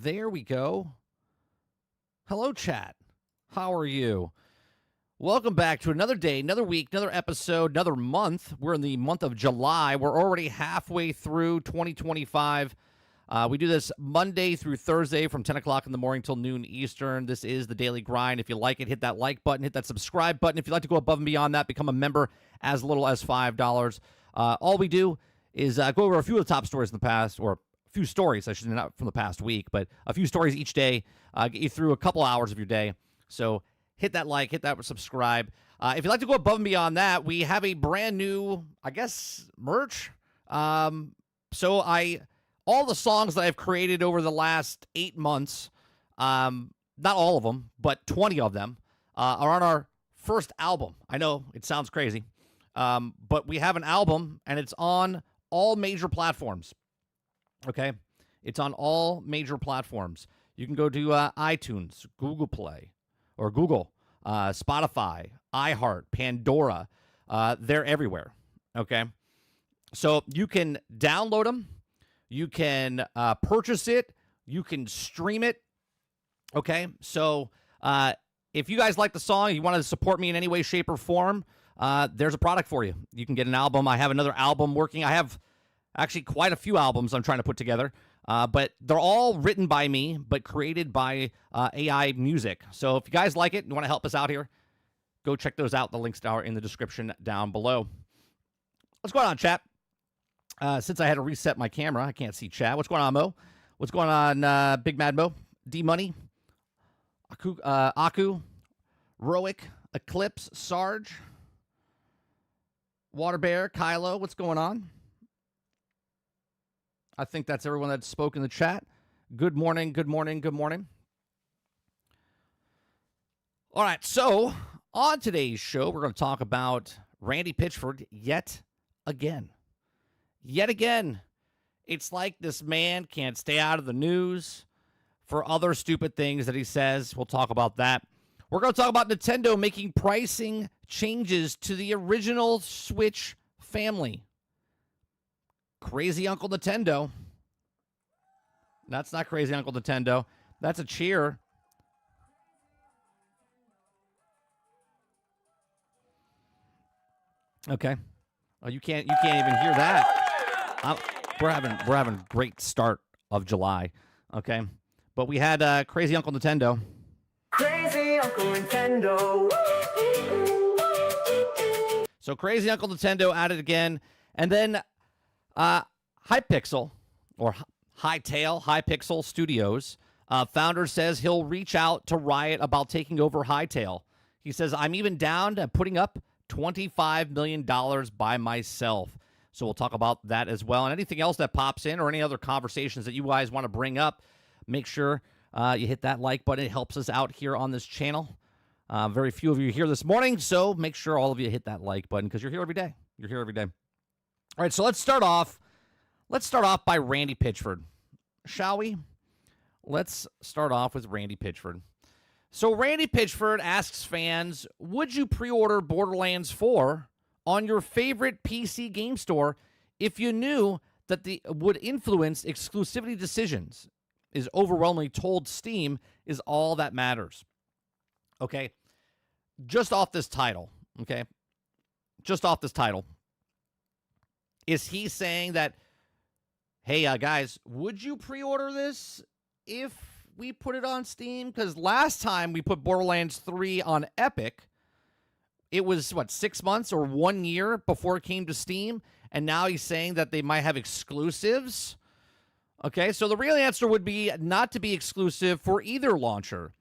There we go. Hello, chat. How are you? Welcome back to another day, another week, another episode, another month. We're in the month of July. We're already halfway through 2025. We do this Monday through Thursday from 10 o'clock in the morning till noon Eastern. This is the Daily Grind. If you like it, hit that like button, hit that subscribe button. If you'd like to go above and beyond that, become a member as little as $5. All we do is go over a few of the top stories in the past, or a few stories, I should say, not from the past week, but a few stories each day, get you through a couple hours of your day. So hit that like, hit that subscribe. If you'd like to go above and beyond that, we have a brand new, I guess, merch. All the songs that I've created over the last 8 months, not all of them, but 20 of them, are on our first album. I know it sounds crazy, but we have an album, and it's on all major platforms. Okay? It's on all major platforms. You can go to iTunes, Google Play, or Google, Spotify, iHeart, Pandora. They're everywhere. Okay? So you can download them. You can purchase it. You can stream it. Okay? So if you guys like the song, you want to support me in any way, shape, or form, there's a product for you. You can get an album. I have another album working. I have actually quite a few albums I'm trying to put together. But they're all written by me, but created by AI music. So if you guys like it and want to help us out here, go check those out. The links are in the description down below. What's going on, chat? Since I had to reset my camera, I can't see chat. What's going on, Mo? What's going on, Big Mad Mo? D-Money? Aku? Roic? Eclipse? Sarge? Water Bear? Kylo? What's going on? I think that's everyone that spoke in the chat. Good morning, good morning, good morning. All right, so on today's show, we're going to talk about Randy Pitchford yet again. Yet again. It's like this man can't stay out of the news for other stupid things that he says. We'll talk about that. We're going to talk about Nintendo making pricing changes to the original Switch family. Crazy Uncle Nintendo. That's not Crazy Uncle Nintendo. That's a cheer. Okay. Oh, you can't even hear that. We're having a great start of July. Okay. But we had Crazy Uncle Nintendo. Crazy Uncle Nintendo. So Crazy Uncle Nintendo at it again. And then Hypixel, or Hytale, Hypixel Studios, founder says he'll reach out to Riot about taking over Hytale. He says, I'm even down to putting up $25 million by myself. So we'll talk about that as well. And anything else that pops in or any other conversations that you guys want to bring up, make sure you hit that like button. It helps us out here on this channel. Very few of you here this morning, so make sure all of you hit that like button because you're here every day. You're here every day. All right, so let's start off. Let's start off by Randy Pitchford, shall we? Let's start off with Randy Pitchford. So Randy Pitchford asks fans, would you pre-order Borderlands 4 on your favorite PC game store if you knew that the would influence exclusivity decisions? Is overwhelmingly told Steam is all that matters. Okay, just off this title, okay? Just off this title. Is he saying that, hey, guys, would you pre-order this if we put it on Steam? Because last time we put Borderlands 3 on Epic, it was, 6 months or 1 year before it came to Steam, and now he's saying that they might have exclusives. Okay, so the real answer would be not to be exclusive for either launcher.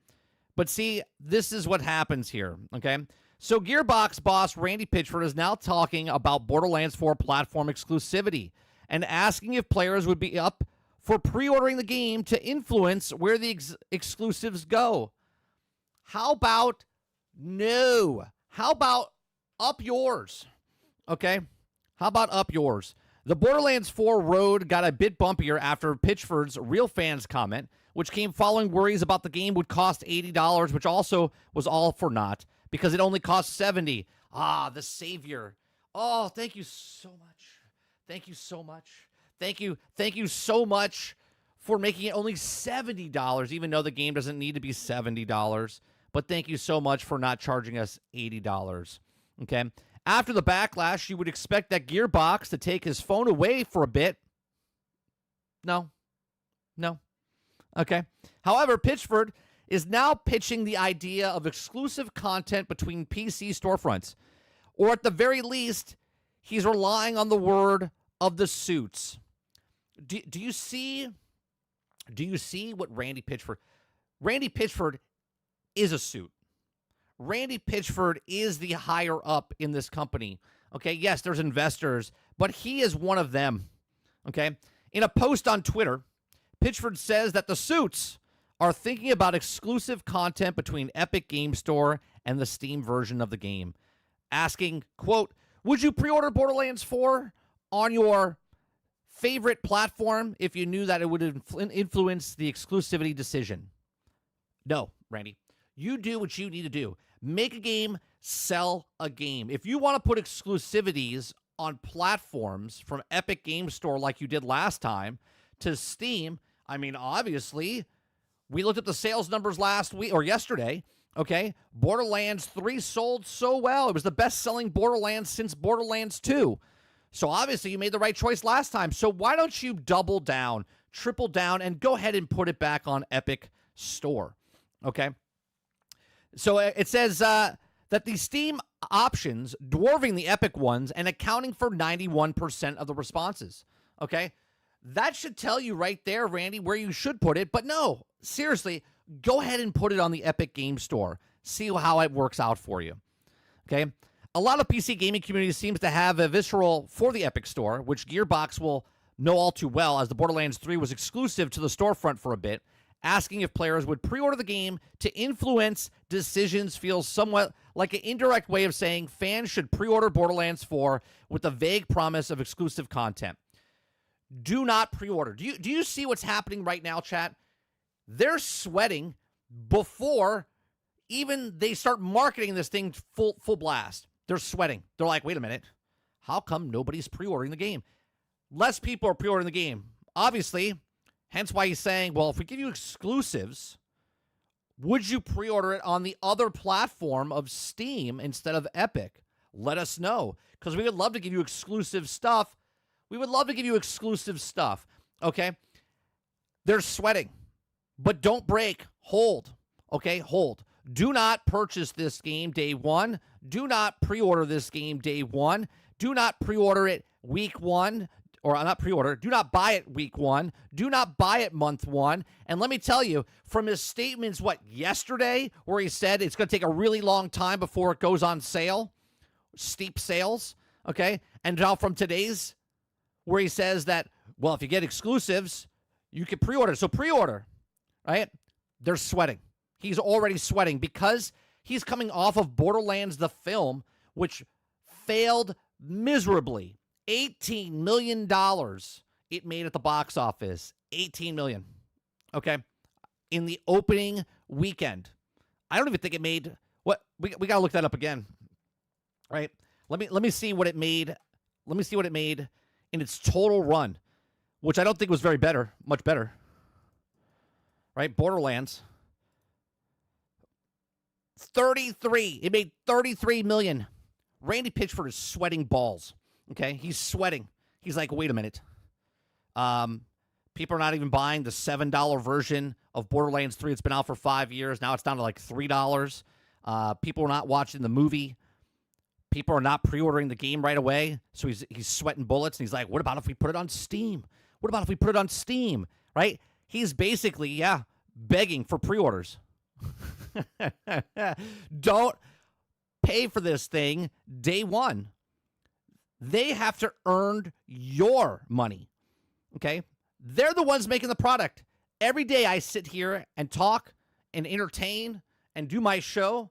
But see, this is what happens here, okay? So Gearbox boss Randy Pitchford is now talking about Borderlands 4 platform exclusivity and asking if players would be up for pre-ordering the game to influence where the exclusives go. How about no? How about up yours? Okay? How about up yours? The Borderlands 4 road got a bit bumpier after Pitchford's Real Fans comment, which came following worries about the game would cost $80, which also was all for naught because it only cost $70. Ah, the savior. Oh, thank you so much. Thank you so much. Thank you so much for making it only $70, even though the game doesn't need to be $70. But thank you so much for not charging us $80. Okay. After the backlash, you would expect that Gearbox to take his phone away for a bit. No. Okay. However, Pitchford is now pitching the idea of exclusive content between PC storefronts. Or at the very least, he's relying on the word of the suits. Do you see what Randy Pitchford... Randy Pitchford is a suit. Randy Pitchford is the higher up in this company. Okay, yes, there's investors, but he is one of them. Okay? In a post on Twitter, Pitchford says that the suits are thinking about exclusive content between Epic Game Store and the Steam version of the game. Asking, quote, would you pre-order Borderlands 4 on your favorite platform if you knew that it would influence the exclusivity decision? No, Randy. You do what you need to do. Make a game, sell a game. If you want to put exclusivities on platforms from Epic Game Store like you did last time to Steam, I mean, obviously, we looked at the sales numbers last week or yesterday, okay? Borderlands 3 sold so well. It was the best-selling Borderlands since Borderlands 2. So obviously, you made the right choice last time. So why don't you double down, triple down, and go ahead and put it back on Epic Store, okay? So it says that the Steam options dwarfing the Epic ones and accounting for 91% of the responses, okay? That should tell you right there, Randy, where you should put it. But no, seriously, go ahead and put it on the Epic Game Store. See how it works out for you, okay? A lot of PC gaming community seems to have a visceral for the Epic Store, which Gearbox will know all too well, as the Borderlands 3 was exclusive to the storefront for a bit. Asking if players would pre-order the game to influence decisions feels somewhat like an indirect way of saying fans should pre-order Borderlands 4 with the vague promise of exclusive content. Do not pre-order. Do you see what's happening right now, chat? They're sweating before even they start marketing this thing full blast. They're sweating. They're like, wait a minute. How come nobody's pre-ordering the game? Less people are pre-ordering the game. Obviously, hence why he's saying, well, if we give you exclusives, would you pre-order it on the other platform of Steam instead of Epic? Let us know, because we would love to give you exclusive stuff. We would love to give you exclusive stuff, okay? They're sweating, but don't break. Hold, okay? Hold. Do not purchase this game day one. Do not pre-order this game day one. Do not pre-order it week one. Or not pre-order, do not buy it week one, do not buy it month one. And let me tell you, from his statements, yesterday, where he said it's going to take a really long time before it goes on sale, steep sales, okay? And now from today's, where he says that, well, if you get exclusives, you can pre-order. So pre-order, right? They're sweating. He's already sweating because he's coming off of Borderlands the film, which failed miserably. $18 million it made at the box office. $18 million. Okay? In the opening weekend. I don't even think it made what we got to look that up again. Right? Let me see what it made. Let me see what it made in its total run, which I don't think was much better. Right? Borderlands 33. It made $33 million. Randy Pitchford is sweating balls. Okay, he's sweating. He's like, wait a minute. People are not even buying the $7 version of Borderlands 3. It's been out for 5 years. Now it's down to like $3. People are not watching the movie. People are not pre-ordering the game right away. So he's sweating bullets. And he's like, what about if we put it on Steam? What about if we put it on Steam? Right? He's basically, begging for pre-orders. Don't pay for this thing day one. They have to earn your money, okay? They're the ones making the product. Every day I sit here and talk and entertain and do my show,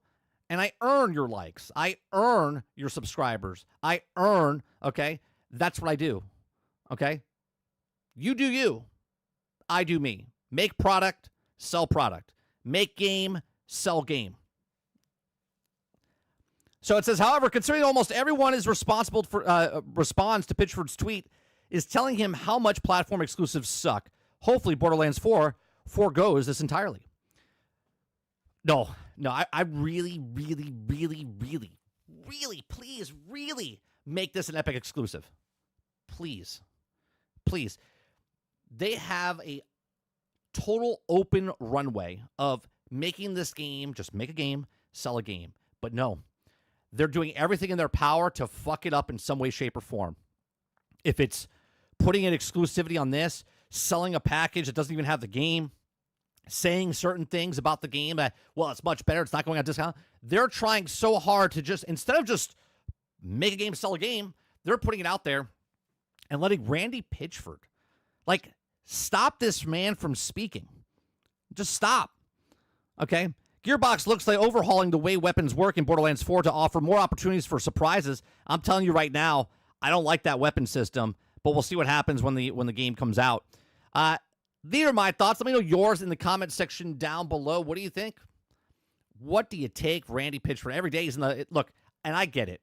and I earn your likes. I earn your subscribers. I earn, okay? That's what I do, okay? You do you. I do me. Make product, sell product. Make game, sell game. So it says, however, considering almost everyone is responsible for responds to Pitchford's tweet is telling him how much platform exclusives suck. hopefully Borderlands 4 foregoes this entirely. No, I really, really, really, really, really, please, really make this an Epic exclusive. Please. Please. They have a total open runway of making this game, just make a game, sell a game. But no, they're doing everything in their power to fuck it up in some way, shape, or form. If it's putting an exclusivity on this, selling a package that doesn't even have the game, saying certain things about the game that, well, it's much better, it's not going on discount. They're trying so hard to just, instead of just make a game, sell a game, they're putting it out there and letting Randy Pitchford, like, stop this man from speaking. Just stop. Okay? Gearbox looks like overhauling the way weapons work in Borderlands 4 to offer more opportunities for surprises. I'm telling you right now, I don't like that weapon system, but we'll see what happens when the game comes out. These are my thoughts. Let me know yours in the comment section down below. What do you think? What do you take Randy Pitchford? Every day he's in the look, and I get it.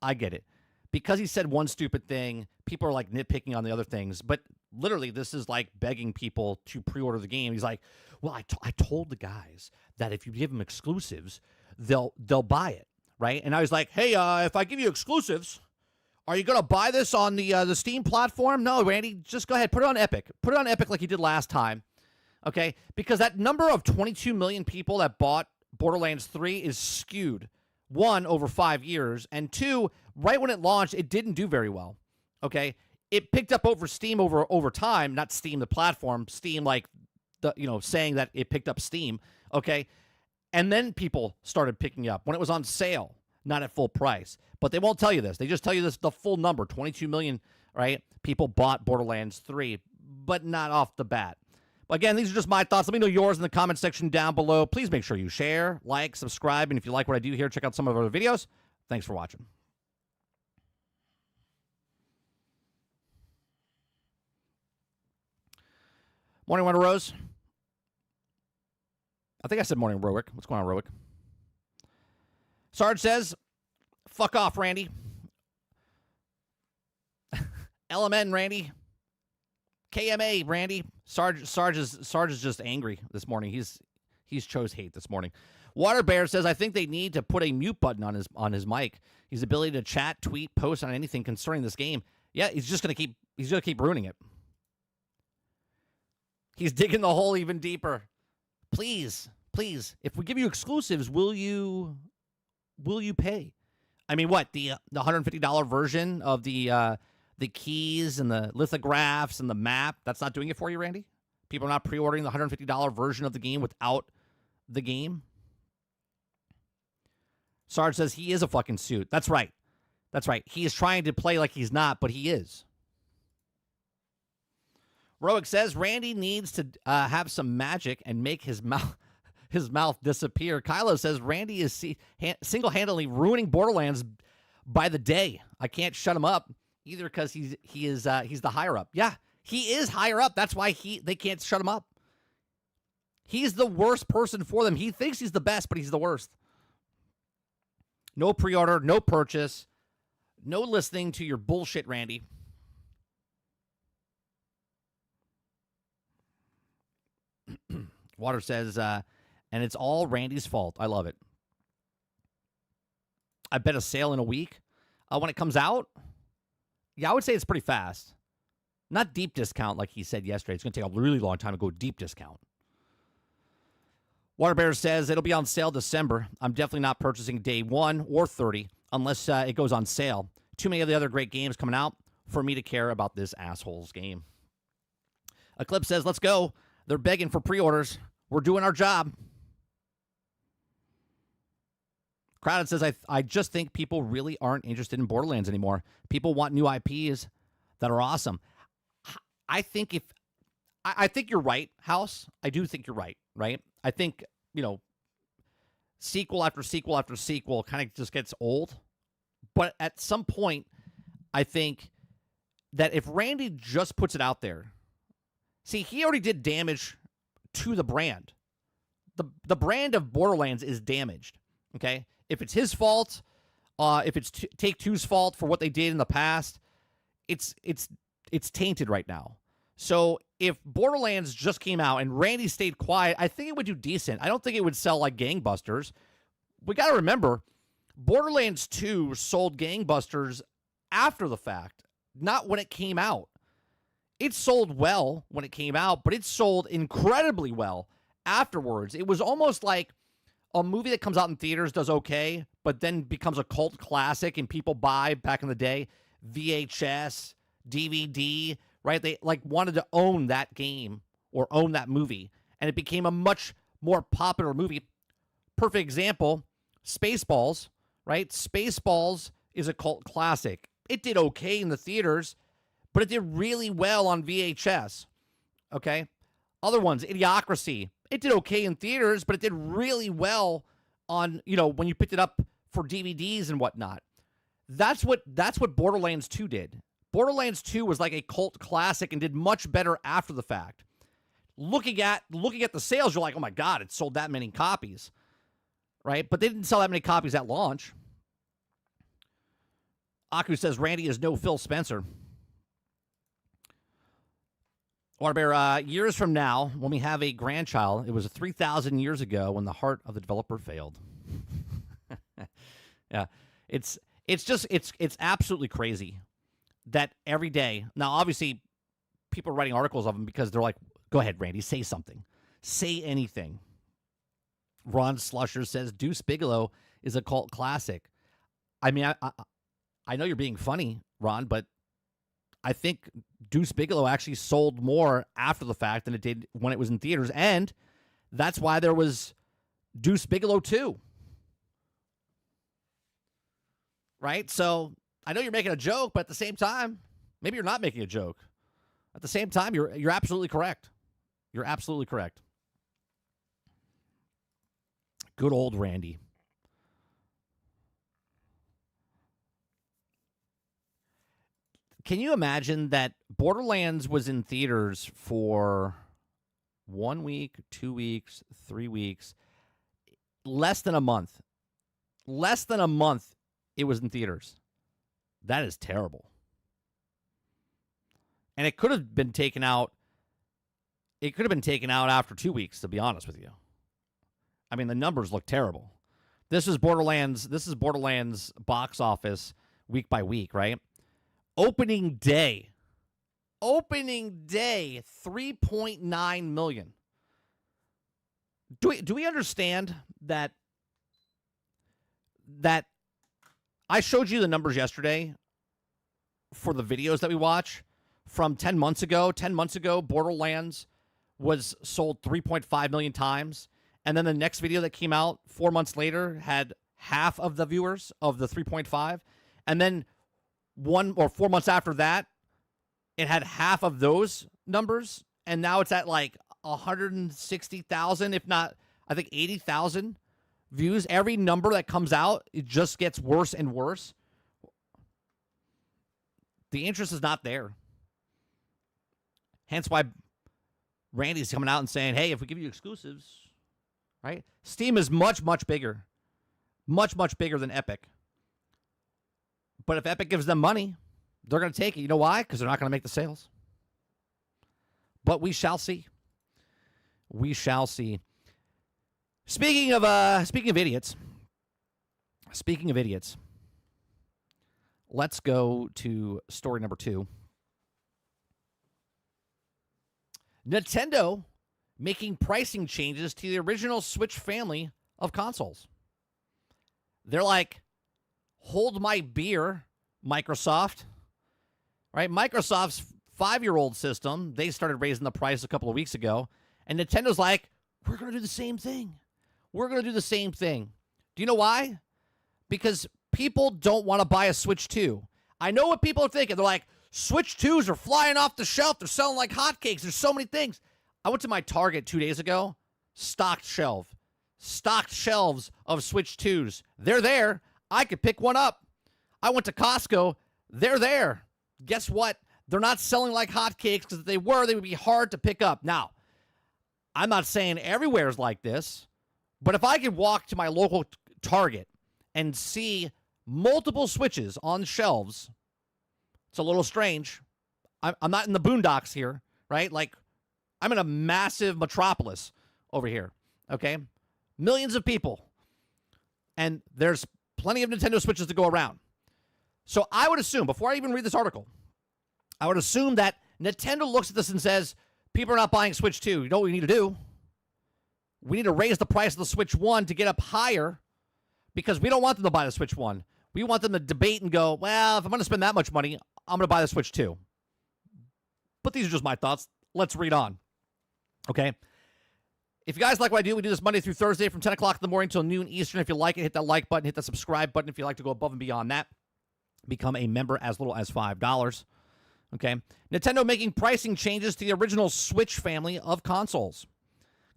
I get it. Because he said one stupid thing, people are like nitpicking on the other things. But literally, this is like begging people to pre-order the game. He's like, well, I told the guys that if you give them exclusives, they'll buy it, right? And I was like, hey, if I give you exclusives, are you going to buy this on the Steam platform? No, Randy, just go ahead. Put it on Epic. Put it on Epic like you did last time, okay? Because that number of 22 million people that bought Borderlands 3 is skewed. One, over 5 years, and two, right when it launched, it didn't do very well, okay? It picked up over Steam over time, not Steam, the platform, Steam, like, saying that it picked up Steam, okay? And then people started picking up when it was on sale, not at full price. But they won't tell you this. They just tell you this, the full number, 22 million, right? People bought Borderlands 3, but not off the bat. Again, these are just my thoughts. Let me know yours in the comment section down below. Please make sure you share, like, subscribe, and if you like what I do here, check out some of our other videos. Thanks for watching. Morning, Wonder Rose. I think I said morning, Rowick. What's going on, Rowick? Sarge says, fuck off, Randy. LMN, Randy. KMA, Randy. Sarge is just angry this morning. He's chose hate this morning. Water Bear says, I think they need to put a mute button on his mic. His ability to chat, tweet, post on anything concerning this game. Yeah, he's gonna keep ruining it. He's digging the hole even deeper. Please, if we give you exclusives, will you pay? I mean, what, the $150 version of the keys and the lithographs and the map, that's not doing it for you, Randy? People are not pre-ordering the $150 version of the game without the game? Sarge says he is a fucking suit. That's right. That's right. He is trying to play like he's not, but he is. Roic says Randy needs to have some magic and make his mouth disappear. Kylo says Randy is single-handedly ruining Borderlands by the day. I can't shut him up either because he's the higher up. Yeah, he is higher up. That's why they can't shut him up. He's the worst person for them. He thinks he's the best, but he's the worst. No pre-order, no purchase, no listening to your bullshit, Randy. Water says, and it's all Randy's fault. I love it. I bet a sale in a week. When it comes out, yeah, I would say it's pretty fast. Not deep discount like he said yesterday. It's going to take a really long time to go deep discount. Water Bear says it'll be on sale December. I'm definitely not purchasing day 1 or 30 unless it goes on sale. Too many of the other great games coming out for me to care about this asshole's game. Eclipse says, let's go. They're begging for pre-orders. We're doing our job. Crowded says, I just think people really aren't interested in Borderlands anymore. People want new IPs that are awesome. I think you're right, House. I do think you're right? I think, sequel after sequel after sequel kind of just gets old. But at some point, I think that if Randy just puts it out there, see, he already did damage to the brand. The brand of Borderlands is damaged, okay? If it's his fault, if it's Take-Two's fault for what they did in the past, it's tainted right now. So if Borderlands just came out and Randy stayed quiet, I think it would do decent. I don't think it would sell like gangbusters. We got to remember, Borderlands 2 sold gangbusters after the fact, not when it came out. It sold well when it came out, but it sold incredibly well afterwards. It was almost like a movie that comes out in theaters, does okay, but then becomes a cult classic and people buy, back in the day, VHS, DVD, right? They like wanted to own that game or own that movie, and it became a much more popular movie. Perfect example, Spaceballs, right? Spaceballs is a cult classic. It did okay in the theaters, but it did really well on VHS, okay? Other ones, Idiocracy. It did okay in theaters, but it did really well on, when you picked it up for DVDs and whatnot. That's what Borderlands 2 did. Borderlands 2 was like a cult classic and did much better after the fact. Looking at the sales, you're like, oh my God, it sold that many copies, right? But they didn't sell that many copies at launch. Aku says Randy is no Phil Spencer. Waterbear, years from now, when we have a grandchild, it was 3,000 years ago when the heart of the developer failed. Yeah, it's absolutely crazy that every day. Now, obviously, people are writing articles of them because they're like, go ahead, Randy, say something. Say anything. Ron Slusher says Deuce Bigelow is a cult classic. I mean, I know you're being funny, Ron, but I think Deuce Bigelow actually sold more after the fact than it did when it was in theaters, and that's why there was Deuce Bigelow 2. Right? So I know you're making a joke, but at the same time, maybe you're not making a joke. At the same time, you're absolutely correct. You're absolutely correct. Good old Randy. Can you imagine that Borderlands was in theaters for 1 week, 2 weeks, 3 weeks, less than a month? Less than a month it was in theaters. That is terrible. And it could have been taken out. It could have been taken out after 2 weeks, to be honest with you. I mean, the numbers look terrible. This is Borderlands box office week by week, right? Opening day, 3.9 million. Do we understand that I showed you the numbers yesterday for the videos that we watch from 10 months ago? 10 months ago, Borderlands was sold 3.5 million times. And then the next video that came out 4 months later had half of the viewers of the 3.5. And then 1 or 4 months after that, it had half of those numbers. And now it's at like 160,000, if not, I think 80,000 views. Every number that comes out, it just gets worse and worse. The interest is not there. Hence why Randy's coming out and saying, hey, if we give you exclusives, right? Steam is much, much bigger. Much, much bigger than Epic. But if Epic gives them money, they're going to take it. You know why? Because they're not going to make the sales. But we shall see. We shall see. Speaking of idiots, let's go to story number 2. Nintendo making pricing changes to the original Switch family of consoles. They're like, hold my beer, Microsoft. Right? Microsoft's 5-year-old system, they started raising the price a couple of weeks ago, and Nintendo's like, we're going to do the same thing. We're going to do the same thing. Do you know why? Because people don't want to buy a Switch 2. I know what people are thinking. They're like, Switch 2s are flying off the shelf. They're selling like hotcakes. There's so many things. I went to my Target 2 days ago. Stocked shelves of Switch 2s. They're there. I could pick one up. I went to Costco. They're there. Guess what? They're not selling like hotcakes, because if they would be hard to pick up. Now, I'm not saying everywhere is like this, but if I could walk to my local Target and see multiple Switches on shelves, it's a little strange. I'm not in the boondocks here, right? Like, I'm in a massive metropolis over here, okay? Millions of people. And there's plenty of Nintendo Switches to go around. So I would assume, before I even read this article, I would assume that Nintendo looks at this and says, people are not buying Switch 2. You know what we need to do? We need to raise the price of the Switch 1 to get up higher because we don't want them to buy the Switch 1. We want them to debate and go, well, if I'm going to spend that much money, I'm going to buy the Switch 2. But these are just my thoughts. Let's read on. Okay? If you guys like what I do, we do this Monday through Thursday from 10 o'clock in the morning till noon Eastern. If you like it, hit that like button, hit that subscribe button. If you'd like to go above and beyond that, become a member as little as $5. Okay? Nintendo making pricing changes to the original Switch family of consoles.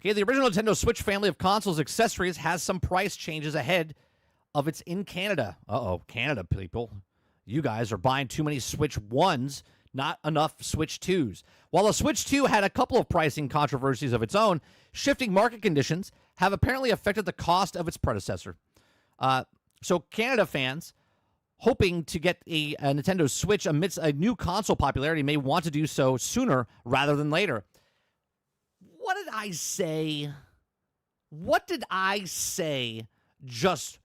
Okay, the original Nintendo Switch family of consoles accessories has some price changes ahead of its in Canada. Uh-oh, Canada people. You guys are buying too many Switch 1s, not enough Switch 2s. While the Switch 2 had a couple of pricing controversies of its own, shifting market conditions have apparently affected the cost of its predecessor. So Canada fans hoping to get a Nintendo Switch amidst a new console popularity may want to do so sooner rather than later. What did I say? What did I say just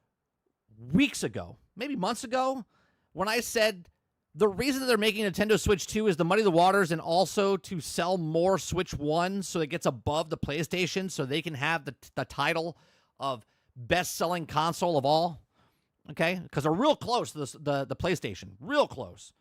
weeks ago, maybe months ago, when I said the reason that they're making Nintendo Switch 2 is to muddy the waters and also to sell more Switch 1 so it gets above the PlayStation so they can have the title of best-selling console of all? Okay? Because they're real close to the PlayStation. Real close.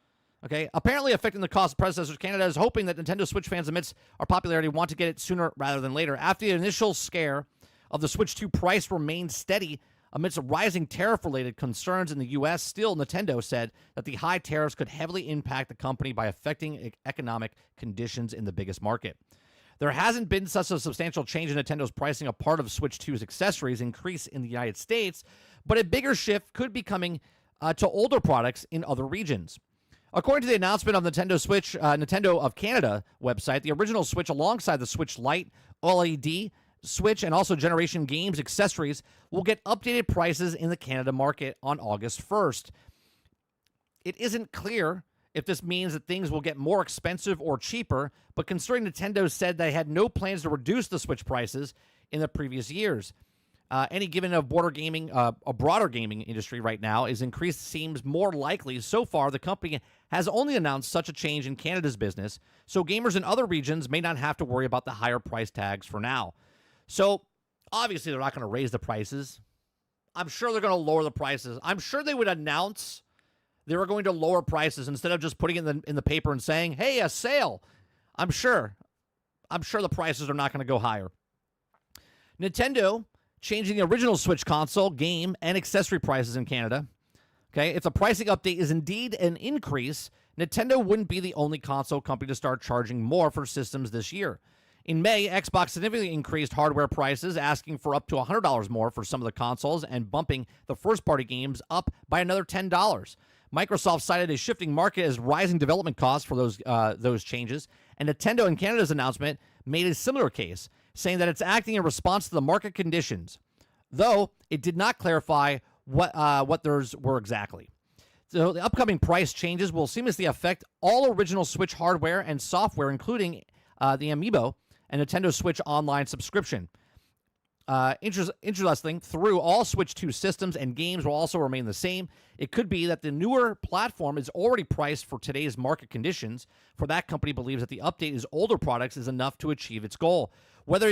Okay, apparently affecting the cost of predecessors, Canada is hoping that Nintendo Switch fans amidst our popularity want to get it sooner rather than later. After the initial scare of the Switch 2 price remained steady amidst rising tariff-related concerns in the U.S., still Nintendo said that the high tariffs could heavily impact the company by affecting economic conditions in the biggest market. There hasn't been such a substantial change in Nintendo's pricing, a part of Switch 2's accessories increase in the United States, but a bigger shift could be coming to older products in other regions. According to the announcement of Nintendo Switch, Nintendo of Canada website, the original Switch alongside the Switch Lite, OLED Switch, and also Generation Games accessories will get updated prices in the Canada market on August 1st. It isn't clear if this means that things will get more expensive or cheaper, but considering Nintendo said they had no plans to reduce the Switch prices in the previous years. Any given of broader gaming industry right now is increased seems more likely. So far, the company has only announced such a change in Canada's business, so gamers in other regions may not have to worry about the higher price tags for now. So, obviously, they're not going to raise the prices. I'm sure they're going to lower the prices. I'm sure they would announce they were going to lower prices instead of just putting it in the paper and saying, hey, a sale. I'm sure the prices are not going to go higher. Nintendo changing the original Switch console, game, and accessory prices in Canada. Okay, if the pricing update is indeed an increase, Nintendo wouldn't be the only console company to start charging more for systems this year. In May, Xbox significantly increased hardware prices, asking for up to $100 more for some of the consoles and bumping the first-party games up by another $10. Microsoft cited a shifting market as rising development costs for those changes, and Nintendo in Canada's announcement made a similar case, saying that it's acting in response to the market conditions, though it did not clarify what theirs were exactly. So the upcoming price changes will seamlessly affect all original Switch hardware and software, including the Amiibo and Nintendo Switch Online subscription. Interesting, through all Switch 2 systems and games will also remain the same. It could be that the newer platform is already priced for today's market conditions, for that company believes that the update is older products is enough to achieve its goal. Whether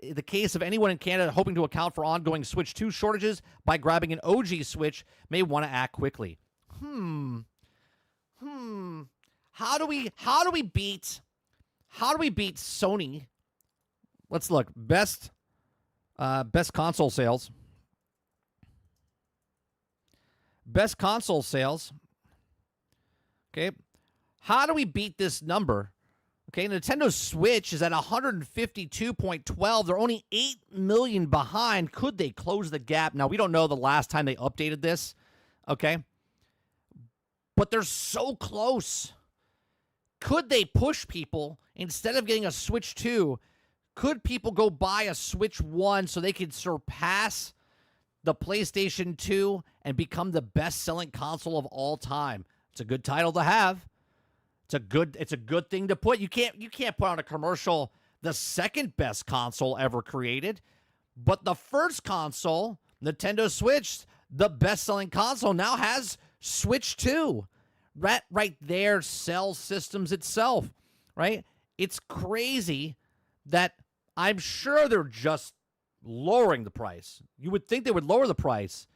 the case of anyone in Canada hoping to account for ongoing Switch 2 shortages by grabbing an OG Switch may want to act quickly. How do we beat Sony? Let's look. Best console sales. Best console sales. Okay. How do we beat this number? Okay, Nintendo Switch is at 152.12. They're only 8 million behind. Could they close the gap? Now, we don't know the last time they updated this. Okay. But they're so close. Could they push people instead of getting a Switch 2? Could people go buy a Switch 1 so they could surpass the PlayStation 2 and become the best-selling console of all time? It's a good title to have. It's a good thing to put. You can't put on a commercial the second best console ever created, but the first console, Nintendo Switch, the best-selling console, now has Switch 2. Right there sells systems itself, right? It's crazy that I'm sure they're just lowering the price. You would think they would lower the price,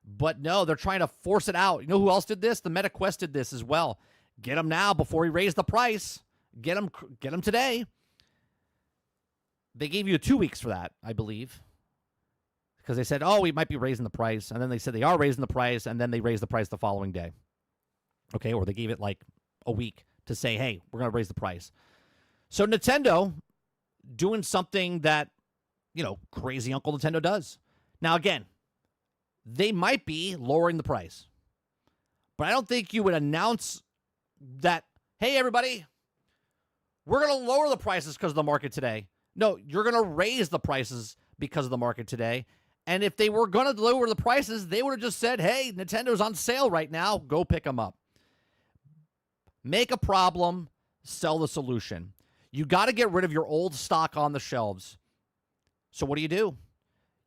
but no, they're trying to force it out. You know who else did this? The Meta Quest did this as well. Get them now before he raised the price. Get them today. They gave you 2 weeks for that, I believe, because they said, oh, we might be raising the price, and then they said they are raising the price, and then they raised the price the following day. Okay, or they gave it like a week to say, hey, we're going to raise the price. So Nintendo doing something that, crazy Uncle Nintendo does. Now, again, they might be lowering the price, but I don't think you would announce that, hey, everybody, we're going to lower the prices because of the market today. No, you're going to raise the prices because of the market today. And if they were going to lower the prices, they would have just said, hey, Nintendo's on sale right now. Go pick them up. Make a problem, sell the solution. You got to get rid of your old stock on the shelves. So what do?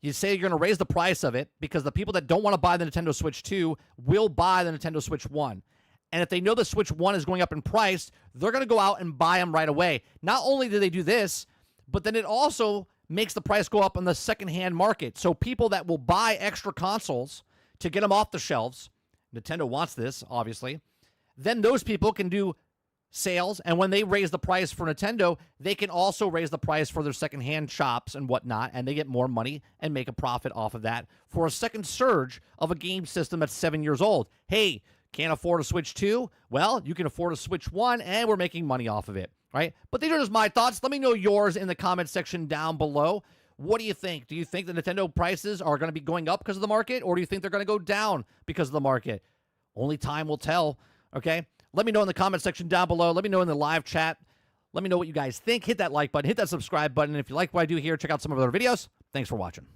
You say you're going to raise the price of it because the people that don't want to buy the Nintendo Switch 2 will buy the Nintendo Switch 1. And if they know the Switch 1 is going up in price, they're going to go out and buy them right away. Not only do they do this, but then it also makes the price go up on the secondhand market. So people that will buy extra consoles to get them off the shelves, Nintendo wants this, obviously, then those people can do sales, and when they raise the price for Nintendo, they can also raise the price for their secondhand shops and whatnot, and they get more money and make a profit off of that for a second surge of a game system that's 7 years old. Hey, can't afford a Switch 2? Well, you can afford a Switch 1, and we're making money off of it, right? But these are just my thoughts. Let me know yours in the comment section down below. What do you think? Do you think the Nintendo prices are going to be going up because of the market, or do you think they're going to go down because of the market? Only time will tell. Okay, let me know in the comment section down below. Let me know in the live chat. Let me know what you guys think. Hit that like button. Hit that subscribe button. And if you like what I do here, check out some of our other videos. Thanks for watching.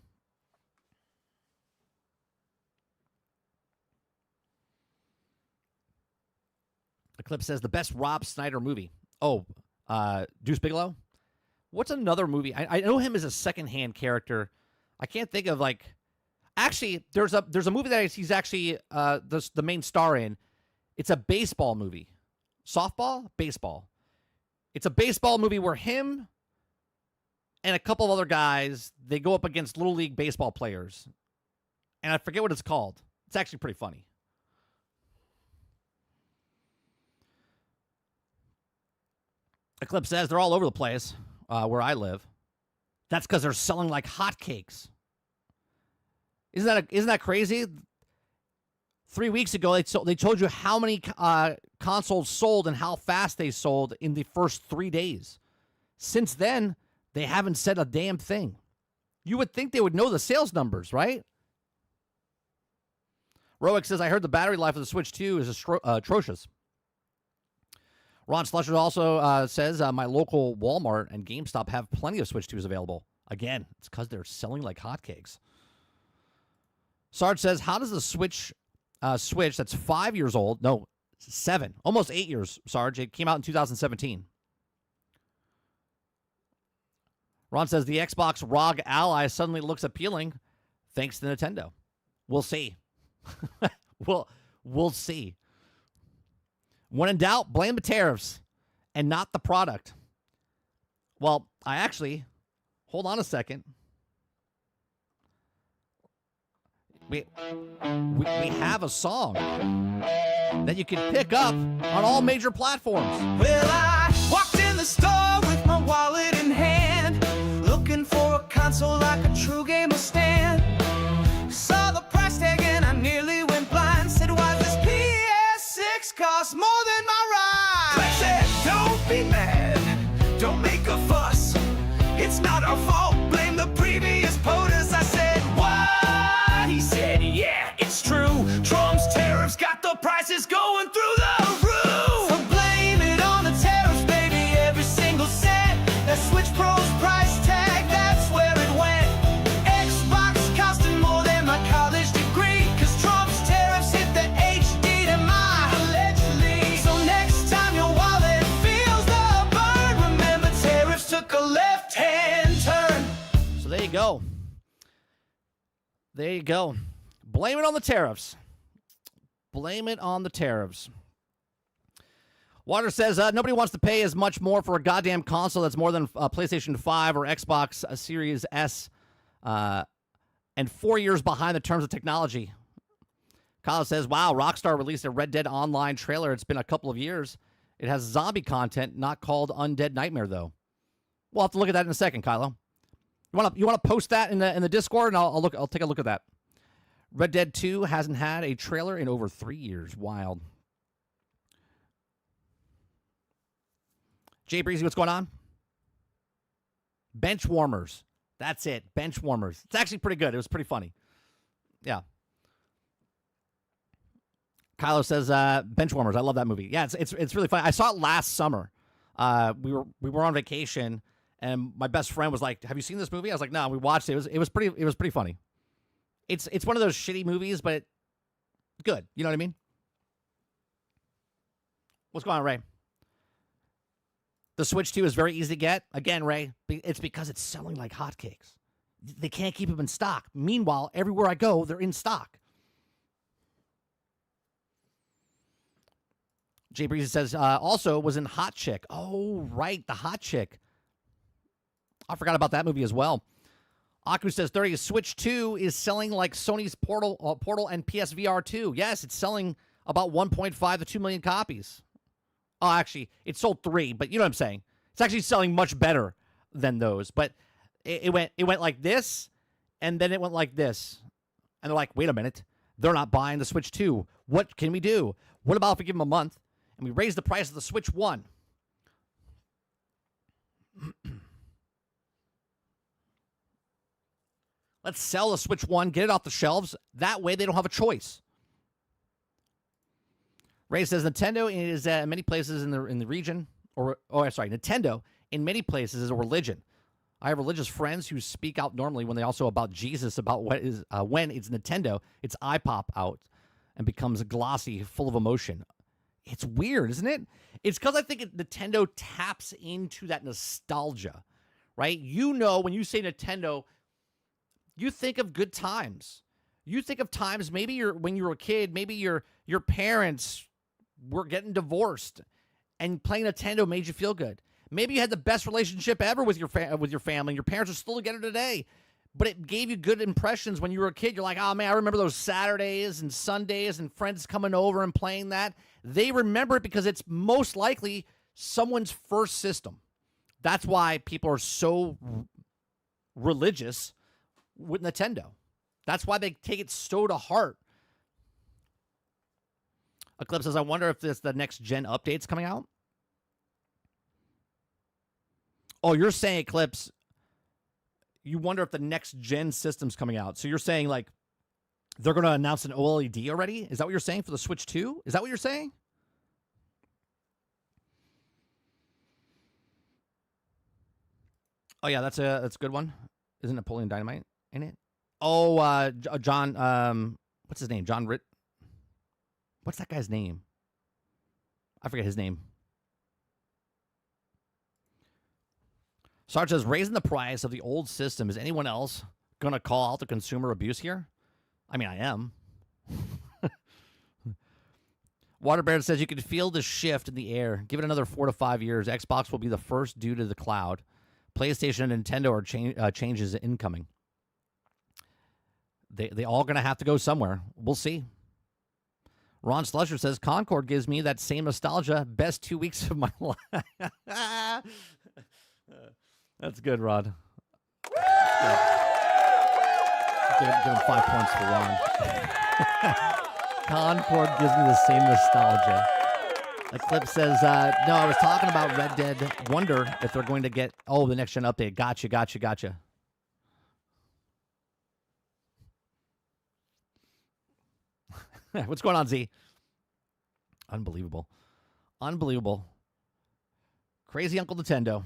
The clip says the best Rob Schneider movie. Oh, Deuce Bigelow. What's another movie? I know him as a secondhand character. I can't think of Actually, there's a movie that he's actually the main star in. It's a baseball movie. Softball? Baseball. It's a baseball movie where him and a couple of other guys, they go up against Little League baseball players. And I forget what it's called. It's actually pretty funny. The clip says they're all over the place where I live. That's because they're selling like hotcakes. Isn't that crazy? 3 weeks ago, they told you how many consoles sold and how fast they sold in the first 3 days. Since then, they haven't said a damn thing. You would think they would know the sales numbers, right? Roic says, I heard the battery life of the Switch 2 is atrocious. Ron Slusher also says, my local Walmart and GameStop have plenty of Switch 2s available. Again, it's because they're selling like hotcakes. Sarge says, how does the Switch that's 5 years old, no, 7, almost 8 years, Sarge. It came out in 2017. Ron says the Xbox ROG Ally suddenly looks appealing thanks to Nintendo. We'll see. We'll see. When in doubt, blame the tariffs and not the product. Well, hold on a second. We have a song that you can pick up on all major platforms. Well, I walked in the store with my wallet in hand, looking for a console like a true game will stand. Saw the price tag and I nearly went blind. Said, why this PS6 cost more than my ride? Flex said, don't be mad, don't make a fuss. It's not our fault, blame the previous POTUS. I said, what? He said, yeah, it's true. Trump's tariffs got the prices going through the roof. So blame it on the tariffs. you go. There you go. Blame it on the tariffs. Blame it on the tariffs. Water says, nobody wants to pay as much more for a goddamn console that's more than PlayStation 5 or Xbox Series S and 4 years behind the terms of technology. Kyle says, wow, Rockstar released a Red Dead Online trailer. It's been a couple of years. It has zombie content, not called Undead Nightmare, though. We'll have to look at that in a second, Kylo. You want to post that in the Discord, and I'll take a look at that. Red Dead 2 hasn't had a trailer in over 3 years. Wild. Jay Breezy, what's going on? Bench warmers. That's it. Bench warmers. It's actually pretty good. It was pretty funny. Yeah. Kylo says, bench warmers. I love that movie. Yeah, it's really funny. I saw it last summer. We were on vacation, and my best friend was like, "Have you seen this movie?" I was like, "No." We watched it. It was pretty funny. It's one of those shitty movies, but good. You know what I mean? What's going on, Ray? The Switch 2 is very easy to get. Again, Ray, it's because it's selling like hotcakes. They can't keep them in stock. Meanwhile, everywhere I go, they're in stock. Jay Breezy says, also was in Hot Chick. Oh, right, the Hot Chick. I forgot about that movie as well. Aku says, 30, Switch 2 is selling like Sony's Portal and PSVR 2. Yes, it's selling about 1.5 to 2 million copies. Oh, actually, it sold 3, but you know what I'm saying. It's actually selling much better than those. But it went like this, and then it went like this. And they're like, wait a minute. They're not buying the Switch 2. What can we do? What about if we give them a month, and we raise the price of the Switch 1? Let's sell the Switch 1, get it off the shelves. That way they don't have a choice. Ray says Nintendo is in many places in the region, Nintendo in many places is a religion. I have religious friends who speak out normally when they also about Jesus, about what is when it's Nintendo, its eye pop out and becomes glossy, full of emotion. It's weird, isn't it? It's because I think Nintendo taps into that nostalgia, right? You know, when you say Nintendo, you think of good times. You think of times maybe when you were a kid, maybe your parents were getting divorced, and playing Nintendo made you feel good. Maybe you had the best relationship ever with your family. Your parents are still together today, but it gave you good impressions when you were a kid. You're like, oh man, I remember those Saturdays and Sundays and friends coming over and playing that. They remember it because it's most likely someone's first system. That's why people are so religious with Nintendo. That's why they take it so to heart. Eclipse says, I wonder if the next gen update's coming out. Oh, you're saying, Eclipse, you wonder if the next gen system's coming out. So you're saying, like, they're going to announce an OLED already? Is that what you're saying for the Switch 2? Is that what you're saying? Oh, yeah, that's a good one. Isn't Napoleon Dynamite in it? Oh, John, what's his name? John Ritt. What's that guy's name? I forget his name. Sarge says, raising the price of the old system. Is anyone else going to call out the consumer abuse here? I mean, I am. Waterbear says, you can feel the shift in the air. Give it another 4 to 5 years. Xbox will be the first due to the cloud. PlayStation and Nintendo are changes incoming. They all going to have to go somewhere. We'll see. Ron Slusher says, Concord gives me that same nostalgia. Best 2 weeks of my life. That's good, Rod. Good. Give him 5 points for Ron. Concord gives me the same nostalgia. Eclipse says, no, I was talking about Red Dead. Wonder if they're going to get, the next gen update. Gotcha. What's going on, Z? Unbelievable. Crazy Uncle Nintendo.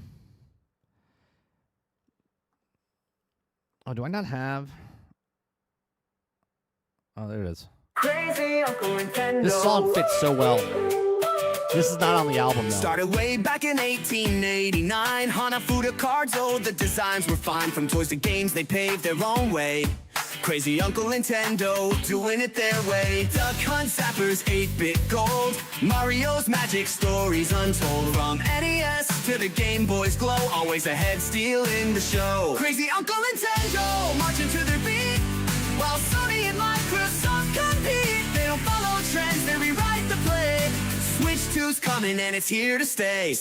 Oh, do I not have? Oh, there it is. Crazy Uncle Nintendo. This song fits so well. This is not on the album, though. Started way back in 1889. Hanafuda cards, oh, the designs were fine. From toys to games, they paved their own way. Crazy Uncle Nintendo, doing it their way. Duck Hunt, Zappers, 8-bit gold. Mario's magic stories untold. From NES to the Game Boy's glow, always ahead, stealing the show. Crazy Uncle Nintendo, marching to their beat, while Sony and Microsoft compete. They don't follow trends, they rewrite the play. Switch 2's coming and it's here to stay.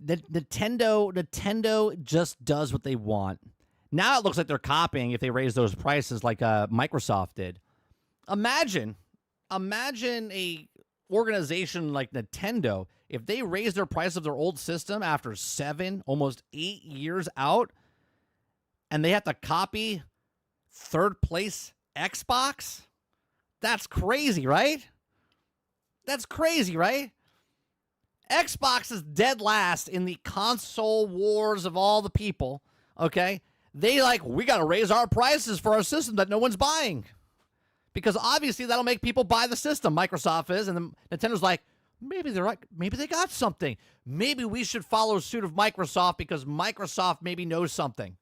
The Nintendo just does what they want. Now it looks like they're copying if they raise those prices like Microsoft did. Imagine a organization like Nintendo, if they raise their price of their old system after 7, almost 8 years out, and they have to copy third place Xbox. That's crazy, right? That's crazy, right? Xbox is dead last in the console wars of all the people, okay? We got to raise our prices for our system that no one's buying. Because obviously that'll make people buy the system. Microsoft is, and then Nintendo's like, maybe they're right. Maybe they got something. Maybe we should follow suit of Microsoft because Microsoft maybe knows something.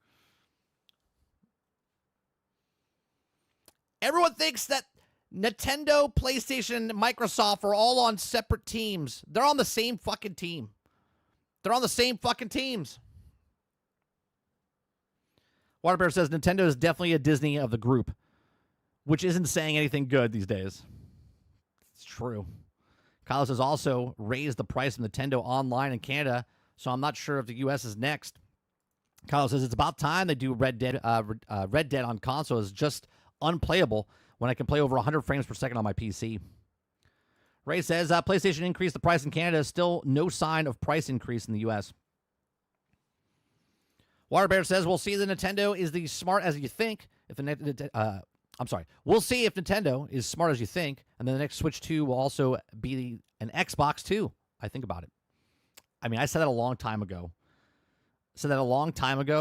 Everyone thinks that Nintendo, PlayStation, and Microsoft are all on separate teams. They're on the same fucking team. They're on the same fucking teams. Waterbear says Nintendo is definitely a Disney of the group, which isn't saying anything good these days. It's true. Kyle says also raised the price of Nintendo Online in Canada, so I'm not sure if the U.S. is next. Kyle says it's about time they do Red Dead. Red Dead on console is just unplayable when I can play over 100 frames per second on my PC. Ray says PlayStation increased the price in Canada. Still no sign of price increase in the U.S. Waterbear says we'll see the Nintendo is the smart as you think. We'll see if Nintendo is smart as you think, and then the next Switch 2 will also be an Xbox 2. I think about it. I mean, I said that a long time ago.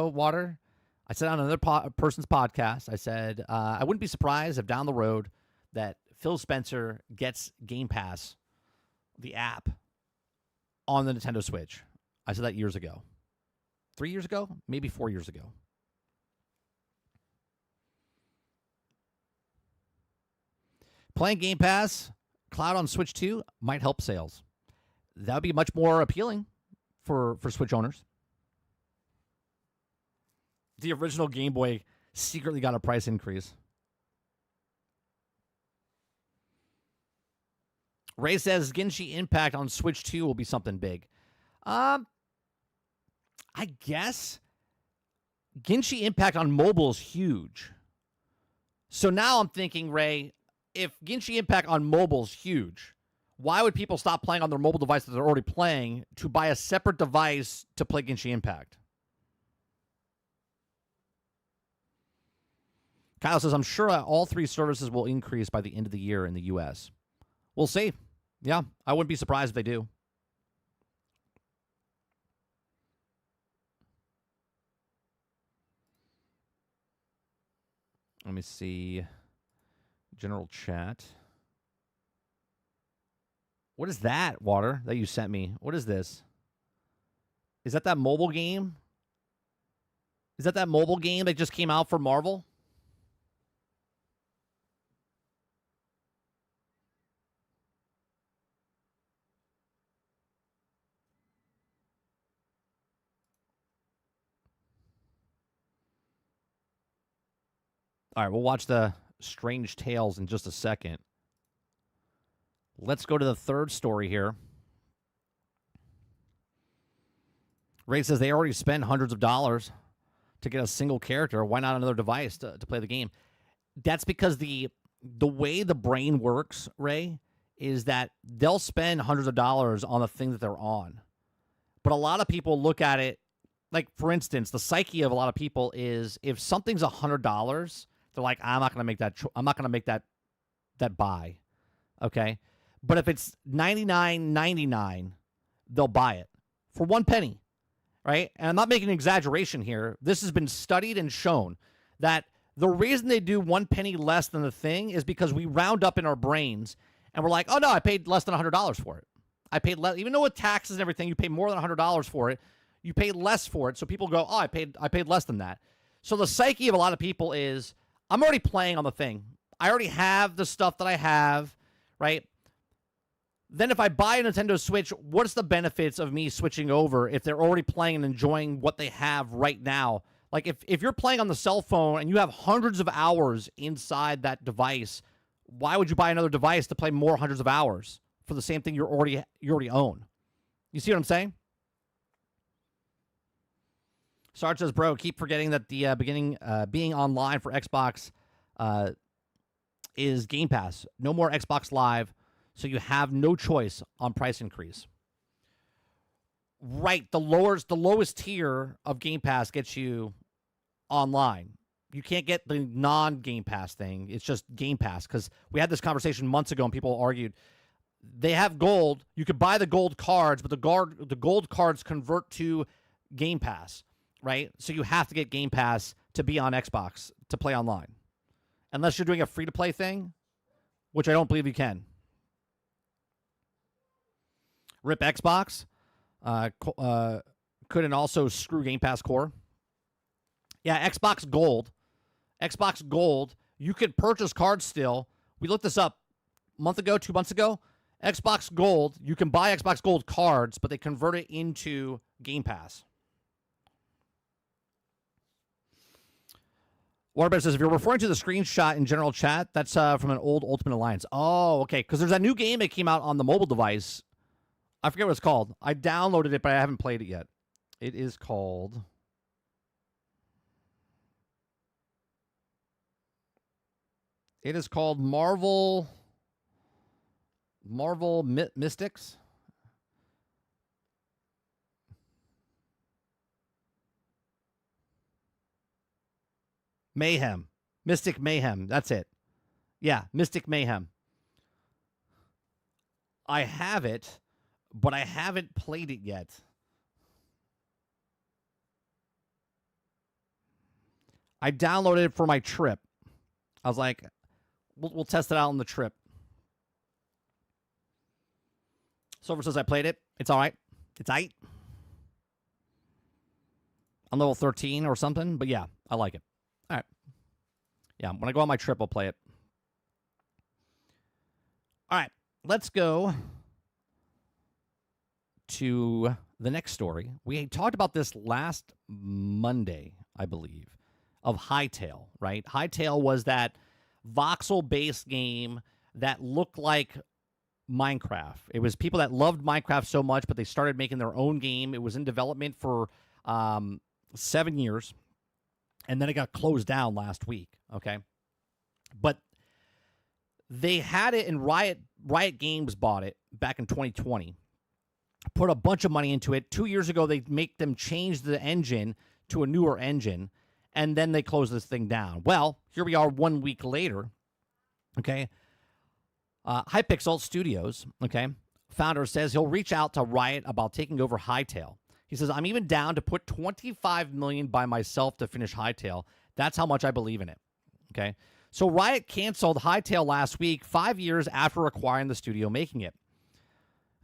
Water. I said on another person's podcast, I said, I wouldn't be surprised if down the road that Phil Spencer gets Game Pass, the app, on the Nintendo Switch. I said that years ago. 3 years ago? Maybe 4 years ago. Playing Game Pass, Cloud on Switch 2 might help sales. That would be much more appealing for Switch owners. The original Game Boy secretly got a price increase. Ray says Genshin Impact on Switch 2 will be something big. I guess Genshin Impact on mobile is huge. So now I'm thinking, Ray, if Genshin Impact on mobile is huge, why would people stop playing on their mobile device that they're already playing to buy a separate device to play Genshin Impact? Kyle says, I'm sure all three services will increase by the end of the year in the U.S. We'll see. Yeah, I wouldn't be surprised if they do. Let me see. General chat. What is that, Water, that you sent me? What is this? Is that mobile game? Is that mobile game that just came out for Marvel? All right, we'll watch the Strange Tales in just a second. Let's go to the third story here. Ray says they already spent hundreds of dollars to get a single character. Why not another device to play the game? That's because the way the brain works, Ray, is that they'll spend hundreds of dollars on the thing that they're on. But a lot of people look at it, like, for instance, the psyche of a lot of people is if something's $100, they're like, I'm not going to make that. I'm not going to make that buy, okay? But if it's $99.99, they'll buy it for 1 penny, right? And I'm not making an exaggeration here. This has been studied and shown that the reason they do 1 penny less than the thing is because we round up in our brains and we're like, oh no, I paid less than $100 for it. I paid less, even though with taxes and everything, you pay more than $100 for it. You pay less for it, so people go, oh, I paid less than that. So the psyche of a lot of people is, I'm already playing on the thing. I already have the stuff that I have, right? Then if I buy a Nintendo Switch, what's the benefits of me switching over if they're already playing and enjoying what they have right now? Like if you're playing on the cell phone and you have hundreds of hours inside that device, why would you buy another device to play more hundreds of hours for the same thing you already own? You see what I'm saying? Sarge says, bro, keep forgetting that the being online for Xbox is Game Pass. No more Xbox Live, so you have no choice on price increase. Right, the lowest tier of Game Pass gets you online. You can't get the non-Game Pass thing. It's just Game Pass, because we had this conversation months ago and people argued. They have gold. You could buy the gold cards, but the gold cards convert to Game Pass, right? So you have to get Game Pass to be on Xbox to play online. Unless you're doing a free-to-play thing, which I don't believe you can. Rip Xbox. Couldn't also screw Game Pass Core. Yeah, Xbox Gold. Xbox Gold, you could purchase cards still. We looked this up a month ago, 2 months ago. Xbox Gold, you can buy Xbox Gold cards, but they convert it into Game Pass. Waterbed says, if you're referring to the screenshot in general chat, that's from an old Ultimate Alliance. Oh, okay, because there's a new game that came out on the mobile device. I forget what it's called. I downloaded it, but I haven't played it yet. It is called... It is called Marvel Mystics. Mayhem. Mystic Mayhem. That's it. Yeah, Mystic Mayhem. I have it, but I haven't played it yet. I downloaded it for my trip. I was like, we'll test it out on the trip. Silver says I played it. It's all right. It's aight. I'm level 13 or something, but yeah, I like it. All right. Yeah, when I go on my trip, I'll play it. All right, let's go to the next story. We talked about this last Monday, I believe, of Hytale, right? Hytale was that voxel-based game that looked like Minecraft. It was people that loved Minecraft so much, but they started making their own game. It was in development for 7 years, and then it got closed down last week, okay? But they had it, and Riot Games bought it back in 2020, put a bunch of money into it. 2 years ago, they make them change the engine to a newer engine, and then they close this thing down. Well, here we are 1 week later, okay? Hypixel Studios, okay? Founder says he'll reach out to Riot about taking over Hytale. He says, I'm even down to put $25 million by myself to finish Hytale. That's how much I believe in it, okay? So Riot canceled Hytale last week, 5 years after acquiring the studio making it.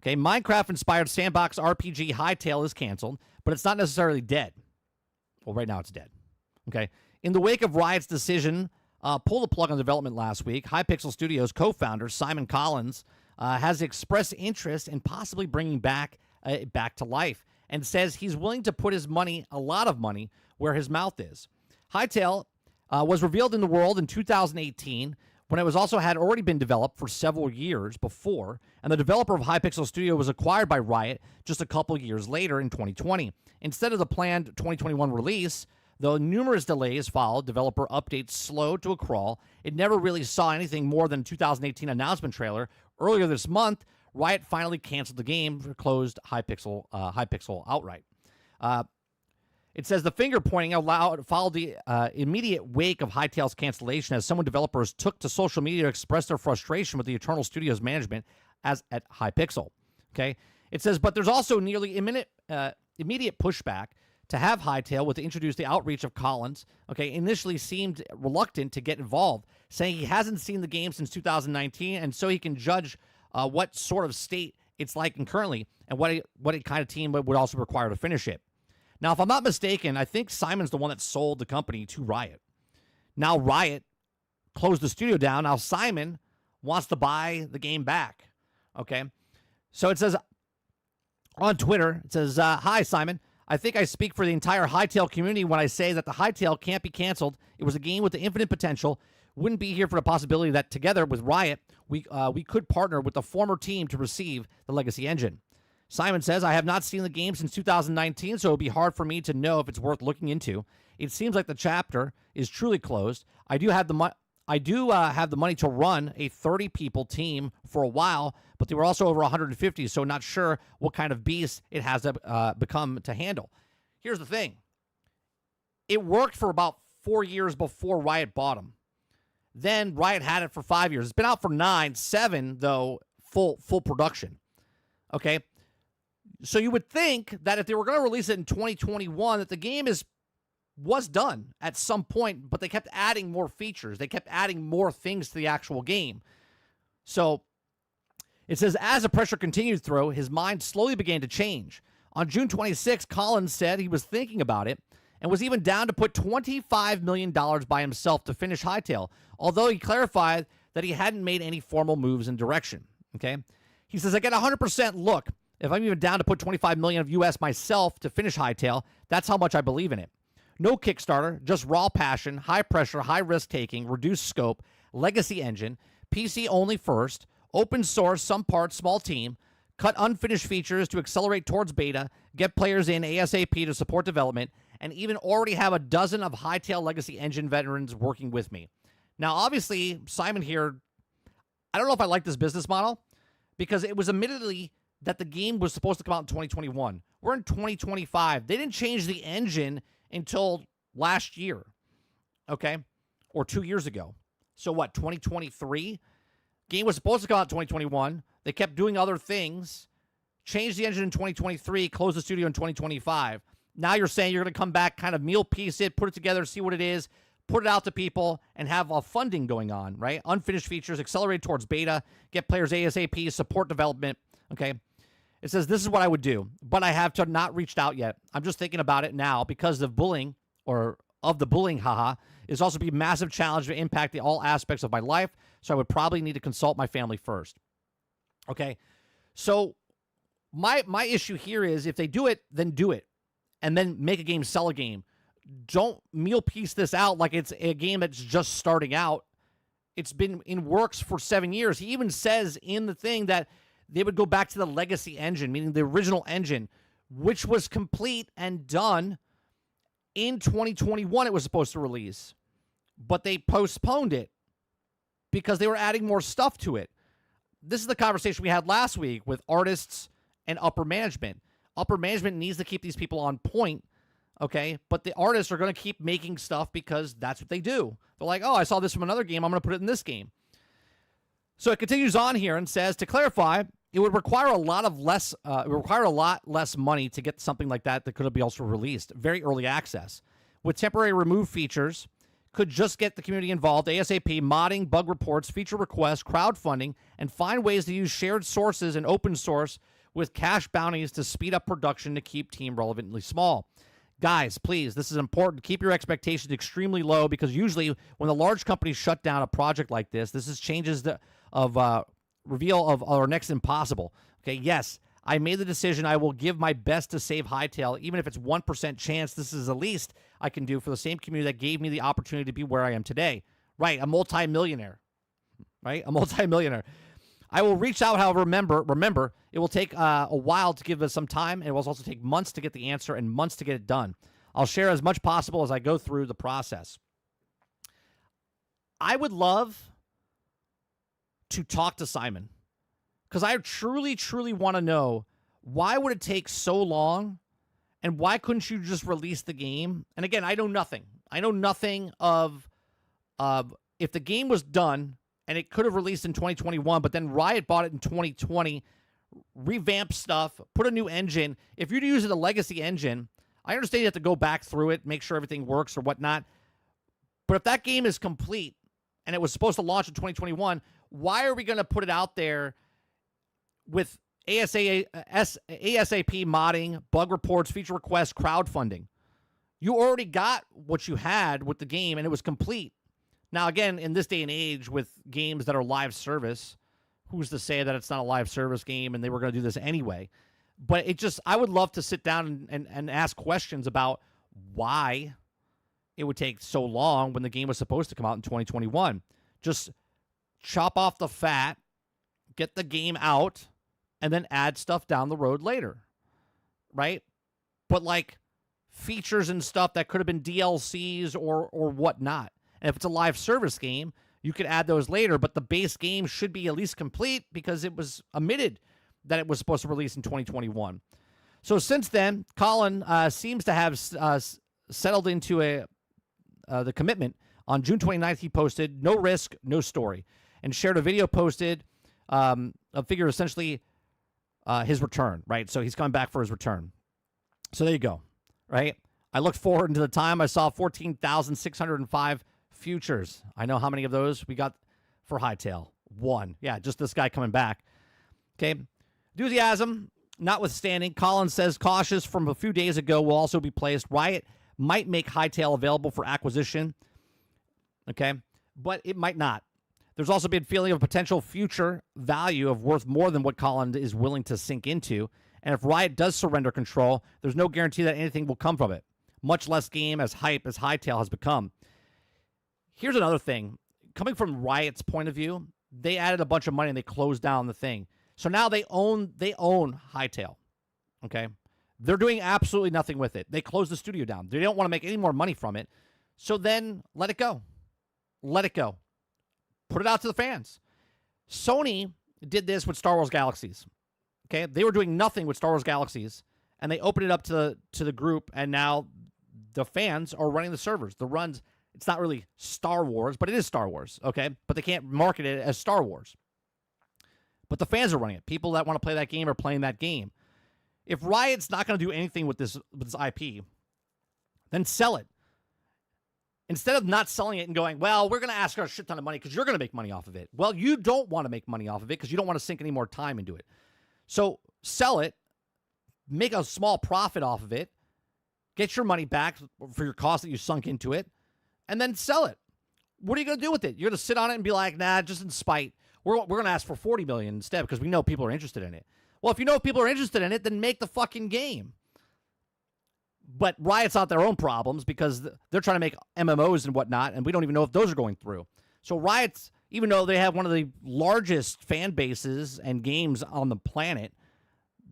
Okay, Minecraft-inspired sandbox RPG Hytale is canceled, but it's not necessarily dead. Well, right now it's dead. Okay. In the wake of Riot's decision, pull the plug on development last week, Hypixel Studios co-founder Simon Collins has expressed interest in possibly bringing back to life, and says he's willing to put his money, a lot of money, where his mouth is. Hytale was revealed in the world in 2018, when it was also had already been developed for several years before, and the developer of Hypixel Studio was acquired by Riot just a couple years later in 2020. Instead of the planned 2021 release, though numerous delays followed, developer updates slowed to a crawl, it never really saw anything more than a 2018 announcement trailer. Earlier this month, Riot finally canceled the game for closed Hypixel outright. It says the finger pointing followed the immediate wake of Hytale's cancellation, as some developers took to social media to express their frustration with the Eternal Studios management as at Hypixel. Okay, it says, but there's also nearly immediate pushback to have Hytale with to introduce the outreach of Collins. Okay, initially seemed reluctant to get involved, saying he hasn't seen the game since 2019, and so he can judge what sort of state it's like currently, and what it kind of team would also require to finish it. Now, if I'm not mistaken, I think Simon's the one that sold the company to Riot. Now Riot closed the studio down. Now Simon wants to buy the game back. Okay, so it says on Twitter, it says, "Hi Simon. I think I speak for the entire Hytale community when I say that the Hytale can't be canceled. It was a game with the infinite potential. Wouldn't be here for the possibility that together with Riot, we could partner with the former team to receive the legacy engine." Simon says, "I have not seen the game since 2019, so it would be hard for me to know if it's worth looking into. It seems like the chapter is truly closed. I do have the money to run a 30-people team for a while, but they were also over 150, so not sure what kind of beast it has become to handle." Here's the thing. It worked for about 4 years before Riot bought them. Then Riot had it for 5 years. It's been out for 9, 7, though, full production. Okay? So you would think that if they were going to release it in 2021, that the game was done at some point, but they kept adding more features. They kept adding more things to the actual game. So it says, as the pressure continued through, his mind slowly began to change. On June 26, Collins said he was thinking about it and was even down to put $25 million by himself to finish Hytale, although he clarified that he hadn't made any formal moves in direction. Okay? He says, "I get 100% look. If I'm even down to put $25 million of US myself to finish Hytale, that's how much I believe in it. No Kickstarter, just raw passion, high pressure, high risk taking, reduced scope, legacy engine, PC only first, open source, some parts, small team, cut unfinished features to accelerate towards beta, get players in ASAP to support development, and even already have a dozen of Hytale legacy engine veterans working with me." Now, obviously, Simon here, I don't know if I like this business model, because it was admittedly that the game was supposed to come out in 2021. We're in 2025. They didn't change the engine until last year, okay? Or 2 years ago. So what, 2023? Game was supposed to come out in 2021. They kept doing other things, changed the engine in 2023, closed the studio in 2025. Now you're saying you're going to come back, kind of meal piece it, put it together, see what it is, put it out to people, and have a funding going on, right? Unfinished features, accelerate towards beta, get players ASAP, support development, okay? It says, "This is what I would do, but I have not reached out yet. I'm just thinking about it now because of bullying, haha, is also be a massive challenge to impact all aspects of my life, so I would probably need to consult my family first." Okay, so my issue here is if they do it, then do it, and then make a game, sell a game. Don't meal piece this out like it's a game that's just starting out. It's been in works for 7 years. He even says in the thing that they would go back to the legacy engine, meaning the original engine, which was complete and done in 2021. It was supposed to release, but they postponed it because they were adding more stuff to it. This is the conversation we had last week with artists and upper management. Upper management needs to keep these people on point, okay? But the artists are going to keep making stuff because that's what they do. They're like, "Oh, I saw this from another game. I'm going to put it in this game." So it continues on here and says, to clarify, it would require a lot less money to get something like that could be also released. Very early access. With temporary remove features, could just get the community involved, ASAP, modding, bug reports, feature requests, crowdfunding, and find ways to use shared sources and open source with cash bounties to speed up production to keep team relevantly small. Guys, please, this is important. Keep your expectations extremely low because usually when the large companies shut down a project like this is changes of reveal of our next impossible. Okay, yes, I made the decision. I will give my best to save Hytale, even if it's 1% chance. This is the least I can do for the same community that gave me the opportunity to be where I am today. Right, a multimillionaire. Right, a multimillionaire. I will reach out, however, remember, it will take a while to give us some time, and it will also take months to get the answer and months to get it done. I'll share as much possible as I go through the process. I would love to talk to Simon because I truly, truly want to know why would it take so long and why couldn't you just release the game? And again, I know nothing. I know nothing of if the game was done and it could have released in 2021, but then Riot bought it in 2020, revamped stuff, put a new engine. If you're using the legacy engine, I understand you have to go back through it, make sure everything works or whatnot. But if that game is complete and it was supposed to launch in 2021, why are we going to put it out there with ASAP modding, bug reports, feature requests, crowdfunding. You already got what you had with the game, and it was complete. Now, again, in this day and age with games that are live service, who's to say that it's not a live service game and they were going to do this anyway? But I would love to sit down and ask questions about why it would take so long when the game was supposed to come out in 2021. Just chop off the fat, get the game out, and then add stuff down the road later, right? But like features and stuff that could have been DLCs or whatnot. And if it's a live service game, you could add those later, but the base game should be at least complete because it was admitted that it was supposed to release in 2021. So since then, Colin seems to have settled into the commitment. On June 29th, he posted, "No risk, no story," and shared a video posted a figure essentially his return, right? So he's coming back for his return. So there you go, right? I looked forward into the time I saw 14,605 futures. I know how many of those we got for Hytale. 1. Yeah, just this guy coming back. Okay. Enthusiasm notwithstanding, Collins says cautious from a few days ago will also be placed. Riot might make Hytale available for acquisition. Okay. But it might not. There's also been feeling of potential future value of worth more than what Collins is willing to sink into. And if Riot does surrender control, there's no guarantee that anything will come from it. Much less game as hype as Hytale has become. Here's another thing. Coming from Riot's point of view, they added a bunch of money and they closed down the thing. So now they own Hytale. Okay? They're doing absolutely nothing with it. They closed the studio down. They don't want to make any more money from it. So then let it go. Let it go. Put it out to the fans. Sony did this with Star Wars Galaxies. Okay? They were doing nothing with Star Wars Galaxies, and they opened it up to the group, and now the fans are running the servers. The runs, it's not really Star Wars, but it is Star Wars, okay? But they can't market it as Star Wars. But the fans are running it. People that want to play that game are playing that game. If Riot's not going to do anything with this IP, then sell it. Instead of not selling it and going, well, we're going to ask for a shit ton of money because you're going to make money off of it. Well, you don't want to make money off of it because you don't want to sink any more time into it. So sell it, make a small profit off of it, get your money back for your cost that you sunk into it, and then sell it. What are you going to do with it? You're going to sit on it and be like, nah, just in spite. We're going to ask for $40 million instead because we know people are interested in it. Well, if you know people are interested in it, then make the fucking game. But Riot's not their own problems because they're trying to make MMOs and whatnot, and we don't even know if those are going through. So Riot's, even though they have one of the largest fan bases and games on the planet,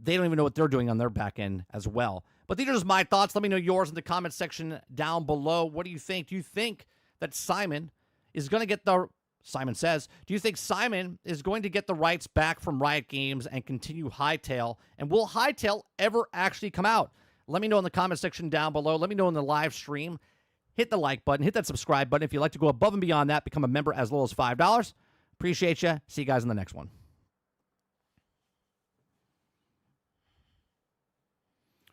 they don't even know what they're doing on their back end as well. But these are just my thoughts. Let me know yours in the comment section down below. What do you think? Do you think that Simon is going to get the... Simon says, do you think Simon is going to get the rights back from Riot Games and continue Hytale? And will Hytale ever actually come out? Let me know in the comment section down below. Let me know in the live stream. Hit the like button. Hit that subscribe button. If you'd like to go above and beyond that, become a member as low as $5. Appreciate you. See you guys in the next one.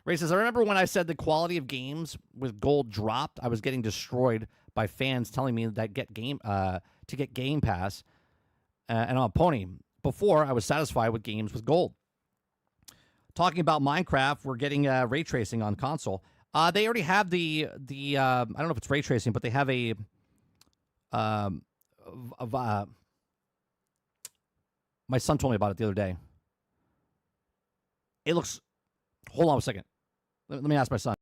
Ray says, I remember when I said the quality of games with gold dropped, I was getting destroyed by fans telling me that to get Game Pass and on Pony. Before, I was satisfied with games with gold. Talking about Minecraft, we're getting ray tracing on console. They already have the I don't know if it's ray tracing, but they have a my son told me about it the other day. It looks... Hold on a second. Let me ask my son.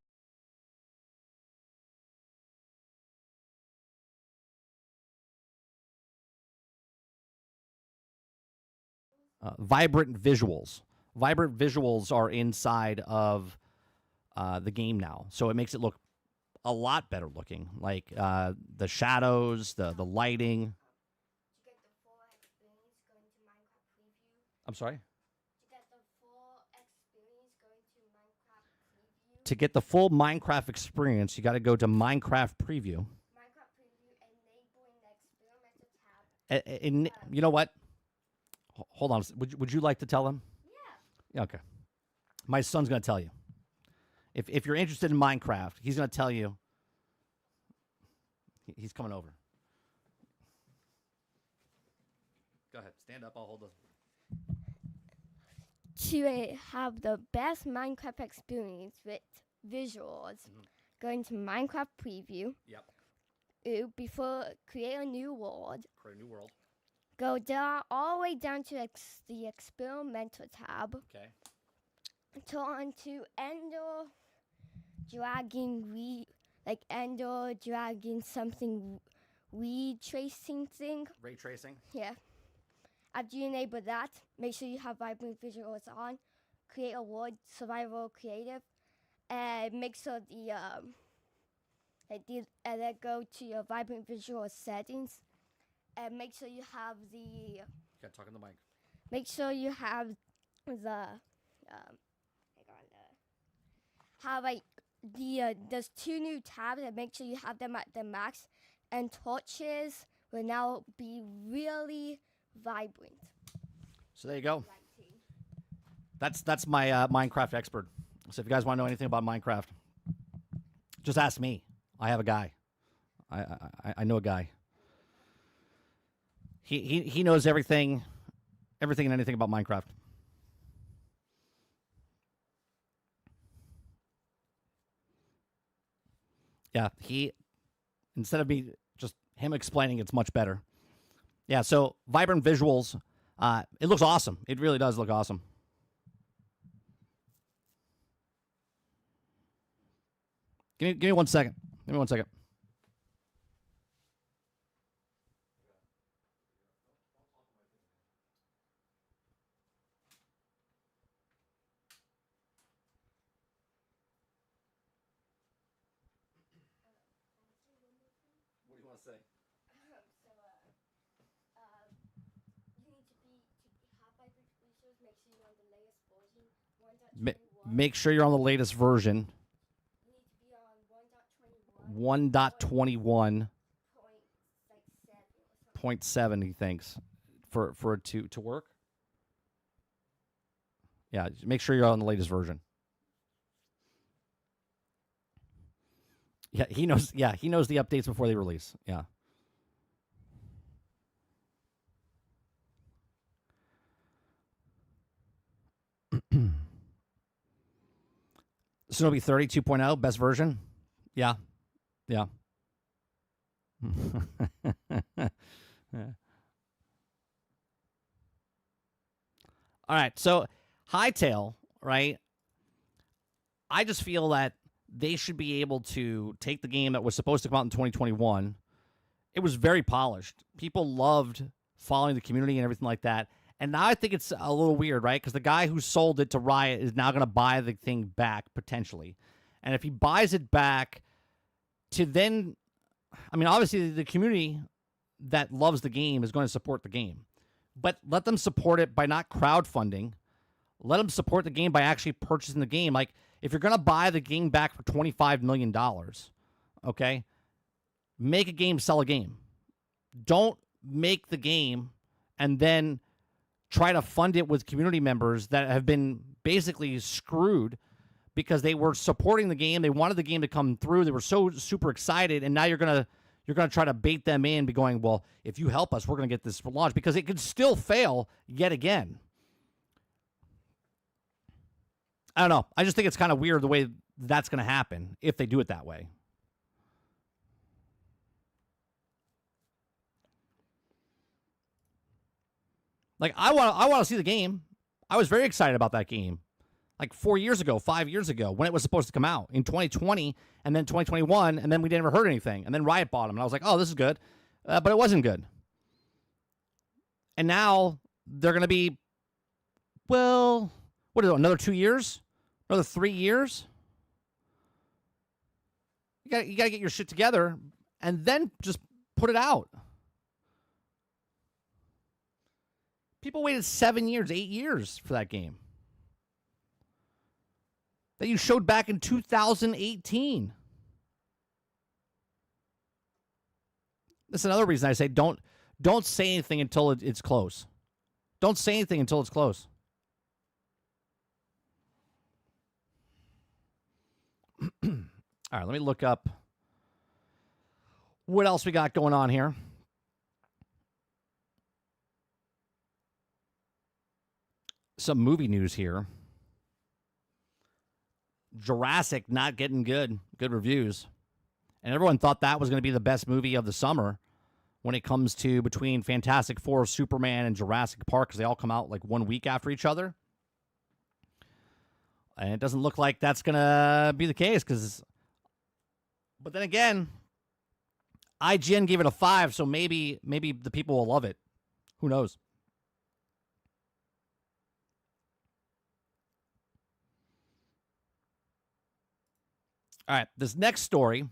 Vibrant visuals. Vibrant visuals are inside of the game now, so it makes it look a lot better looking. Like the shadows, the lighting. I'm sorry? To get the full Minecraft experience, you got to go to Minecraft Preview. And you know what? Hold on. Would you like to tell him? Yeah. Okay. My son's going to tell you. If you're interested in Minecraft, he's going to tell you. He's coming over. Go ahead. Stand up. I'll hold the... to have the best Minecraft experience with visuals, go into Minecraft preview. Yep. Before create a new world. Create a new world. Go down all the way down to the experimental tab. Okay. Turn to Ender Dragon Ender Dragon something retracing thing. Ray tracing. Yeah. After you enable that, make sure you have vibrant visuals on. Create a world, survival, creative, and make sure and then go to your vibrant visual settings, and make sure you have You gotta talk in the mic. Make sure you have there's 2 new tabs, and make sure you have them at the max, and torches will now be really vibrant. So there you go. That's my Minecraft expert. So if you guys want to know anything about Minecraft, just ask me. I have a guy. I know a guy. He knows everything and anything about Minecraft. Yeah, instead of me just him explaining, it's much better. Yeah, so vibrant visuals, it looks awesome. It really does look awesome. Give me 1 second. Give me 1 second. What do you want to say? Make sure you're on the latest version. You need to be on 1.21. 1.7, he thinks, for it to work. Yeah, make sure you're on the latest version. Yeah, he knows. Yeah, he knows the updates before they release. Yeah. So it'll be 32.0, best version. Yeah. Yeah. All right. So Hytale, right? I just feel that they should be able to take the game that was supposed to come out in 2021. It was very polished. People loved following the community and everything like that. And now I think it's a little weird, right? Because the guy who sold it to Riot is now going to buy the thing back, potentially. And if he buys it back to then... I mean, obviously, the community that loves the game is going to support the game. But let them support it by not crowdfunding. Let them support the game by actually purchasing the game. Like, if you're going to buy the game back for $25 million, okay, make a game, sell a game. Don't make the game and then try to fund it with community members that have been basically screwed because they were supporting the game. They wanted the game to come through. They were so super excited, and now you're gonna try to bait them in, be going, well, if you help us, we're gonna get this launched, because it could still fail yet again. I don't know. I just think it's kind of weird the way that's gonna happen if they do it that way. Like, I want to see the game. I was very excited about that game. Like 4 years ago, 5 years ago, when it was supposed to come out in 2020, and then 2021, and then we never heard anything. And then Riot bought them, and I was like, oh, this is good. But it wasn't good. And now they're going to be, well, what is it, another 2 years? Another 3 years? You got to get your shit together, and then just put it out. People waited 7 years, 8 years for that game that you showed back in 2018. That's another reason I say don't say anything until it's close. Don't say anything until it's close. All right, let me look up what else we got going on here. some movie news here. Jurassic not getting good reviews. And everyone thought that was going to be the best movie of the summer when it comes to between Fantastic Four, Superman, and Jurassic Park, because they all come out like 1 week after each other. And it doesn't look like that's going to be the case. But then again, IGN gave it a 5, so maybe the people will love it. Who knows? All right, this next story,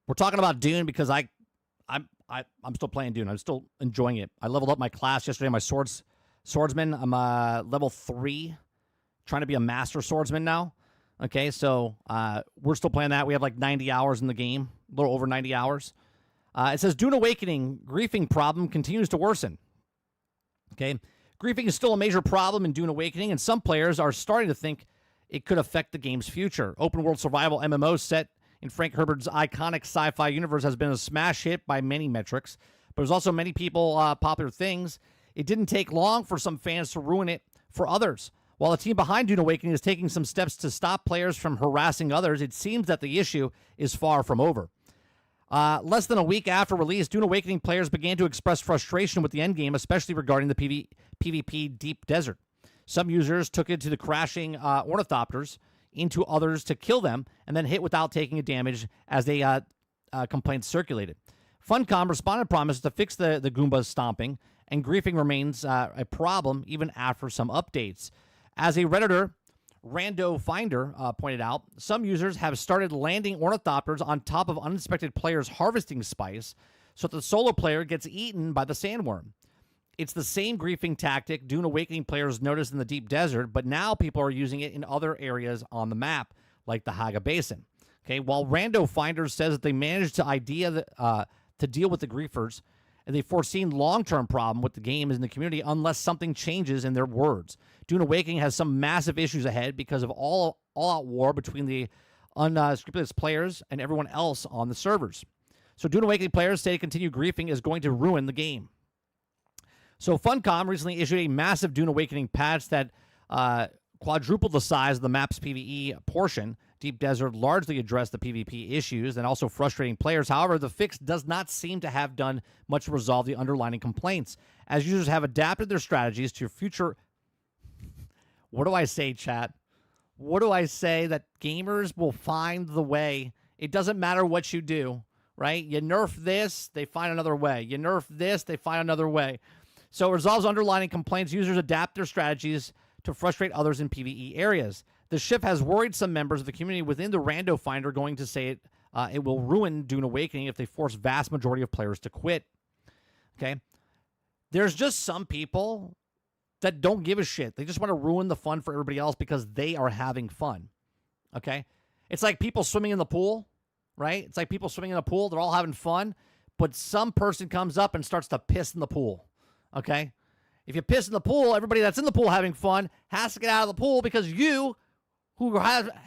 we're talking about Dune because I'm still playing Dune. I'm still enjoying it. I leveled up my class yesterday. My swordsman. I'm level 3, trying to be a master swordsman now. Okay, so we're still playing that. We have like 90 hours in the game, a little over 90 hours. It says Dune Awakening griefing problem continues to worsen. Okay, griefing is still a major problem in Dune Awakening, and some players are starting to think it could affect the game's future. Open world survival MMO set in Frank Herbert's iconic sci-fi universe has been a smash hit by many metrics, but there's also many people popular things. It didn't take long for some fans to ruin it for others. While the team behind Dune Awakening is taking some steps to stop players from harassing others, it seems that the issue is far from over. Less than a week after release, Dune Awakening players began to express frustration with the endgame, especially regarding the PvP Deep Desert. Some users took it to the crashing ornithopters into others to kill them and then hit without taking a damage as they complaints circulated. Funcom responded promises to fix the Goombas stomping, and griefing remains a problem even after some updates. As a Redditor, Rando Finder pointed out, some users have started landing ornithopters on top of unexpected players' harvesting spice so that the solo player gets eaten by the sandworm. It's the same griefing tactic Dune Awakening players noticed in the deep desert, but now people are using it in other areas on the map, like the Haga Basin. Okay, while Rando Finder says that they managed to deal with the griefers, and they've foreseen long-term problem with the game in the community unless something changes in their words. Dune Awakening has some massive issues ahead because of all-out war between the unscrupulous players and everyone else on the servers. So Dune Awakening players say to continue griefing is going to ruin the game. So Funcom recently issued a massive Dune Awakening patch that quadrupled the size of the map's PvE portion. Deep Desert largely addressed the PvP issues and also frustrating players. However, the fix does not seem to have done much to resolve the underlying complaints, as users have adapted their strategies to future... What do I say, chat? What do I say? That gamers will find the way. It doesn't matter what you do, right? You nerf this, they find another way. You nerf this, they find another way. So it resolves underlying complaints. Users adapt their strategies to frustrate others in PvE areas. The shift has worried some members of the community within the Rando Finder, going to say it will ruin Dune Awakening if they force vast majority of players to quit. Okay? There's just some people that don't give a shit. They just want to ruin the fun for everybody else because they are having fun. Okay? It's like people swimming in the pool, right? It's like people swimming in a pool. They're all having fun, but some person comes up and starts to piss in the pool. Okay? If you piss in the pool, everybody that's in the pool having fun has to get out of the pool because you, who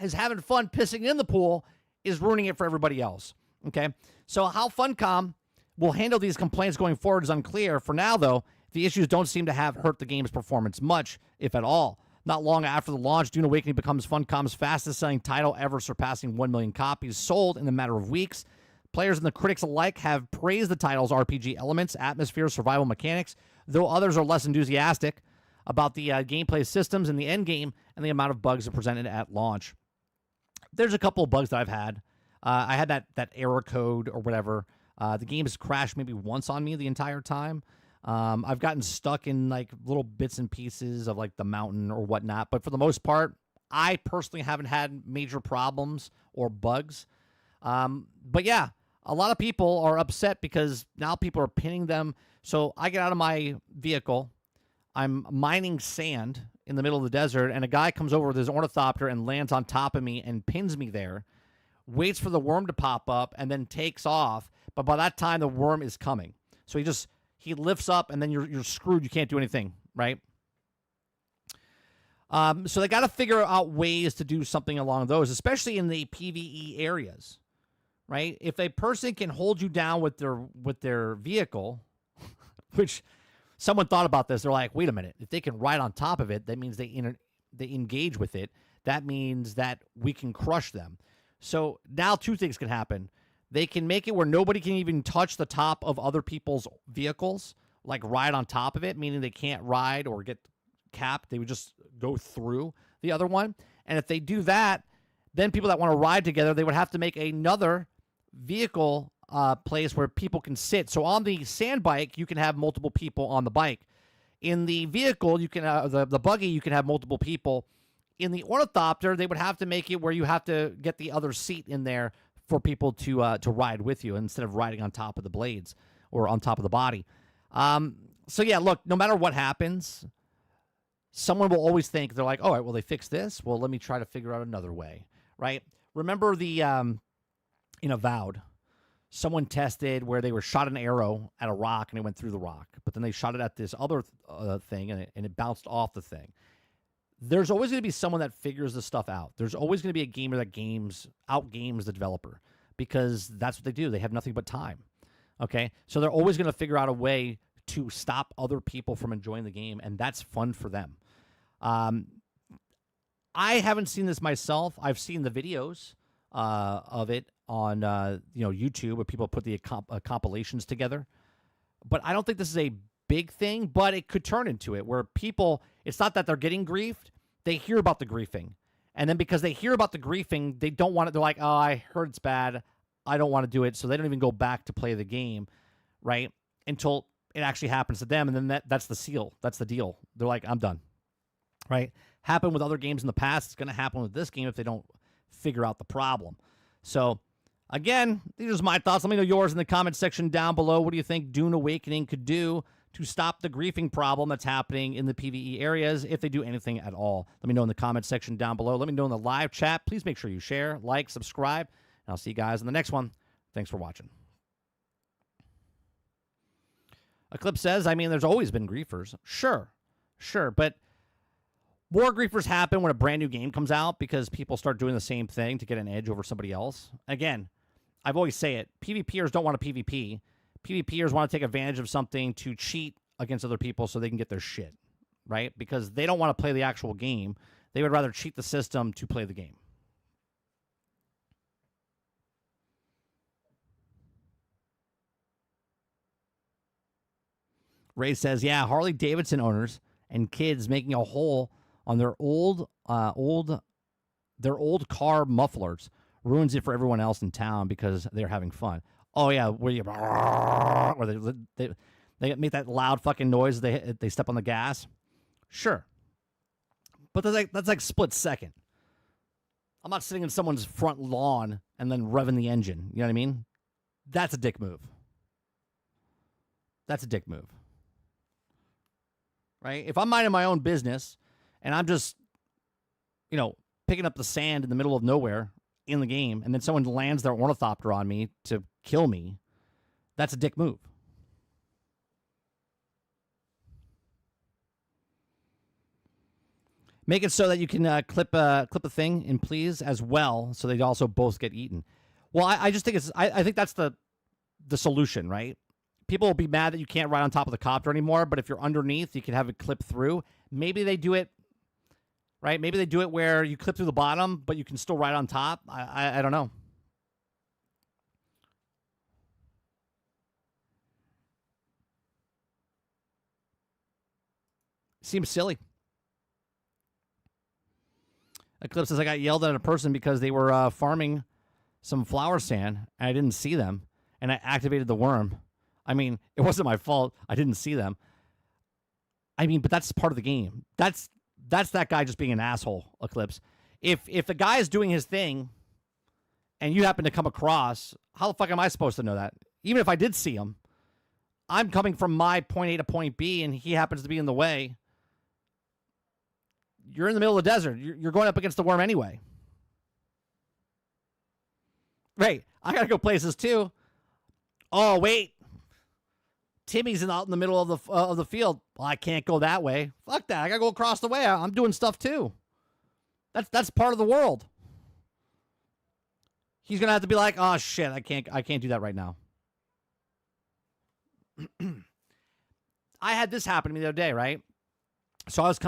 is having fun pissing in the pool, is ruining it for everybody else. Okay? So how Funcom will handle these complaints going forward is unclear. For now, though, the issues don't seem to have hurt the game's performance much, if at all. Not long after the launch, Dune Awakening becomes Funcom's fastest-selling title ever, surpassing 1 million copies sold in a matter of weeks. Players and the critics alike have praised the title's RPG elements, atmosphere, survival mechanics, though others are less enthusiastic about the gameplay systems and the endgame and the amount of bugs that presented at launch. There's a couple of bugs that I've had. I had that error code or whatever. The game has crashed maybe once on me the entire time. I've gotten stuck in like little bits and pieces of like the mountain or whatnot. But for the most part, I personally haven't had major problems or bugs. But yeah, a lot of people are upset because now people are pinning them. So I get out of my vehicle. I'm mining sand in the middle of the desert, and a guy comes over with his ornithopter and lands on top of me and pins me there, waits for the worm to pop up, and then takes off. But by that time, the worm is coming. So he lifts up, and then you're screwed. You can't do anything, right? So they got to figure out ways to do something along those, especially in the PvE areas, right? If a person can hold you down with their vehicle, which someone thought about this. They're like, wait a minute. If they can ride on top of it, that means they engage with it. That means that we can crush them. So now two things can happen. They can make it where nobody can even touch the top of other people's vehicles, like ride on top of it, meaning they can't ride or get capped. They would just go through the other one. And if they do that, then people that want to ride together, they would have to make another vehicle place where people can sit. So on the sand bike, you can have multiple people on the bike. In the vehicle, you can the buggy, you can have multiple people. In the ornithopter, they would have to make it where you have to get the other seat in there for people to ride with you instead of riding on top of the blades or on top of the body. So yeah, look, no matter what happens, someone will always think, they're like, all right, well, they fixed this. Well, let me try to figure out another way, right? Remember the, in Avowed, someone tested where they were shot an arrow at a rock and it went through the rock, but then they shot it at this other thing and it bounced off the thing. There's always going to be someone that figures this stuff out. There's always going to be a gamer that out-games the developer because that's what they do. They have nothing but time, okay? So they're always going to figure out a way to stop other people from enjoying the game, and that's fun for them. I haven't seen this myself. I've seen the videos of it on YouTube where people put the compilations together. But I don't think this is a big thing, but it could turn into it where people, it's not that they're getting griefed, they hear about the griefing. And then because they hear about the griefing, they don't want it. They're like, oh, I heard it's bad. I don't want to do it. So they don't even go back to play the game, right? Until it actually happens to them. And then that's the seal. That's the deal. They're like, I'm done, right? Happened with other games in the past. It's going to happen with this game if they don't figure out the problem. So again, these are my thoughts. Let me know yours in the comment section down below. What do you think Dune Awakening could do to stop the griefing problem that's happening in the PvE areas, if they do anything at all? Let me know in the comment section down below. Let me know in the live chat. Please make sure you share, like, subscribe, and I'll see you guys in the next one. Thanks for watching. Eclipse says, I mean, there's always been griefers. Sure, but more griefers happen when a brand new game comes out because people start doing the same thing to get an edge over somebody else. Again, I've always say it, PvPers don't want to PvP. PvPers want to take advantage of something to cheat against other people so they can get their shit, right? Because they don't want to play the actual game. They would rather cheat the system to play the game. Ray says, yeah, Harley Davidson owners and kids making a hole on their old car mufflers ruins it for everyone else in town because they're having fun. Oh yeah, where they make that loud fucking noise. They step on the gas. Sure, but that's like split second. I'm not sitting in someone's front lawn and then revving the engine. You know what I mean? That's a dick move. That's a dick move. Right? If I'm minding my own business and I'm just, picking up the sand in the middle of nowhere in the game, and then someone lands their ornithopter on me to kill me, that's a dick move. Make it so that you can clip a thing in, please, as well, so they also both get eaten. Well, I just think I think that's the solution, right? People will be mad that you can't ride on top of the copter anymore, but if you're underneath, you can have it clip through. Maybe they do it, right? Maybe they do it where you clip through the bottom, but you can still ride on top. I don't know. Seems silly. Eclipse says, I got yelled at a person because they were farming some flower sand, and I didn't see them, and I activated the worm. I mean, it wasn't my fault. I didn't see them. I mean, but that's part of the game. That's that guy just being an asshole, Eclipse. If the guy is doing his thing and you happen to come across, how the fuck am I supposed to know that? Even if I did see him, I'm coming from my point A to point B and he happens to be in the way. You're in the middle of the desert. You're going up against the worm anyway. Right. I got to go places too. Oh, wait. Timmy's out in the middle of the field. Well, I can't go that way. Fuck that. I got to go across the way. I'm doing stuff too. That's part of the world. He's going to have to be like, "Oh shit, I can't do that right now." I had this happen to me the other day, right? So I was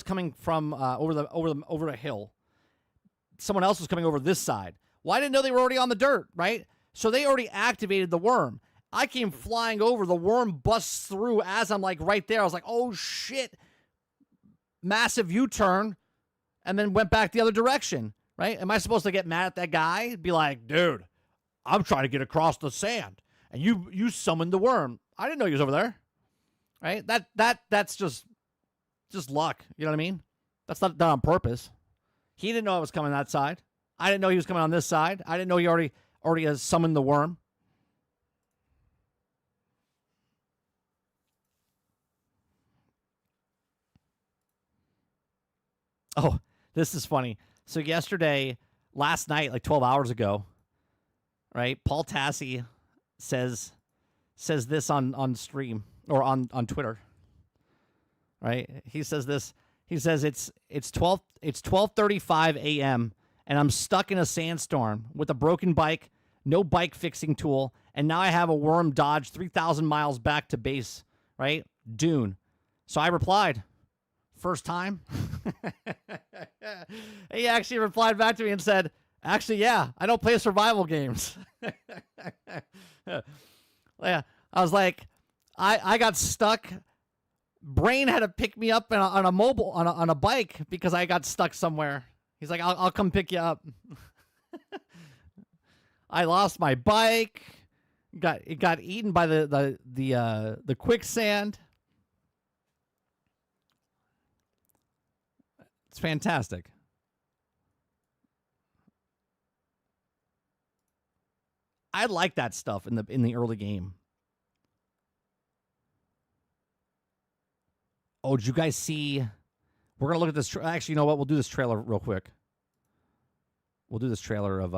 coming from over the hill. Someone else was coming over this side. Well, I didn't know they were already on the dirt, right? So they already activated the worm. I came flying over. The worm busts through as I'm like right there. I was like, oh shit. Massive U-turn, and then went back the other direction, right? Am I supposed to get mad at that guy? Be like, dude, I'm trying to get across the sand, and you summoned the worm. I didn't know he was over there, right? That's just luck. You know what I mean? That's not done on purpose. He didn't know I was coming that side. I didn't know he was coming on this side. I didn't know he already has summoned the worm. Oh, this is funny. So last night, like 12 hours ago, right? Paul Tassi says this on stream or on Twitter. Right? He says this. He says it's 12:35 a.m. and I'm stuck in a sandstorm with a broken bike, no bike fixing tool, and now I have a worm dodge 3,000 miles back to base, right? Dune. So I replied, first time? He actually replied back to me and said, actually, yeah, I don't play survival games. Yeah, I was like, I got stuck. Brain had to pick me up on a bike because I got stuck somewhere. He's like, I'll come pick you up. I lost my bike. It got eaten by the quicksand. It's fantastic. I like that stuff in the early game. Oh, did you guys see? We're gonna look at this. Actually, you know what? We'll do this trailer real quick. We'll do this trailer of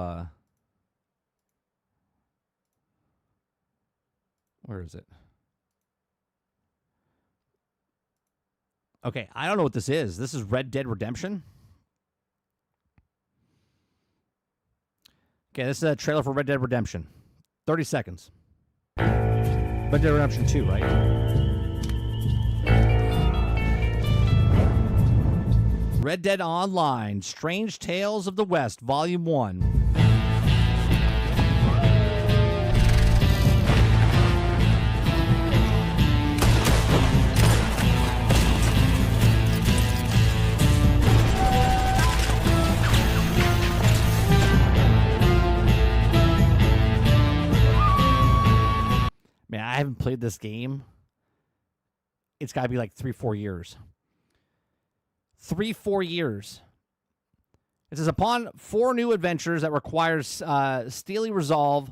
where is it? Okay, I don't know what this is. This is Red Dead Redemption. Okay, this is a trailer for Red Dead Redemption. 30 seconds. Red Dead Redemption 2, right? Red Dead Online, Strange Tales of the West, Volume 1. Man, I haven't played this game. It's got to be like 3-4 years. 3-4 years. It says, upon 4 new adventures that requires steely resolve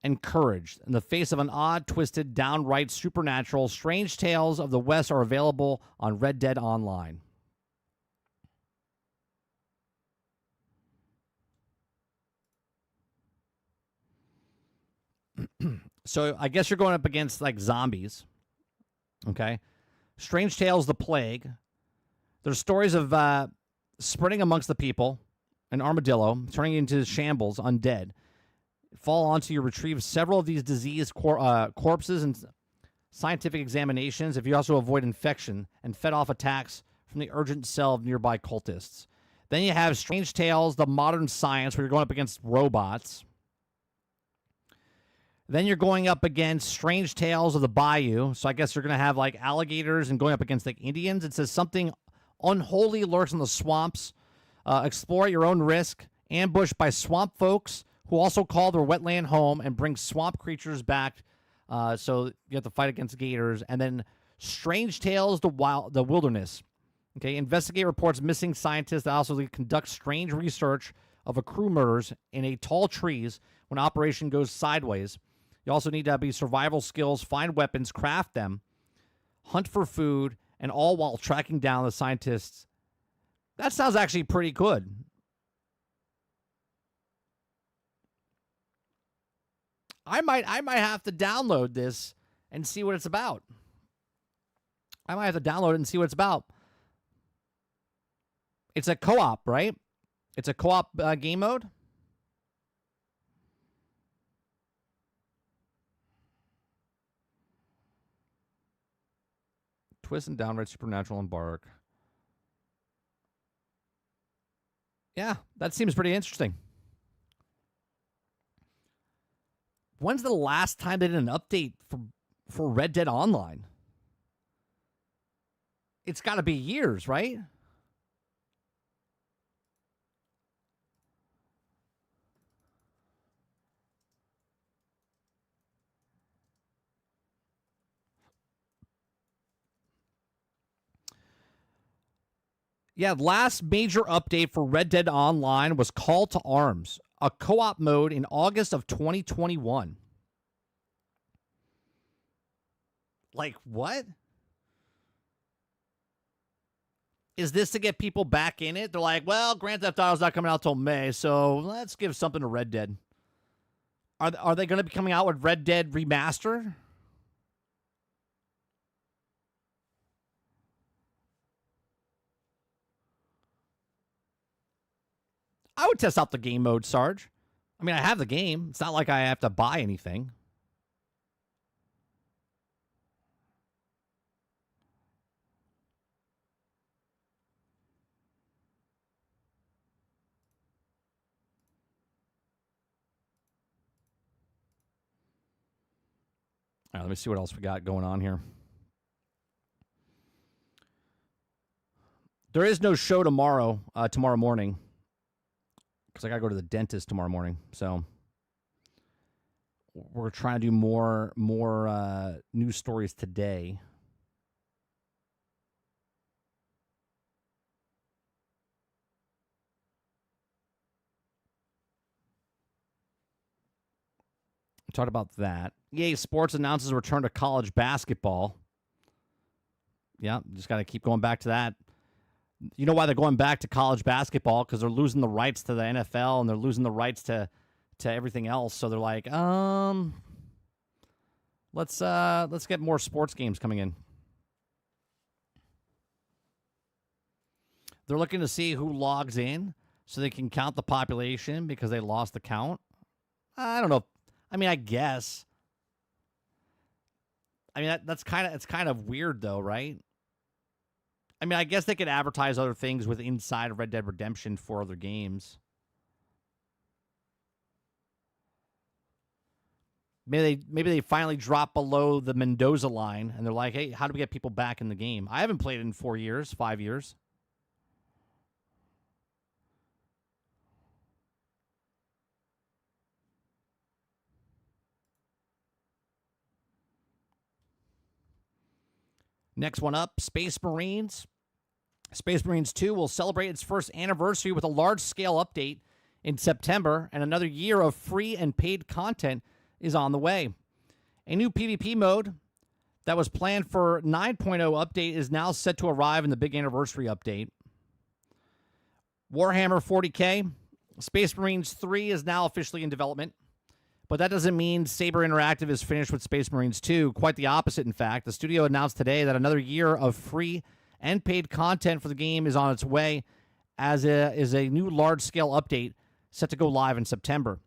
and courage in the face of an odd, twisted, downright supernatural, Strange Tales of the West are available on Red Dead Online. So I guess you're going up against like zombies. Okay. Strange Tales, the plague. There's stories of spreading amongst the people, an armadillo, turning into shambles, undead. Fall onto you, retrieve several of these diseased corpses and scientific examinations if you also avoid infection and fed off attacks from the urgent cell of nearby cultists. Then you have Strange Tales, the modern science, where you're going up against robots. Then you're going up against Strange Tales of the Bayou. So I guess you're going to have like alligators and going up against like Indians. It says something unholy lurks in the swamps. Explore at your own risk. Ambushed by swamp folks who also call their wetland home and bring swamp creatures back. So you have to fight against gators. And then Strange Tales, the wilderness. Okay, investigate reports missing scientists that also conduct strange research of a crew murders in a tall trees when operation goes sideways. You also need to have survival skills, find weapons, craft them, hunt for food, and all while tracking down the scientists. That sounds actually pretty good. I might have to download this and see what it's about. I might have to download it and see what it's about. It's a co-op, right? It's a co-op game mode. twist and downright supernatural embark. Yeah, that seems pretty interesting. When's the last time they did an update for Red Dead Online? It's got to be years, right? Yeah, last major update for Red Dead Online was Call to Arms, a co-op mode in August of 2021. Like, what? Is this to get people back in it? They're like, well, Grand Theft Auto's not coming out till May, so let's give something to Red Dead. Are they going to be coming out with Red Dead Remaster? I would test out the game mode, Sarge. I mean, I have the game. It's not like I have to buy anything. All right, let me see what else we got going on here. There is no show tomorrow morning, because I got to go to the dentist tomorrow morning. So we're trying to do more news stories today. We talked about that. EA Sports announces a return to college basketball. Yeah, just got to keep going back to that. You know why they're going back to college basketball? Because they're losing the rights to the NFL and they're losing the rights to everything else. So they're like, let's get more sports games coming in. They're looking to see who logs in so they can count the population because they lost the count. I don't know. I mean, I guess. I mean, it's kind of weird though, right? I mean, I guess they could advertise other things with inside of Red Dead Redemption for other games. Maybe they finally drop below the Mendoza line and they're like, hey, how do we get people back in the game? I haven't played it in 4 years, 5 years. Next one up, Space Marines. Space Marines 2 will celebrate its first anniversary with a large-scale update in September, and another year of free and paid content is on the way. A new PvP mode that was planned for 9.0 update is now set to arrive in the big anniversary update. Warhammer 40K, Space Marines 3 is now officially in development. But that doesn't mean Saber Interactive is finished with Space Marines 2. Quite the opposite, in fact. The studio announced today that another year of free and paid content for the game is on its way, as is a new large-scale update set to go live in September.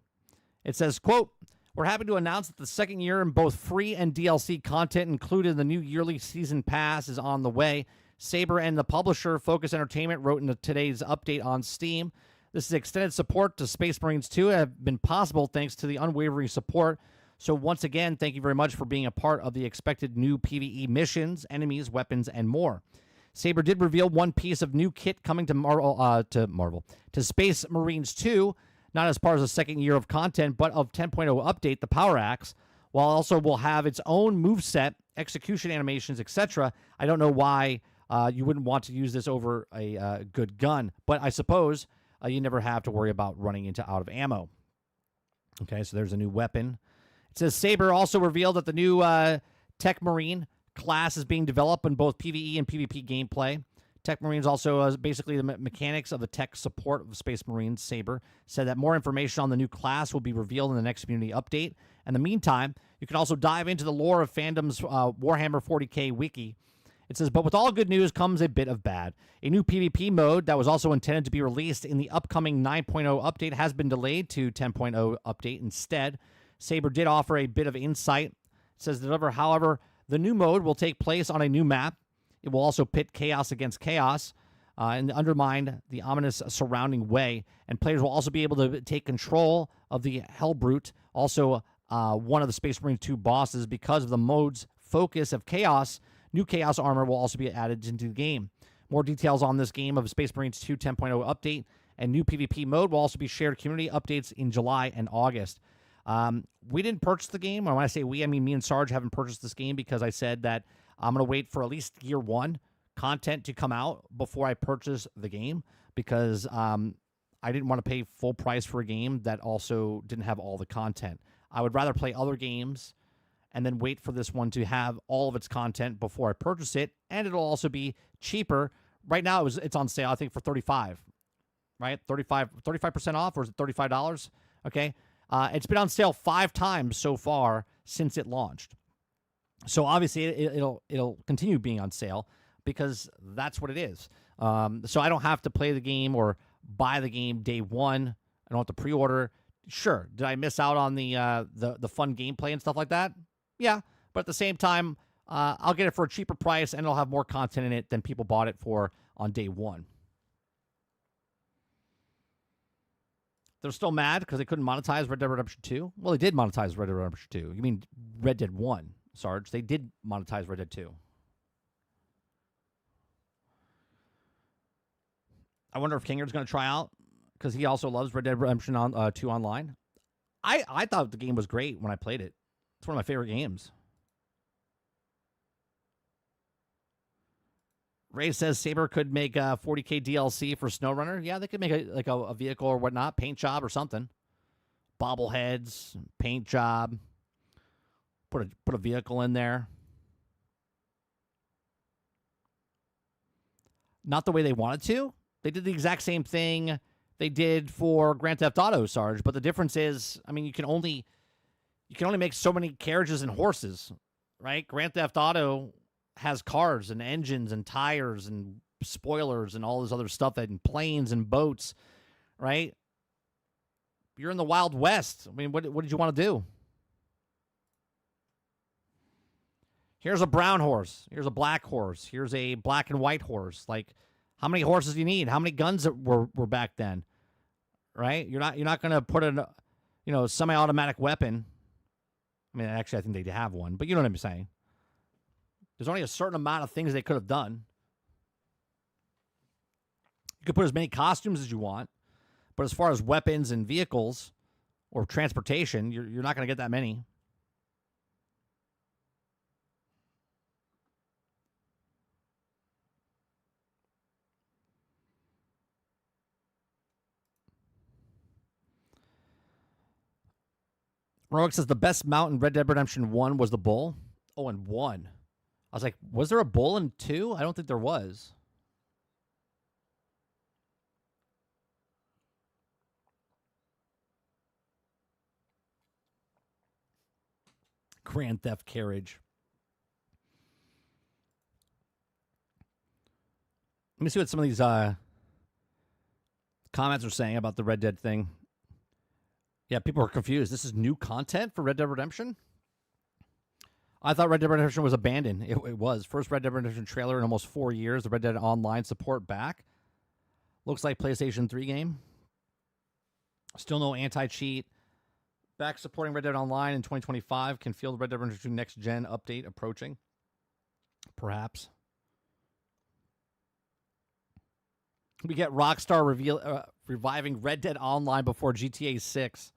It says, quote, we're happy to announce that the second year in both free and DLC content included in the new yearly season pass is on the way. Saber and the publisher, Focus Entertainment, wrote in today's update on Steam. This is extended support to Space Marines 2 have been possible thanks to the unwavering support. So once again, thank you very much for being a part of the expected new PvE missions, enemies, weapons, and more. Saber did reveal one piece of new kit coming to Space Marines 2, not as part of the second year of content, but of 10.0 update, the Power Axe, while also will have its own moveset, execution animations, etc. I don't know why you wouldn't want to use this over a good gun, but I suppose you never have to worry about running out of ammo. Okay, so there's a new weapon. It says Saber also revealed that the new Tech Marine class is being developed in both PvE and PvP gameplay. Tech Marines also basically the mechanics of the tech support of Space Marines. Saber said that more information on the new class will be revealed in the next community update. In the meantime, you can also dive into the lore of fandom's Warhammer 40K wiki. It says, but with all good news comes a bit of bad. A new PvP mode that was also intended to be released in the upcoming 9.0 update has been delayed to 10.0 update instead. Saber did offer a bit of insight. It says, however, the new mode will take place on a new map It will also pit chaos against chaos and undermine the ominous surrounding way. And players will also be able to take control of the Hellbrute, also one of the Space Marine 2 bosses. Because of the mode's focus of chaos, new chaos armor will also be added into the game. More details on this game of Space Marines 2 10.0 update and new PvP mode will also be shared community updates in July and August. We didn't purchase the game. When I say we, I mean me and Sarge haven't purchased this game because I said that I'm going to wait for at least year 1 content to come out before I purchase the game, because I didn't want to pay full price for a game that also didn't have all the content. I would rather play other games and then wait for this one to have all of its content before I purchase it, and it'll also be cheaper. Right now, it's on sale, I think, for $35, right? 35% off, or is it $35? Okay. It's been on sale 5 times so far since it launched. So obviously it'll continue being on sale because that's what it is. So I don't have to play the game or buy the game day 1. I don't have to pre-order. Sure, did I miss out on the fun gameplay and stuff like that? Yeah, but at the same time, I'll get it for a cheaper price and it'll have more content in it than people bought it for on day 1. They're still mad because they couldn't monetize Red Dead Redemption 2. Well, they did monetize Red Dead Redemption 2. You mean Red Dead 1, Sarge. They did monetize Red Dead 2. I wonder if Kingard's going to try out, because he also loves Red Dead Redemption 2 online. I thought the game was great when I played it. It's one of my favorite games. Ray says Saber could make a 40K DLC for SnowRunner. Yeah, they could make a vehicle or whatnot, paint job or something. Bobbleheads, paint job. Put a vehicle in there. Not the way they wanted to. They did the exact same thing they did for Grand Theft Auto, Sarge. But the difference is, I mean, you can only make so many carriages and horses, right? Grand Theft Auto has cars and engines and tires and spoilers and all this other stuff, and planes and boats, right? You're in the Wild West. I mean, what did you want to do? Here's a brown horse. Here's a black horse. Here's a black and white horse. Like, how many horses do you need? How many guns were back then? Right? You're not going to put a semi-automatic weapon. I mean, actually, I think they have one, but you know what I'm saying. There's only a certain amount of things they could have done. You could put as many costumes as you want, but as far as weapons and vehicles or transportation, you're not going to get that many. Rogue says the best mount in Red Dead Redemption 1 was the bull. Oh, and 1. I was like, was there a bull in 2? I don't think there was. Grand Theft Carriage. Let me see what some of these comments are saying about the Red Dead thing. Yeah, people are confused. This is new content for Red Dead Redemption? I thought Red Dead Redemption was abandoned. It was. First Red Dead Redemption trailer in almost 4 years. The Red Dead Online support back. Looks like PlayStation 3 game. Still no anti-cheat. Back supporting Red Dead Online in 2025. Can feel the Red Dead Redemption Next Gen update approaching. Perhaps. We get Rockstar reviving Red Dead Online before GTA 6.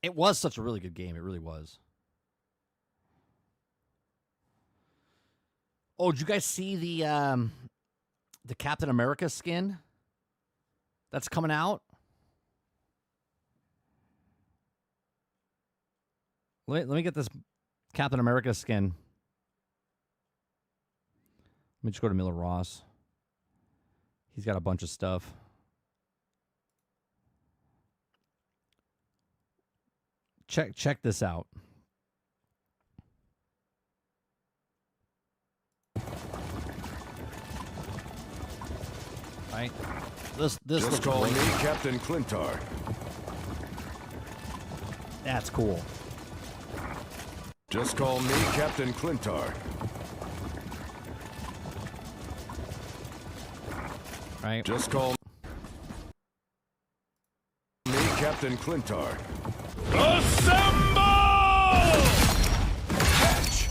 It was such a really good game. It really was. Oh, did you guys see the Captain America skin that's coming out? Let me get this Captain America skin. Let me just go to Miller Ross. He's got a bunch of stuff. Check this out. Right? This Just looks call great. me Captain Clintar. That's cool. Just call me Captain Clintar. Right. Just call me Captain Clintar. Assemble! Hatch!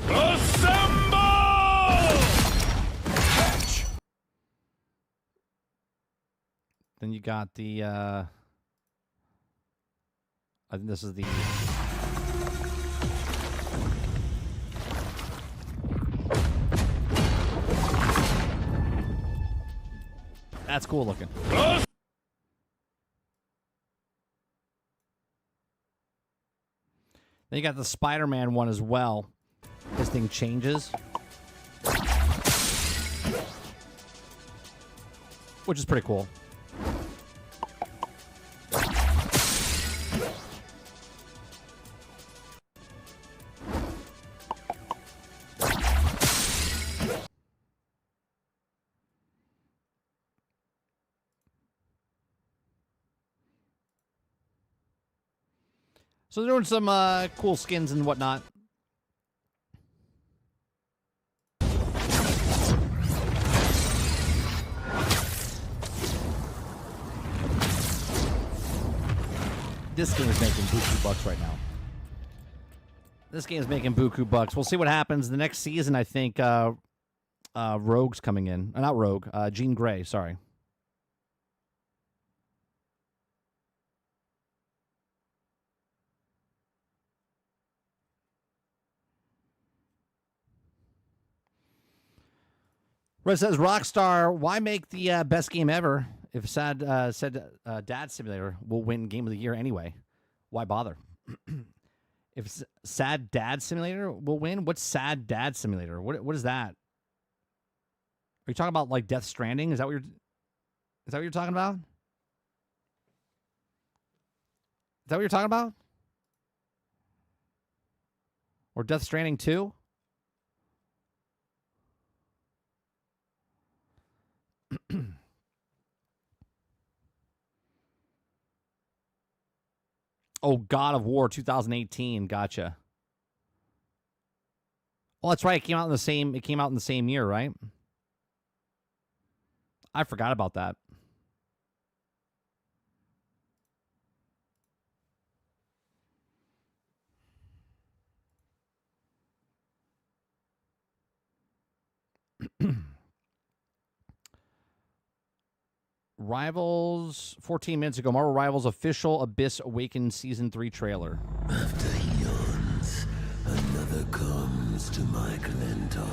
Assemble! Hatch! Then you got the, I think this is the... That's cool looking. Then you got the Spider-Man one as well. This thing changes. Which is pretty cool. So they're doing some cool skins and whatnot. This game is making buku bucks right now. This game is making buku bucks. We'll see what happens the next season. I think Rogue's coming in. Not Rogue. Jean Grey. Sorry. Red says, Rockstar, why make the best game ever if said Dad Simulator will win Game of the Year anyway? Why bother? If Sad Dad Simulator will win, what's Sad Dad Simulator? What is that? Are you talking about like Death Stranding? Is that what you're talking about? Is that what you're talking about? Or Death Stranding 2? Oh, God of War 2018. Gotcha. Well, that's right. It came out in the same year, right? I forgot about that. Rivals, 14 minutes ago, Marvel Rivals official Abyss Awakened Season 3 trailer. After he yawns, another comes to my Clintar.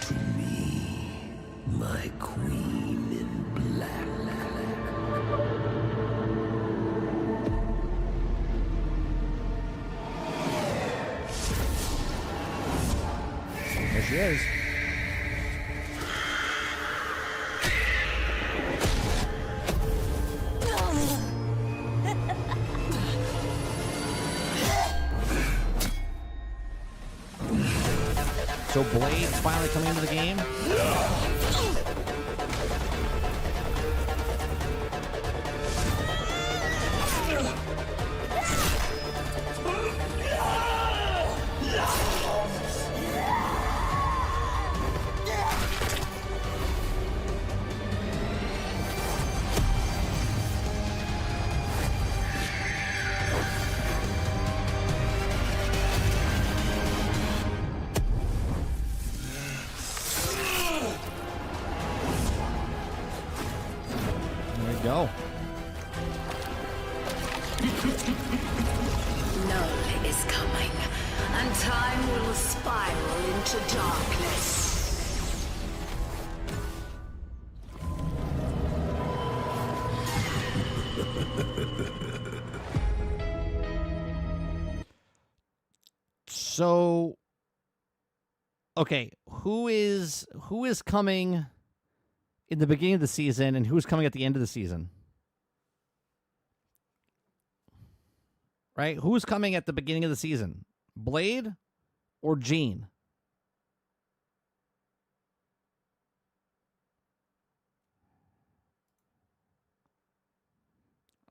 To me, my queen in black. There she is. So Blade's finally coming into the game. Go. Null is coming, and time will spiral into darkness. So, okay, who is coming in the beginning of the season, and who's coming at the end of the season? Right? Who's coming at the beginning of the season? Blade or Jean?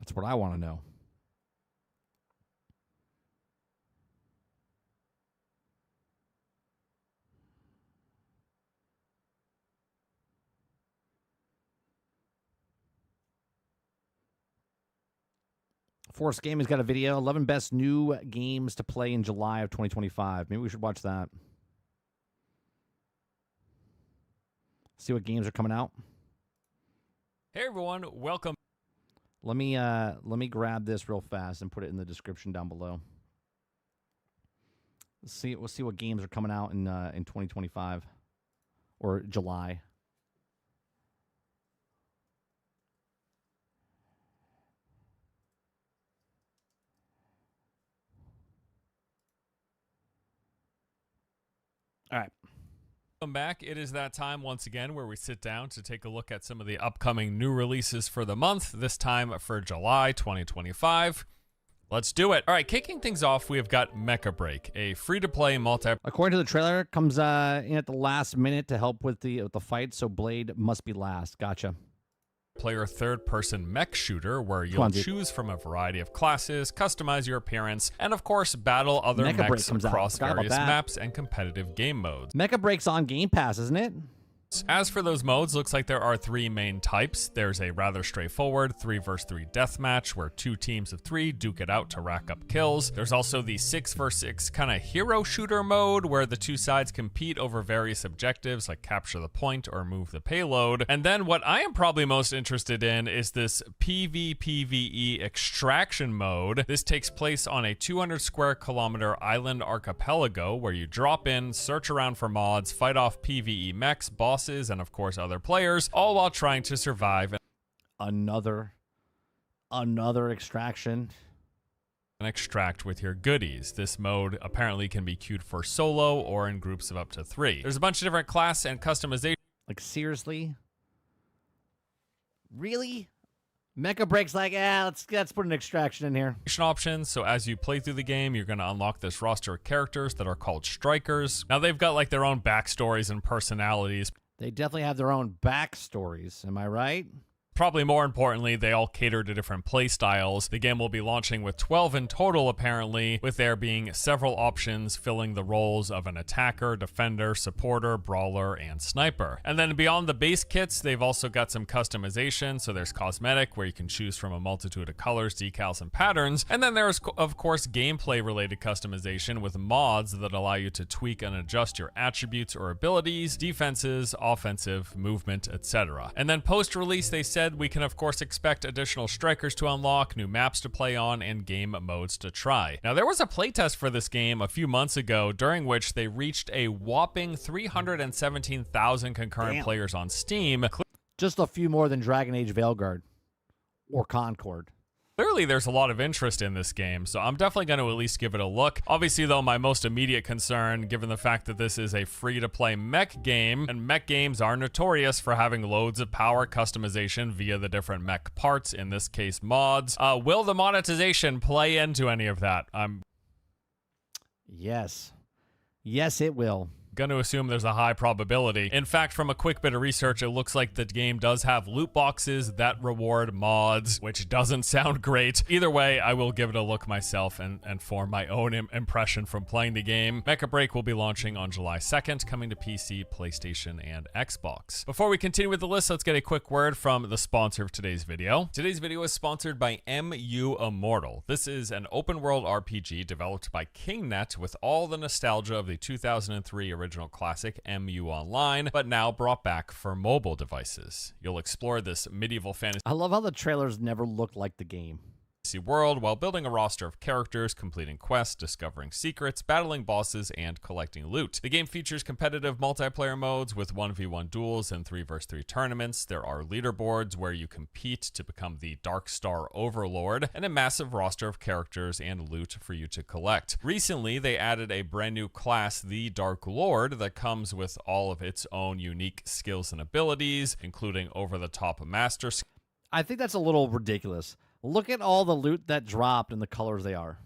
That's what I want to know. Force Gaming's got a video, 11 best new games to play in July of 2025. Maybe we should watch that. See what games are coming out. Hey everyone, welcome. Let me grab this real fast and put it in the description down below. We'll see what games are coming out in 2025 or July. All right. Welcome back. It is that time once again where we sit down to take a look at some of the upcoming new releases for the month, this time for July 2025. Let's do it. All right, kicking things off, we have got Mecha Break, a free-to-play multi... According to the trailer, comes in at the last minute to help with the fight, so Blade must be last. Gotcha. Player third-person mech shooter where you'll choose from a variety of classes, customize your appearance, and of course battle other Mecha Break mechs comes out. across Forgot about various that. maps and competitive game modes. Mecha Break's on Game Pass, isn't it? As for those modes, looks like there are three main types. There's a rather straightforward 3 vs 3 deathmatch where 2 teams of 3 duke it out to rack up kills. There's also the 6 vs 6 kind of hero shooter mode where the 2 sides compete over various objectives like capture the point or move the payload. And then what I am probably most interested in is this PvPvE extraction mode. This takes place on a 200 square kilometer island archipelago where you drop in, search around for mods, fight off PvE mechs, bosses, and of course other players, all while trying to survive. Another extraction. And extract with your goodies. This mode apparently can be queued for solo or in groups of up to 3. There's a bunch of different class and customization. Like, seriously? Really? Mecha Break's like, let's put an extraction in here. Options, so as you play through the game, you're going to unlock this roster of characters that are called strikers. Now they've got like their own backstories and personalities. They definitely have their own backstories. Am I right? Probably more importantly, they all cater to different play styles. The game will be launching with 12 in total, apparently, with there being several options filling the roles of an attacker, defender, supporter, brawler, and sniper. And then beyond the base kits, they've also got some customization. So there's cosmetic, where you can choose from a multitude of colors, decals, and patterns. And then there's, of course, gameplay-related customization with mods that allow you to tweak and adjust your attributes or abilities, defenses, offensive, movement, etc. And then post-release, they said we can of course expect additional strikers to unlock, new maps to play on, and game modes to try. Now there was a playtest for this game a few months ago during which they reached a whopping 317,000 concurrent players on Steam. Just a few more than Dragon Age Veilguard or Concord. Clearly there's a lot of interest in this game, so I'm definitely going to at least give it a look. Obviously though, my most immediate concern, given the fact that this is a free-to-play mech game, and mech games are notorious for having loads of power customization via the different mech parts, in this case mods, will the monetization play into any of that? I'm Yes, it will. going to assume there's a high probability. In fact, from a quick bit of research, it looks like the game does have loot boxes that reward mods, which doesn't sound great. Either way, I will give it a look myself and form my own impression from playing the game. Mecha Break will be launching on July 2nd, coming to PC, PlayStation, and Xbox. Before we continue with the list, let's get a quick word from the sponsor of today's video. Today's video is sponsored by MU Immortal. This is an open-world RPG developed by KingNet with all the nostalgia of the 2003 original classic MU Online, but now brought back for mobile devices. You'll explore this medieval fantasy I love how the trailers never look like the game. world while building a roster of characters, completing quests, discovering secrets, battling bosses, and collecting loot. The game features competitive multiplayer modes with 1v1 duels and 3 vs 3 tournaments. There are leaderboards where you compete to become the Dark Star Overlord, and a massive roster of characters and loot for you to collect. Recently, they added a brand new class, the Dark Lord, that comes with all of its own unique skills and abilities, including over-the-top master skills. I think that's a little ridiculous. Look at all the loot that dropped and the colors they are.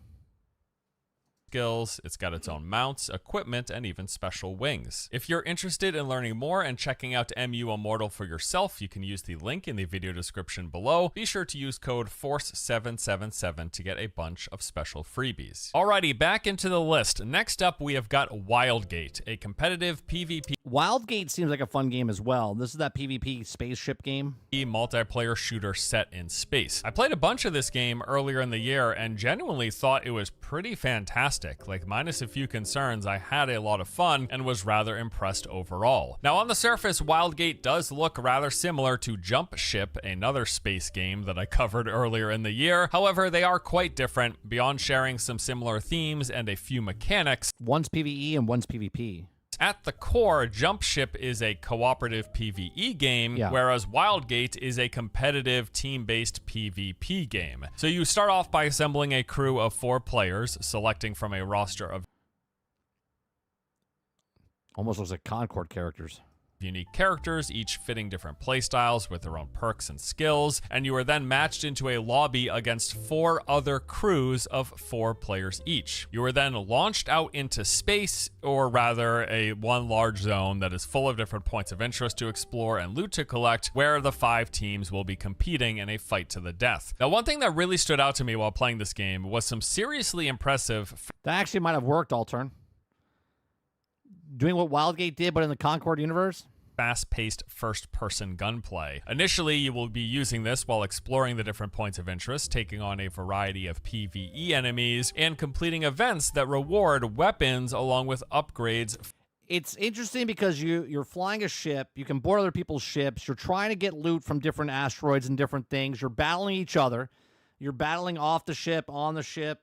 skills, it's got its own mounts, equipment, and even special wings. If you're interested in learning more and checking out MU Immortal for yourself, you can use the link in the video description below. Be sure to use code FORCE777 to get a bunch of special freebies. Alrighty, back into the list. Next up, we have got Wildgate, a competitive PvP Wildgate seems like a fun game as well. This is that PvP spaceship game. multiplayer shooter set in space. I played a bunch of this game earlier in the year and genuinely thought it was pretty fantastic. Like, minus a few concerns, I had a lot of fun and was rather impressed overall. Now, on the surface, Wildgate does look rather similar to Jump Ship, another space game that I covered earlier in the year. However, they are quite different, beyond sharing some similar themes and a few mechanics. One's PvE and one's PvP. At the core, Jump Ship is a cooperative PvE game, whereas Wildgate is a competitive team-based PvP game. So you start off by assembling a crew of 4 players, selecting from a roster of Almost looks like Concord characters. unique characters, each fitting different playstyles with their own perks and skills, and you are then matched into a lobby against 4 other crews of 4 players each. You are then launched out into space, or rather one large zone that is full of different points of interest to explore and loot to collect, where the 5 teams will be competing in a fight to the death. Now, one thing that really stood out to me while playing this game was some seriously impressive That actually might have worked, Altern. Doing what Wildgate did, but in the Concord universe? fast-paced first-person gunplay. Initially, you will be using this while exploring the different points of interest, taking on a variety of PvE enemies, and completing events that reward weapons along with upgrades. It's interesting because you're flying a ship, you can board other people's ships, you're trying to get loot from different asteroids and different things, you're battling each other, you're battling off the ship, on the ship,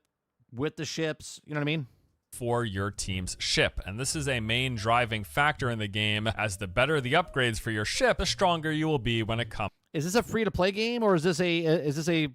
with the ships, you know what I mean? For your team's ship, and this is a main driving factor in the game, as the better the upgrades for your ship, the stronger you will be when it comes Is this a free-to-play game, or is this a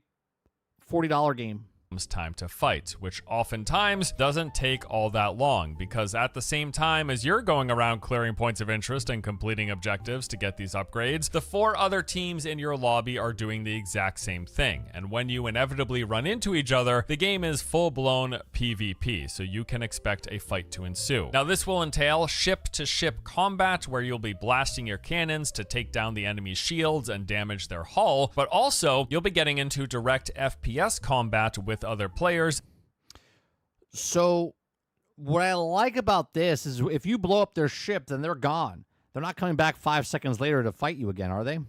$40 game? time to fight, which oftentimes doesn't take all that long, because at the same time as you're going around clearing points of interest and completing objectives to get these upgrades, the 4 other teams in your lobby are doing the exact same thing, and when you inevitably run into each other, the game is full-blown PvP, so you can expect a fight to ensue. Now, this will entail ship-to-ship combat, where you'll be blasting your cannons to take down the enemy's shields and damage their hull, but also you'll be getting into direct FPS combat with other players. So what I like about this is if you blow up their ship, then they're gone. They're not coming back 5 seconds later to fight you again, are they?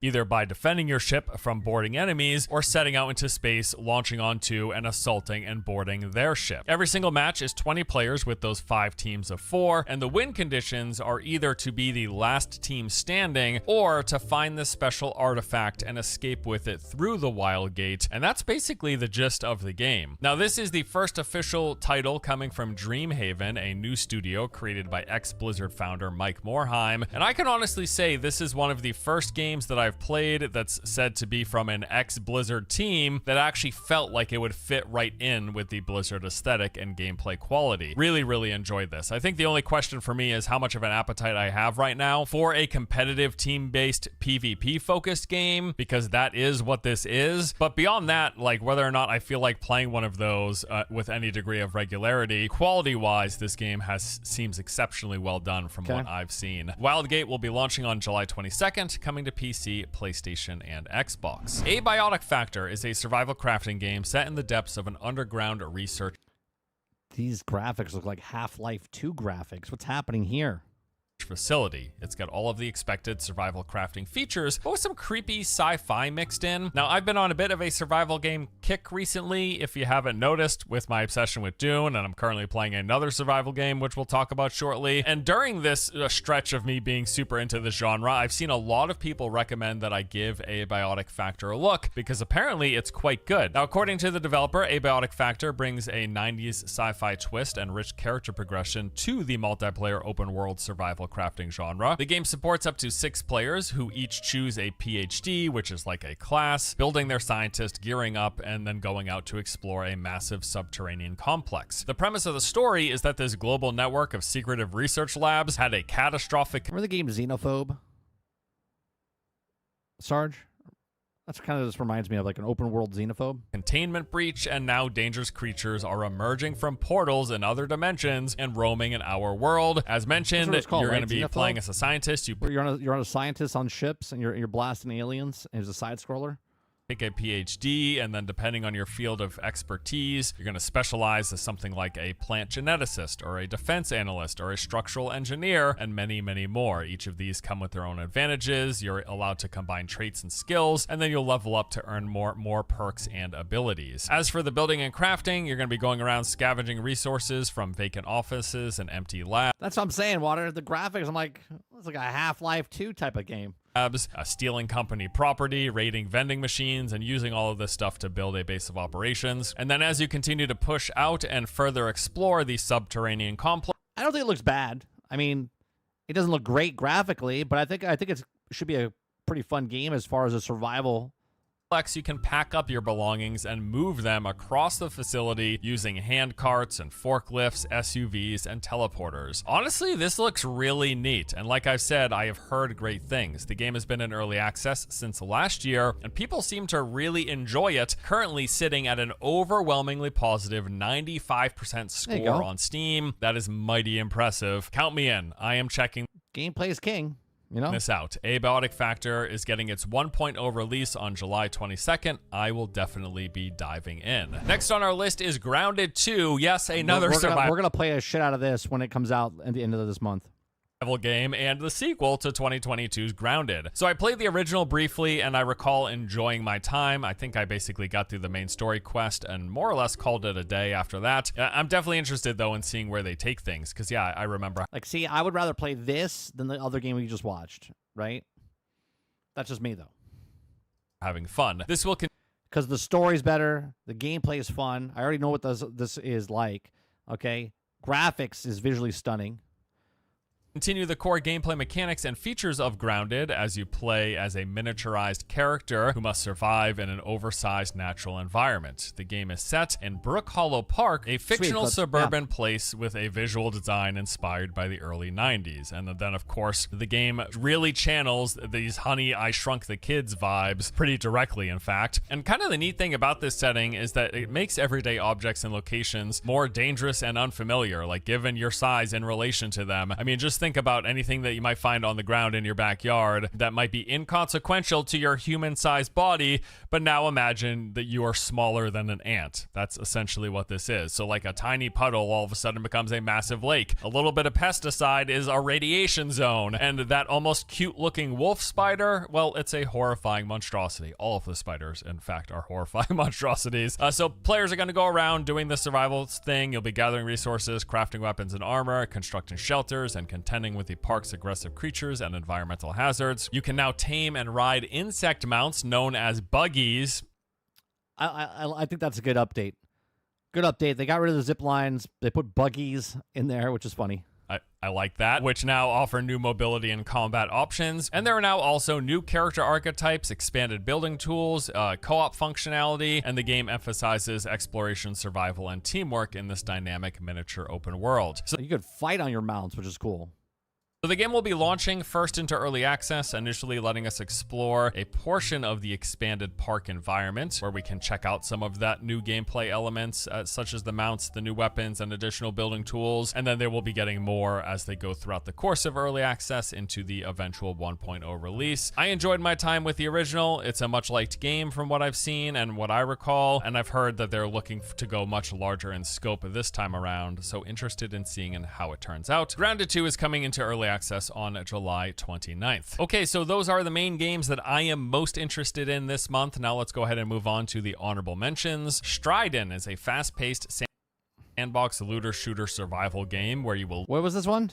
Either by defending your ship from boarding enemies or setting out into space, launching onto and assaulting and boarding their ship. Every single match is 20 players with those 5 teams of 4, and the win conditions are either to be the last team standing or to find this special artifact and escape with it through the Wild Gate, and that's basically the gist of the game. Now, this is the first official title coming from Dreamhaven, a new studio created by ex-Blizzard founder Mike Morhaime, and I can honestly say this is one of the first games that I've played that's said to be from an ex-Blizzard team that actually felt like it would fit right in with the Blizzard aesthetic and gameplay quality. Really enjoyed this. I think the only question for me is how much of an appetite I have right now for a competitive team-based PvP focused game, because that is what this is. But beyond that, like whether or not I feel like playing one of those with any degree of regularity, quality-wise, this game seems exceptionally well done from what I've seen. Wildgate will be launching on July 22nd, coming to PC, PlayStation, and Xbox. Abiotic Factor is a survival crafting game set in the depths of an underground research. These graphics look like Half-Life 2 graphics. What's happening here? Facility. It's got all of the expected survival crafting features, but with some creepy sci-fi mixed in. Now, I've been on a bit of a survival game kick recently, if you haven't noticed, with my obsession with Dune, and I'm currently playing another survival game, which we'll talk about shortly. And during this stretch of me being super into the genre, I've seen a lot of people recommend that I give Abiotic Factor a look, because apparently it's quite good. Now, according to the developer, Abiotic Factor brings a 90s sci-fi twist and rich character progression to the multiplayer open-world survival crafting genre. The game supports up to 6 players who each choose a PhD, which is like a class, building their scientist, gearing up, and then going out to explore a massive subterranean complex. The premise of the story is that this global network of secretive research labs had a catastrophic... Remember the game Xenophobe? Sarge? That's kind of just reminds me of like an open world xenophobe. Containment breach, and now dangerous creatures are emerging from portals in other dimensions and roaming in our world. As mentioned, what it's called, you're right? going to be Xenophobe? playing as a scientist. You Where you're on a scientist on ships and you're blasting aliens. And there's a side scroller. take a PhD, and then depending on your field of expertise, you're going to specialize as something like a plant geneticist or a defense analyst or a structural engineer, and many, many more. Each of these come with their own advantages. You're allowed to combine traits and skills, and then you'll level up to earn more perks and abilities. As for the building and crafting, you're going to be going around scavenging resources from vacant offices and empty labs. That's what I'm saying, Water. The graphics, I'm like, it's like a Half-Life 2 type of game. Stealing company property, raiding vending machines, and using all of this stuff to build a base of operations. And then as you continue to push out and further explore the subterranean complex, I don't think it looks bad. I mean, it doesn't look great graphically, but I think it should be a pretty fun game as far as a survival. you can pack up your belongings and move them across the facility using hand carts and forklifts, SUVs, and teleporters. Honestly, this looks really neat, and like I've said, I have heard great things. The game has been in early access since last year, and people seem to really enjoy it, currently sitting at an overwhelmingly positive 95% score on Steam. That is mighty impressive. Count me in. I am checking Gameplay is king. You know? this out. Abiotic Factor is getting its 1.0 release on July 22nd. I will definitely be diving in. Next on our list is Grounded 2. Yes, another survival We're gonna play a shit out of this when it comes out at the end of this month. game and the sequel to 2022's Grounded. So I played the original briefly, and I recall enjoying my time. I think I basically got through the main story quest and more or less called it a day after that. I'm definitely interested though in seeing where they take things, because yeah, I remember Like, see, I would rather play this than the other game we just watched, right? That's just me though. having fun. This will Because the story's better, the gameplay is fun. I already know what this is like. Okay, graphics is visually stunning. continue the core gameplay mechanics and features of Grounded as you play as a miniaturized character who must survive in an oversized natural environment. The game is set in Brook Hollow Park, a fictional suburban place with a visual design inspired by the early 90s. And then, of course, the game really channels these Honey, I Shrunk the Kids vibes pretty directly, in fact. And kind of the neat thing about this setting is that it makes everyday objects and locations more dangerous and unfamiliar, like given your size in relation to them. I mean, just think about anything that you might find on the ground in your backyard that might be inconsequential to your human-sized body, but now imagine that you are smaller than an ant. That's essentially what this is. So like a tiny puddle all of a sudden becomes a massive lake. A little bit of pesticide is a radiation zone, and that almost cute-looking wolf spider, well, it's a horrifying monstrosity. All of the spiders, in fact, are horrifying monstrosities. So players are going to go around doing the survival thing. You'll be gathering resources, crafting weapons and armor, constructing shelters, and contending with the park's aggressive creatures and environmental hazards. You can now tame and ride insect mounts known as buggies. I think that's a good update. Good update. They got rid of the zip lines. They put buggies in there, which is funny. I like that, which now offer new mobility and combat options. And there are now also new character archetypes, expanded building tools, co-op functionality, and the game emphasizes exploration, survival, and teamwork in this dynamic miniature open world. So you could fight on your mounts, which is cool. So the game will be launching first into early access, initially letting us explore a portion of the expanded park environment where we can check out some of that new gameplay elements, such as the mounts, the new weapons, and additional building tools. And then they will be getting more as they go throughout the course of early access into the eventual 1.0 release. I enjoyed my time with the original. It's a much liked game from what I've seen and what I recall, and I've heard that they're looking to go much larger in scope this time around, so interested in seeing how it turns out. Grounded 2 is coming into early access on July 29th. Okay, so those are the main games that I am most interested in this month. Now let's go ahead and move on to the honorable mentions. Striden is a fast-paced sandbox looter shooter survival game where you will... What was this one?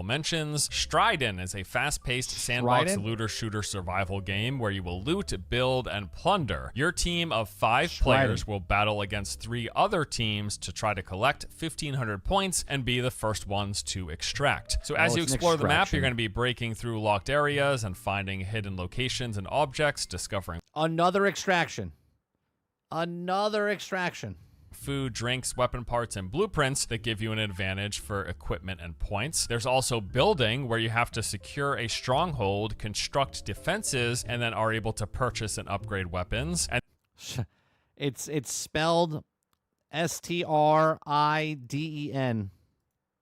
Mentions. Striden is a fast-paced sandbox looter shooter survival game where you will loot, build, and plunder. Your team of 5 players will battle against 3 other teams to try to collect 1,500 points and be the first ones to extract. So as you explore the map, you're going to be breaking through locked areas and finding hidden locations and objects, discovering Another extraction. food, drinks, weapon parts, and blueprints that give you an advantage for equipment and points. There's also building, where you have to secure a stronghold, construct defenses, and then are able to purchase and upgrade weapons. And It's spelled STRIDEN.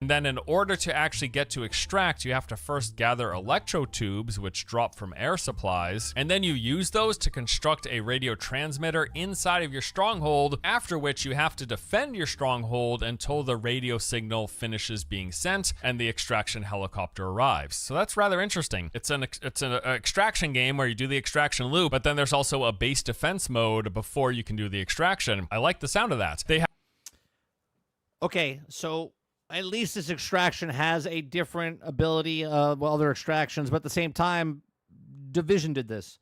And then in order to actually get to extract, you have to first gather electro tubes, which drop from air supplies, and then you use those to construct a radio transmitter inside of your stronghold, after which you have to defend your stronghold until the radio signal finishes being sent and the extraction helicopter arrives. So that's rather interesting. It's an extraction game where you do the extraction loop, but then there's also a base defense mode before you can do the extraction. I like the sound of that. Okay, so at least this extraction has a different ability well, other extractions, but at the same time, Division did this.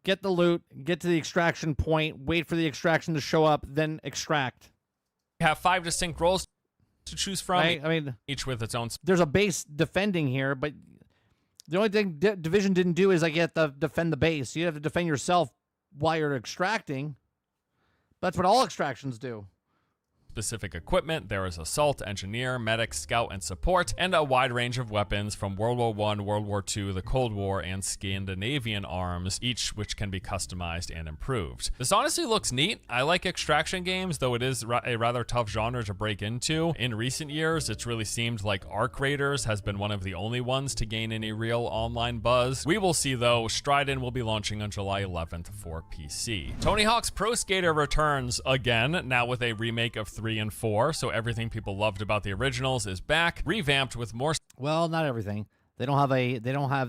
Get the loot, get to the extraction point, wait for the extraction to show up, then extract. You have 5 distinct roles to choose from, right? I mean, each with its own. There's a base defending here, but the only thing Division didn't do is you have to defend the base. You have to defend yourself while you're extracting. That's what all extractions do. Specific equipment. There is assault, engineer, medic, scout, and support, and a wide range of weapons from World War I, World War II, the Cold War, and Scandinavian arms, each which can be customized and improved. This honestly looks neat. I like extraction games, though it is a rather tough genre to break into. In recent years, it's really seemed like Arc Raiders has been one of the only ones to gain any real online buzz. We will see, though. Strident will be launching on July 11th for PC. Tony Hawk's Pro Skater returns again, now with a remake of 3 and 4, so everything people loved about the originals is back, revamped with more. Well, not everything. They don't have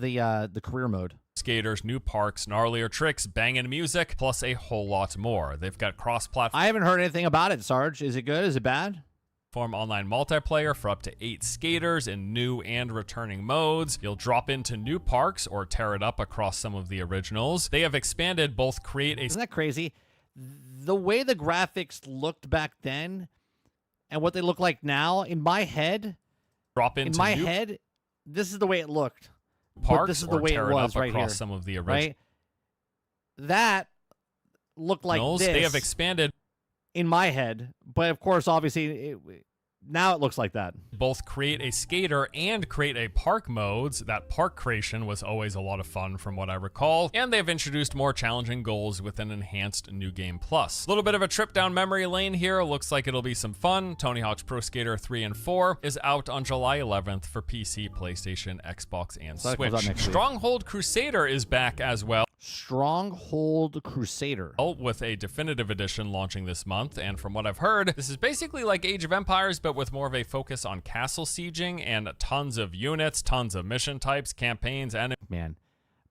the career mode. Skaters, new parks, gnarlier tricks, banging music, plus a whole lot more. They've got cross-platform. I haven't heard anything about it, Sarge. Is it good? Is it bad? Online multiplayer for up to 8 skaters in new and returning modes. You'll drop into new parks or tear it up across some of the originals. They have expanded both Isn't that crazy? The way the graphics looked back then and what they look like now, in my head, this is the way it looked. Parks, but this is the way it was right here. Some of the originals. Right? That looked like this. They have expanded in my head, but of course, obviously, now it looks like that. Both create a skater and create a park modes. That park creation was always a lot of fun from what I recall. And they've introduced more challenging goals with an enhanced New Game Plus. A little bit of a trip down memory lane here. Looks like it'll be some fun. Tony Hawk's Pro Skater 3 and 4 is out on July 11th for PC, PlayStation, Xbox, and Switch. Stronghold Crusader is back as well. Stronghold Crusader. With a definitive edition launching this month, and from what I've heard, this is basically like Age of Empires, but with more of a focus on castle sieging and tons of units, tons of mission types, campaigns, and... Man,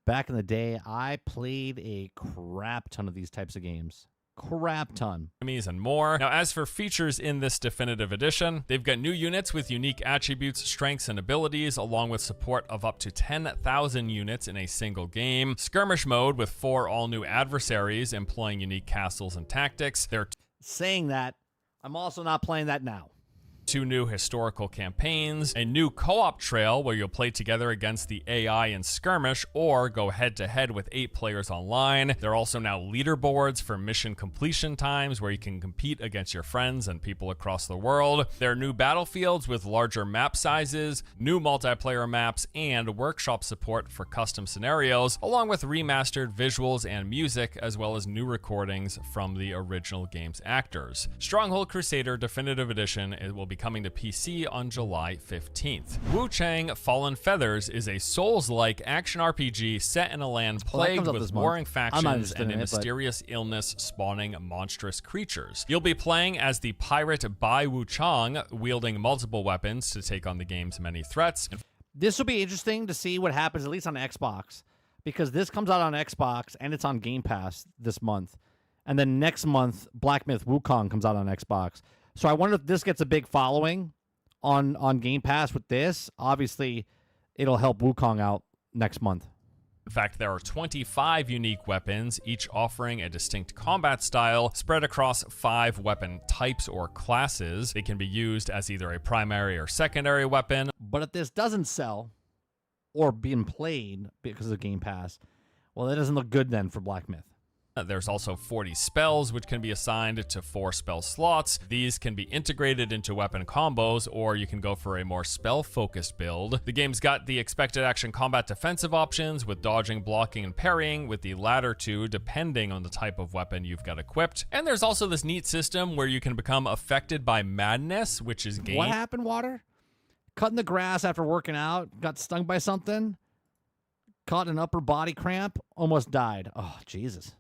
back in the day, I played a crap ton of these types of games. Crap ton. Enemies and more. Now, as for features in this definitive edition, they've got new units with unique attributes, strengths, and abilities, along with support of up to 10,000 units in a single game. Skirmish mode with 4 all-new adversaries employing unique castles and tactics. Saying that, I'm also not playing that now. 2 new historical campaigns, a new co-op trail where you'll play together against the AI in Skirmish or go head-to-head with 8 players online. There are also now leaderboards for mission completion times where you can compete against your friends and people across the world. There are new battlefields with larger map sizes, new multiplayer maps, and workshop support for custom scenarios, along with remastered visuals and music, as well as new recordings from the original game's actors. Stronghold Crusader Definitive Edition, it will be coming to PC on July 15th. Wu Chang Fallen Feathers is a Souls-like action RPG set in a land plagued with warring factions and a mysterious illness spawning monstrous creatures. You'll be playing as the pirate Bai Wu Chang, wielding multiple weapons to take on the game's many threats. This will be interesting to see what happens, at least on Xbox, because this comes out on Xbox and it's on Game Pass this month. And then next month, Black Myth Wukong comes out on Xbox. So I wonder if this gets a big following on Game Pass with this. Obviously, it'll help Wukong out next month. In fact, there are 25 unique weapons, each offering a distinct combat style spread across 5 weapon types or classes. They can be used as either a primary or secondary weapon. But if this doesn't sell or being played because of Game Pass, well, that doesn't look good then for Black Myth. There's also 40 spells, which can be assigned to 4 spell slots. These can be integrated into weapon combos, or you can go for a more spell-focused build. The game's got the expected action combat defensive options with dodging, blocking, and parrying, with the latter two depending on the type of weapon you've got equipped. And there's also this neat system where you can become affected by madness, which is What happened, Water? Cutting the grass after working out, got stung by something, caught an upper body cramp, almost died. Oh, Jesus.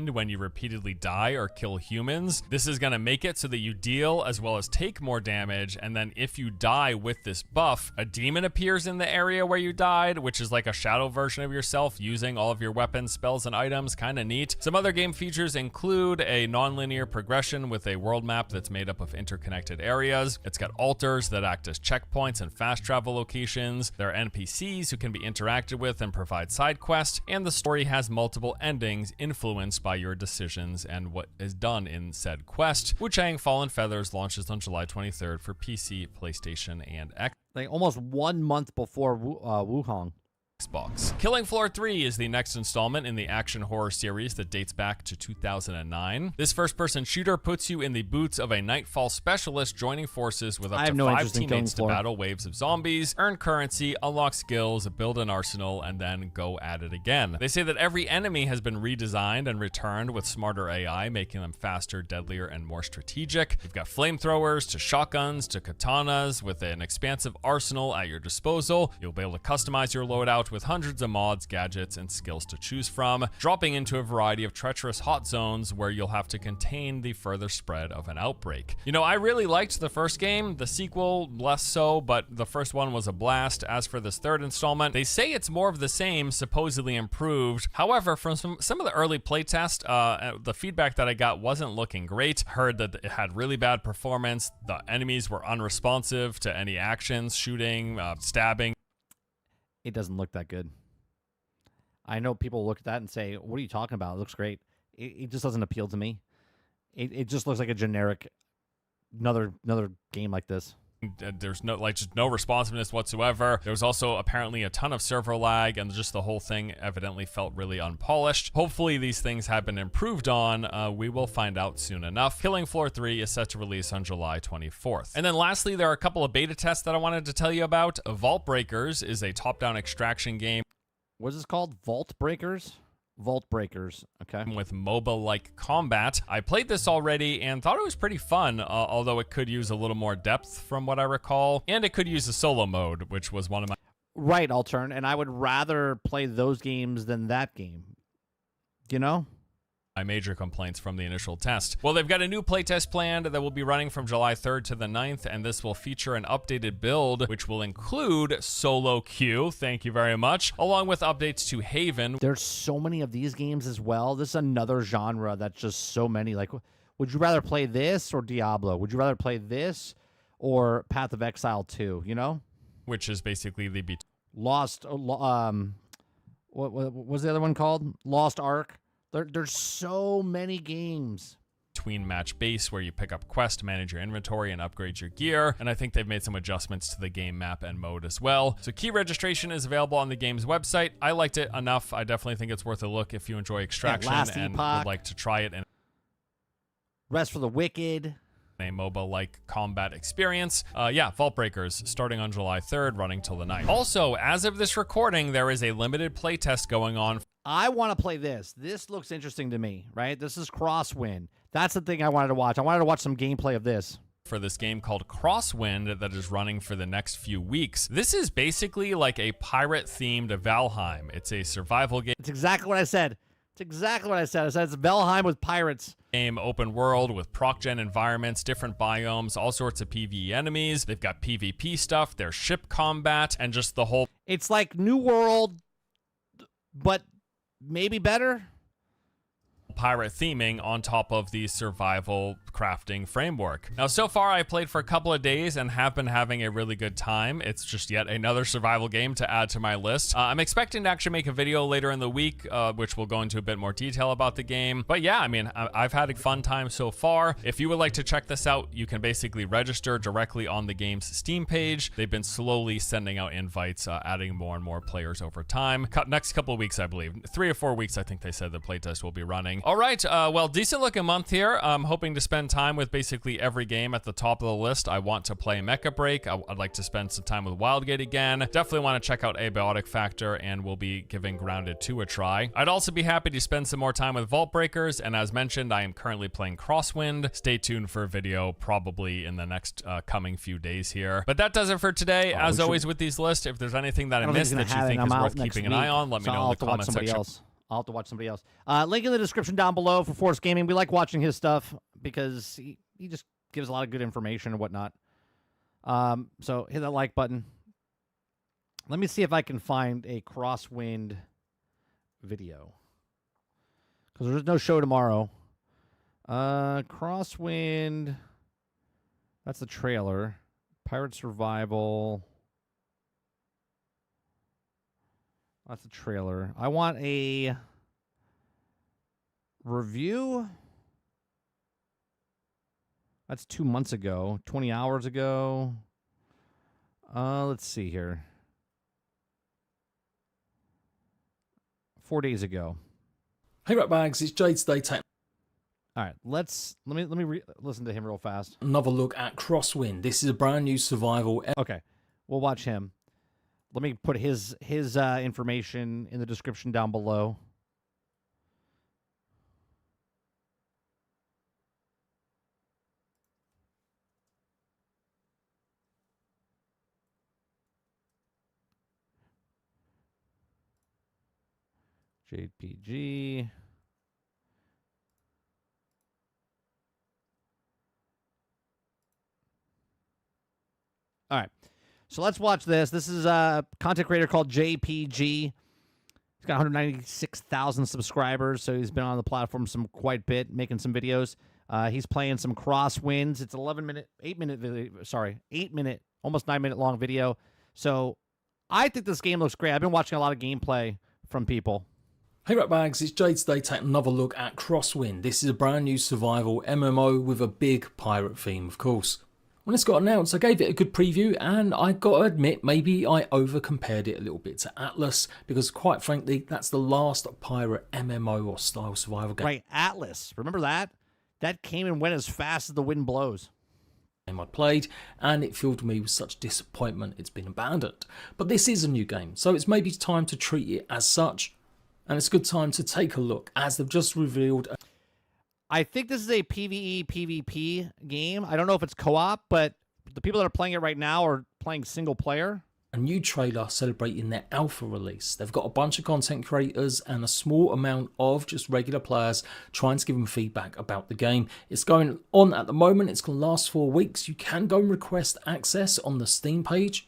When you repeatedly die or kill humans. This is going to make it so that you deal as well as take more damage, and then if you die with this buff, a demon appears in the area where you died, which is like a shadow version of yourself using all of your weapons, spells, and items. Kind of neat. Some other game features include a non-linear progression with a world map that's made up of interconnected areas. It's got altars that act as checkpoints and fast travel locations. There are NPCs who can be interacted with and provide side quests, and the story has multiple endings influenced by your decisions and what is done in said quest. Wu-Chang Fallen Feathers launches on July 23rd for PC, PlayStation, and Xbox. Like almost 1 month before Wuhong. Killing Floor 3 is the next installment in the action horror series that dates back to 2009. This first-person shooter puts you in the boots of a Nightfall specialist joining forces with up to 5 teammates to battle waves of zombies, earn currency, unlock skills, build an arsenal, and then go at it again. They say that every enemy has been redesigned and returned with smarter AI, making them faster, deadlier, and more strategic. You've got flamethrowers to shotguns to katanas with an expansive arsenal at your disposal. You'll be able to customize your loadout with hundreds of mods, gadgets, and skills to choose from, dropping into a variety of treacherous hot zones where you'll have to contain the further spread of an outbreak. You know, I really liked the first game, the sequel less so, but the first one was a blast. As for this third installment, they say it's more of the same, supposedly improved. However, from some of the early playtest, the feedback that I got wasn't looking great. Heard that it had really bad performance, the enemies were unresponsive to any actions, shooting, stabbing. It doesn't look that good. I know people look at that and say, what are you talking about? It looks great. It just doesn't appeal to me. It just looks like a generic, another game like this. There's just no responsiveness whatsoever. There was also apparently a ton of server lag, and just the whole thing evidently felt really unpolished. Hopefully these things have been improved on. We will find out soon enough. Killing Floor 3 is set to release on July 24th. And then lastly, there are a couple of beta tests that I wanted to tell you about. Vault Breakers is a top-down extraction game. What is this called? Vault Breakers? Vault Breakers, okay. With MOBA-like combat. I played this already and thought it was pretty fun, although it could use a little more depth from what I recall. And it could use a solo mode, which was one of my... Right, Altern, and I would rather play those games than that game. You know? My major complaints from the initial test. Well, they've got a new playtest planned that will be running from July 3rd to the 9th, and this will feature an updated build, which will include solo queue, thank you very much, along with updates to Haven. There's so many of these games as well. This is another genre that's just so many. Like, would you rather play this or Diablo? Would you rather play this or Path of Exile 2, you know? Which is basically the... Lost, what was the other one called? Lost Ark. There's so many games. Between match base, where you pick up quests, manage your inventory, and upgrade your gear. And I think they've made some adjustments to the game map and mode as well. So key registration is available on the game's website. I liked it enough. I definitely think it's worth a look if you enjoy extraction and would like to try it. And Rest for the Wicked. A MOBA-like combat experience. Yeah, Vault Breakers, starting on July 3rd, running till the 9th. Also, as of this recording, there is a limited playtest going on. I want to play this. This looks interesting to me, right? This is Crosswind. That's the thing I wanted to watch. I wanted to watch some gameplay of this. For this game called Crosswind that is running for the next few weeks. This is basically like a pirate-themed Valheim. It's a survival game. It's exactly what I said. It's exactly what I said. I said it's Valheim with pirates. Game open world with proc-gen environments, different biomes, all sorts of PvE enemies. They've got PvP stuff, there's ship combat, and just the whole... It's like New World, but maybe better. pirate theming on top of the survival crafting framework. Now, so far I played for a couple of days and have been having a really good time. It's just yet another survival game to add to my list. I'm expecting to actually make a video later in the week, which will go into a bit more detail about the game. But yeah, I mean, I've had a fun time so far. If you would like to check this out, you can basically register directly on the game's Steam page. They've been slowly sending out invites, adding more and more players over time. Next couple of weeks, I believe. 3 or 4 weeks, I think they said the playtest will be running. All right, well, decent looking month here. I'm hoping to spend time with basically every game at the top of the list. I want to play Mecha Break. I'd like to spend some time with Wildgate again. Definitely want to check out Abiotic Factor, and we'll be giving Grounded 2 a try. I'd also be happy to spend some more time with Vault Breakers, and as mentioned, I am currently playing Crosswind. Stay tuned for a video probably in the next coming few days here. But that does it for today. As always with these lists, if there's anything that I missed that you think is worth keeping an eye on, let me know in the comment section. I'll have to watch somebody else. Link in the description down below for Force Gaming. We like watching his stuff because he just gives a lot of good information and whatnot. So hit that like button. Let me see if I can find a Crosswind video, because there's no show tomorrow. Crosswind, that's the trailer. Pirate Survival, that's the trailer. I want a review. That's 2 months ago, 20 hours ago. Let's see here. 4 days ago. Hey Ratbags, it's Jade today. Take all right, let me listen to him real fast. another look at Crosswind. This is a brand new survival. Okay, we'll watch him. Let me put his information in the description down below. JPG. All right, so let's watch this. This is a content creator called JPG. He's got 196,000 subscribers, so he's been on the platform quite a bit, making some videos. He's playing some Crosswinds. It's 8 minute, almost 9 minute long video. So I think this game looks great. I've been watching a lot of gameplay from people. Hey Ratbags, it's Jade today. Take another look at Crosswind. This is a brand new survival MMO with a big pirate theme, of course. When this got announced, I gave it a good preview, and I got to admit, maybe I over-compared it a little bit to Atlas, because quite frankly, that's the last pirate MMO or style survival game. Right, Atlas. Remember that? That came and went as fast as the wind blows. I played, and it filled me with such disappointment it's been abandoned. But this is a new game, so it's maybe time to treat it as such, and it's a good time to take a look, as they've just revealed. I think this is a PvE PvP game. I don't know if it's co-op, but the people that are playing it right now are playing single player. A new trailer celebrating their alpha release. They've got a bunch of content creators and a small amount of just regular players trying to give them feedback about the game. It's going on at the moment. It's going to last 4 weeks. You can go and request access on the Steam page.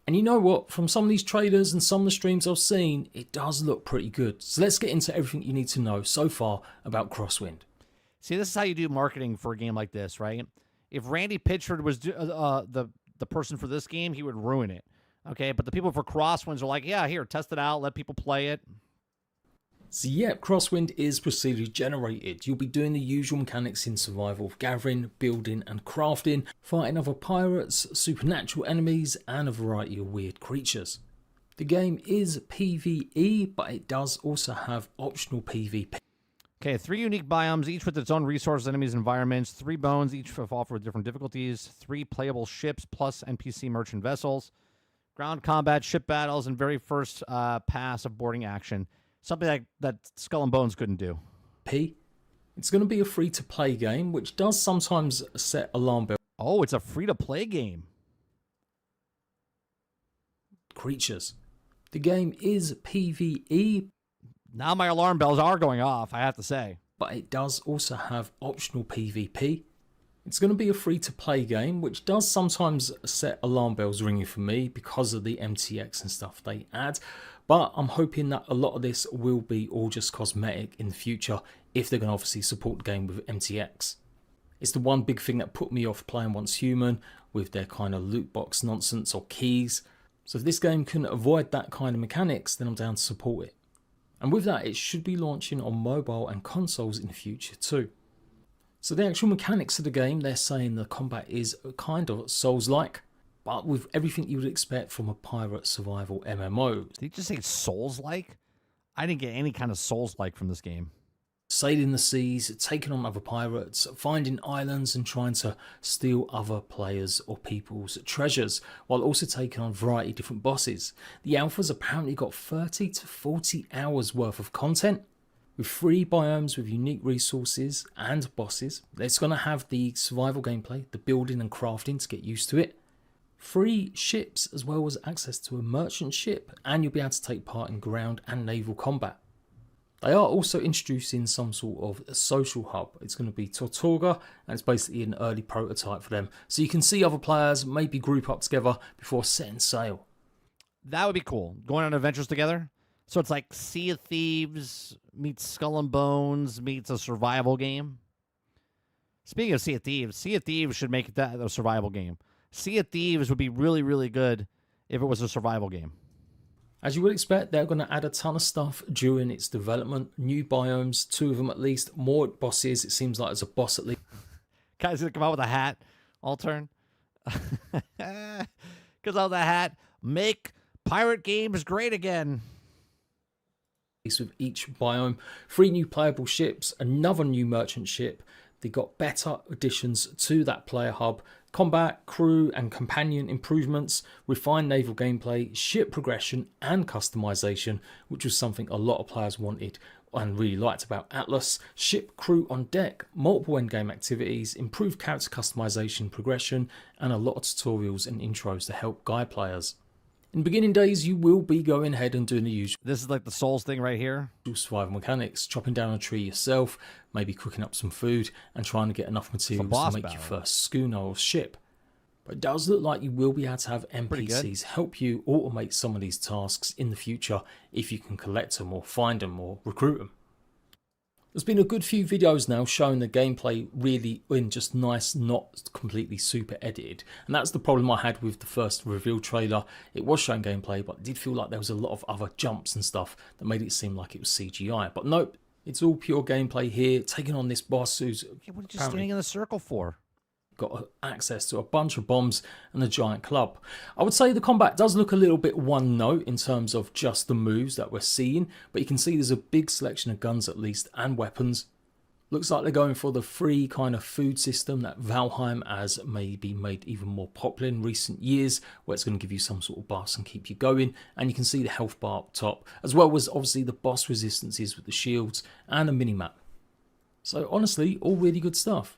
And you know what? From some of these trailers and some of the streams I've seen, it does look pretty good. So let's get into everything you need to know so far about Crosswind. See, this is how you do marketing for a game like this, right? If Randy Pitchford was the person for this game, he would ruin it. Okay, but the people for Crosswinds are like, yeah, here, test it out, let people play it. So yeah, Crosswind is procedurally generated. You'll be doing the usual mechanics in survival of gathering, building and crafting, fighting other pirates, supernatural enemies and a variety of weird creatures. The game is PvE, but it does also have optional PvP. Okay, 3 unique biomes, each with its own resources, enemies, environments. 3 bones, each offer with different difficulties. 3 playable ships plus NPC merchant vessels. Ground combat, ship battles, and very first pass of boarding action. Something that Skull and Bones couldn't do. It's going to be a free-to-play game, which does sometimes set alarm bells. Oh, it's a free-to-play game. Creatures. The game is PvE. Now my alarm bells are going off, I have to say. But it does also have optional PvP. It's going to be a free-to-play game, which does sometimes set alarm bells ringing for me because of the MTX and stuff they add. But I'm hoping that a lot of this will be all just cosmetic in the future if they're going to obviously support the game with MTX. It's the one big thing that put me off playing Once Human with their kind of loot box nonsense or keys. So if this game can avoid that kind of mechanics, then I'm down to support it. And with that, it should be launching on mobile and consoles in the future too. So the actual mechanics of the game, they're saying the combat is kind of Souls-like, but with everything you would expect from a pirate survival MMO. Did he just say Souls-like? I didn't get any kind of Souls-like from this game. Sailing the seas, taking on other pirates, finding islands and trying to steal other players' or people's treasures, while also taking on a variety of different bosses. The alpha's apparently got 30 to 40 hours worth of content, with 3 biomes with unique resources and bosses. It's going to have the survival gameplay, the building and crafting to get used to it. 3 ships, as well as access to a merchant ship, and you'll be able to take part in ground and naval combat. They are also introducing some sort of a social hub. It's going to be Tortuga, and it's basically an early prototype for them. So you can see other players, maybe group up together before setting sail. That would be cool. Going on adventures together. So it's like Sea of Thieves meets Skull and Bones meets a survival game. Speaking of Sea of Thieves should make that a survival game. Sea of Thieves would be really, really good if it was a survival game. As you would expect, they're going to add a ton of stuff during its development. New biomes, 2 of them at least. More bosses. It seems like there's a boss at least. Guy's going to come out with a hat. All turn. Because of the hat. Make pirate games great again. With each biome. 3 new playable ships. Another new merchant ship. They got better additions to that player hub. Combat, crew and companion improvements, refined naval gameplay, ship progression and customization, which was something a lot of players wanted and really liked about Atlas. Ship crew on deck, multiple endgame activities, improved character customization, progression, and a lot of tutorials and intros to help guide players. In the beginning days, you will be going ahead and doing the usual. This is like the Souls thing right here. Survival mechanics, chopping down a tree yourself, maybe cooking up some food and trying to get enough materials to make your first schooner or ship. But it does look like you will be able to have NPCs help you automate some of these tasks in the future if you can collect them or find them or recruit them. There's been a good few videos now showing the gameplay really in just nice, not completely super edited. And that's the problem I had with the first reveal trailer. It was showing gameplay, but it did feel like there was a lot of other jumps and stuff that made it seem like it was CGI. But nope, it's all pure gameplay here, taking on this boss who's What are you just standing in a circle for? got access to a bunch of bombs and a giant club. I would say the combat does look a little bit one note in terms of just the moves that we're seeing, but you can see there's a big selection of guns at least and weapons. Looks like they're going for the free kind of food system that Valheim has maybe made even more popular in recent years, where it's going to give you some sort of buffs and keep you going, and you can see the health bar up top, as well as obviously the boss resistances with the shields and a mini-map. So honestly, all really good stuff.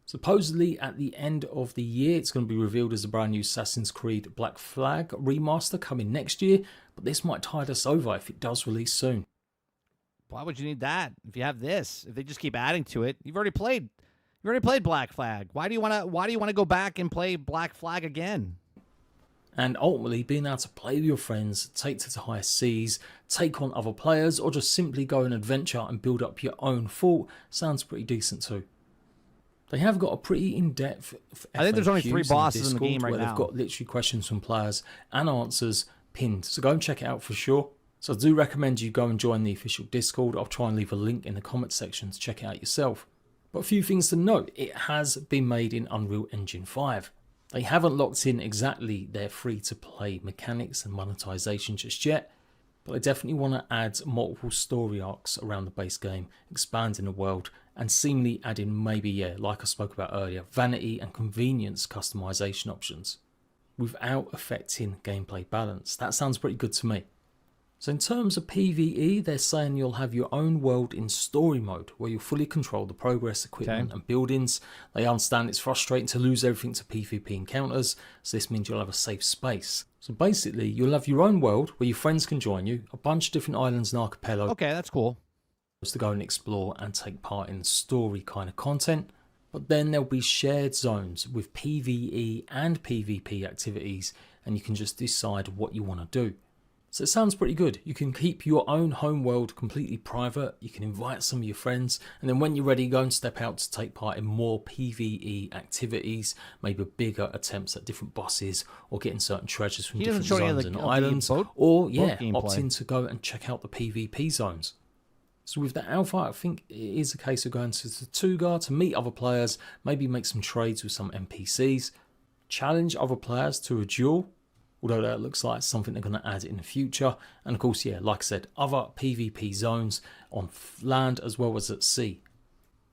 Supposedly at the end of the year, it's going to be revealed as a brand new Assassin's Creed Black Flag remaster coming next year, but this might tide us over if it does release soon. Why would you need that if you have this? If they just keep adding to it, you've already played Black Flag. Why do you want to go back and play Black Flag again? And ultimately being able to play with your friends, take to the higher seas, take on other players, or just simply go and adventure and build up your own fort sounds pretty decent too. They have got a pretty in-depth I think there's only 3 bosses in the game right where now. They've got literally questions from players and answers pinned. So go and check it out for sure. So I do recommend you go and join the official Discord. I'll try and leave a link in the comment section to check it out yourself. But a few things to note. It has been made in Unreal Engine 5. They haven't locked in exactly their free-to-play mechanics and monetization just yet. But I definitely want to add multiple story arcs around the base game, expanding the world, and seemingly adding maybe, like I spoke about earlier, vanity and convenience customization options without affecting gameplay balance. That sounds pretty good to me. So in terms of PvE, they're saying you'll have your own world in story mode where you'll fully control the progress, equipment and buildings. They understand it's frustrating to lose everything to PvP encounters, so this means you'll have a safe space. So basically, you'll have your own world where your friends can join you, a bunch of different islands and archipelagos. Okay, that's cool. To go and explore and take part in story kind of content. But then there'll be shared zones with PvE and PvP activities, and you can just decide what you want to do. So it sounds pretty good. You can keep your own home world completely private. You can invite some of your friends, and then when you're ready, go and step out to take part in more PvE activities, maybe bigger attempts at different bosses or getting certain treasures from different zones and islands, or opt in to go and check out the PvP zones. So with the alpha, I think it is a case of going to Tortuga to meet other players, maybe make some trades with some NPCs, challenge other players to a duel, although that looks like something they're going to add in the future. And of course, yeah, like I said, other PvP zones on land as well as at sea.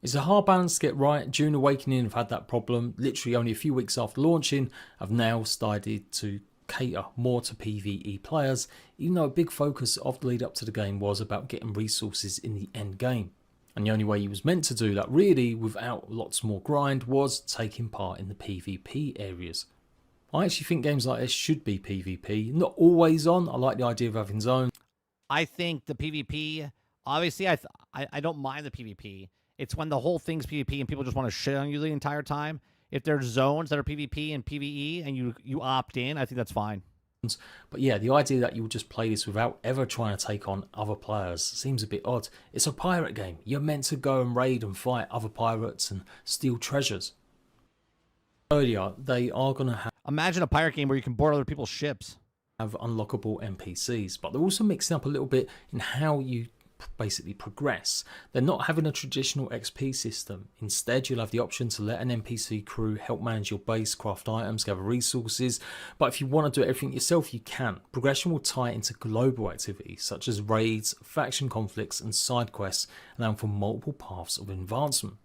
It's a hard balance to get right. Dune Awakening have had that problem. Literally only a few weeks after launching, I've now started to cater more to PvE players, even though a big focus of the lead up to the game was about getting resources in the end game. And the only way you was meant to do that really without lots more grind was taking part in the PvP areas. I actually think games like this should be PvP, not always on. I like the idea of having zones. I think the PvP, obviously I don't mind the PvP. It's when the whole thing's PvP and people just want to shit on you the entire time. If there's zones that are PvP and PvE and you opt in, I think that's fine. But yeah, the idea that you would just play this without ever trying to take on other players seems a bit odd. It's a pirate game. You're meant to go and raid and fight other pirates and steal treasures. Earlier, they are going to have... Imagine a pirate game where you can board other people's ships. Have unlockable NPCs, but they're also mixing up a little bit in how you basically progress. They're not having a traditional XP system. Instead, you'll have the option to let an NPC crew help manage your base, craft items, gather resources, but if you want to do everything yourself, you can. Progression will tie into global activities such as raids, faction conflicts and side quests, allowing for multiple paths of advancement.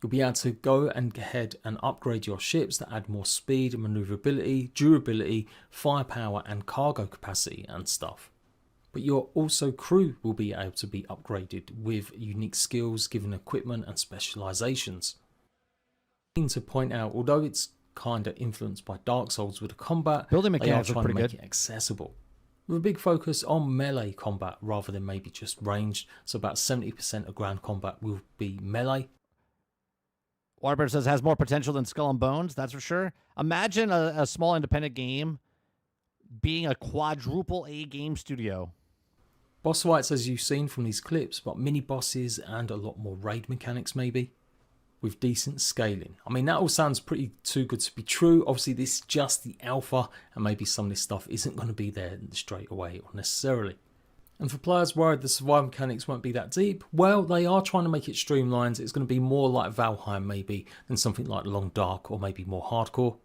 You'll be able to go and ahead and upgrade your ships that add more speed, maneuverability, durability, firepower and cargo capacity and stuff. But your also crew will be able to be upgraded with unique skills, given equipment and specializations. I need to point out, although it's kind of influenced by Dark Souls with the combat, building they are mechanics are trying to pretty make good. it accessible. With a big focus on melee combat rather than maybe just ranged, so about 70% of ground combat will be melee. Waterbird says has more potential than Skull and Bones, that's for sure. Imagine a small independent game being a quadruple A game studio. Boss fights as you've seen from these clips, but mini bosses and a lot more raid mechanics maybe, with decent scaling. I mean, that all sounds pretty too good to be true. Obviously this is just the alpha and maybe some of this stuff isn't going to be there straight away or necessarily. And for players worried the survival mechanics won't be that deep, well, they are trying to make it streamlined. It's going to be more like Valheim maybe than something like Long Dark or maybe more hardcore.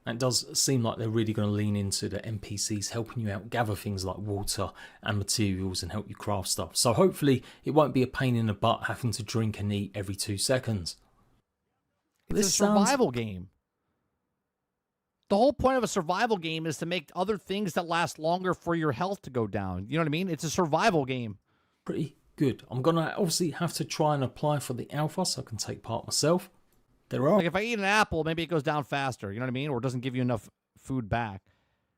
And it does seem like they're really going to lean into the NPCs helping you out, gather things like water and materials and help you craft stuff. So hopefully it won't be a pain in the butt having to drink and eat every 2 seconds. It's a survival game. The whole point of a survival game is to make other things that last longer for your health to go down. You know what I mean? It's a survival game. Pretty good. I'm going to obviously have to try and apply for the alpha so I can take part myself. There are... Like if I eat an apple, maybe it goes down faster. You know what I mean? Or it doesn't give you enough food back.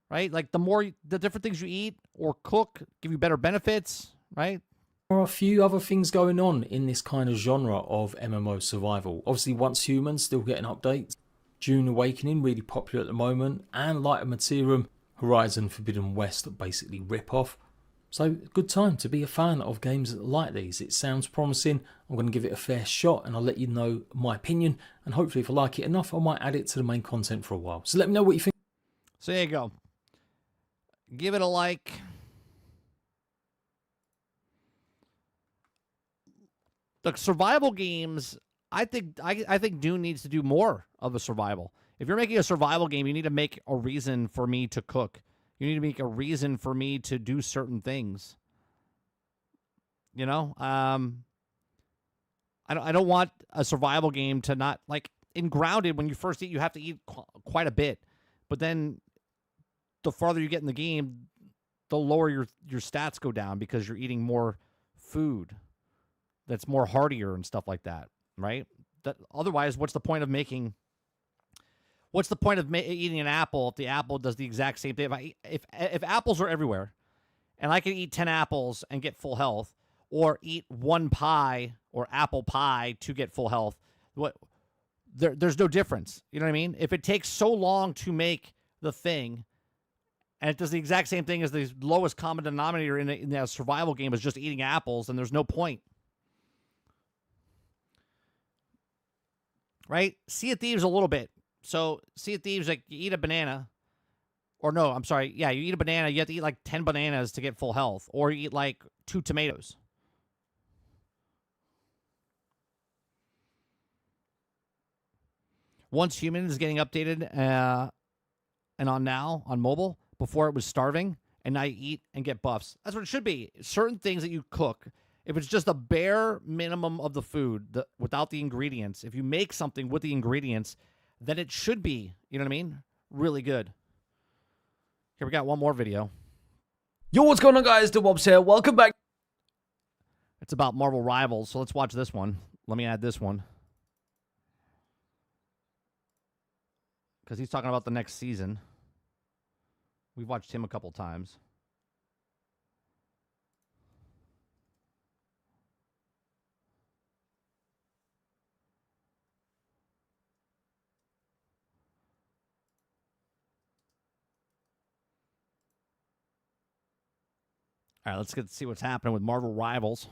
Right? Like the different things you eat or cook give you better benefits. Right? There are a few other things going on in this kind of genre of MMO survival. Obviously, Once Human still getting updates. Dune Awakening really popular at the moment, and Light of Materium, Horizon Forbidden West basically rip off. So good time to be a fan of games like these. It sounds promising. I'm going to give it a fair shot and I'll let you know my opinion, and hopefully if I like it enough I might add it to the main content for a while. So let me know what you think. So there you go. Give it a like. The survival games, I think Dune needs to do more of a survival. If you're making a survival game, you need to make a reason for me to cook. You need to make a reason for me to do certain things. You know, I don't want a survival game to not, like in Grounded, when you first eat, you have to eat quite a bit, but then the farther you get in the game, the lower your stats go down because you're eating more food that's more heartier and stuff like that, right? That otherwise, what's the point of making? What's the point of eating an apple if the apple does the exact same thing? If apples are everywhere, and I can eat 10 apples and get full health, or eat 1 pie or apple pie to get full health, there's no difference. You know what I mean? If it takes so long to make the thing, And it does the exact same thing as the lowest common denominator in a survival game is just eating apples, and there's no point. Right? Sea of Thieves a little bit. So Sea of Thieves, like, you eat a banana. Or no, I'm sorry. Yeah, you eat a banana. You have to eat like 10 bananas to get full health. Or you eat like 2 tomatoes. Once Human is getting updated and on now, on mobile. Before it was starving. And now you eat and get buffs. That's what it should be. Certain things that you cook. If it's just a bare minimum of the food without the ingredients. If you make something with the ingredients. Then it should be, you know what I mean? Really good. Here, we got one more video. Yo, what's going on, guys? DeWobs here. Welcome back. It's about Marvel Rivals, so let's watch this one. Let me add this one. Because he's talking about the next season. We've watched him a couple times. All right, let's see what's happening with Marvel Rivals.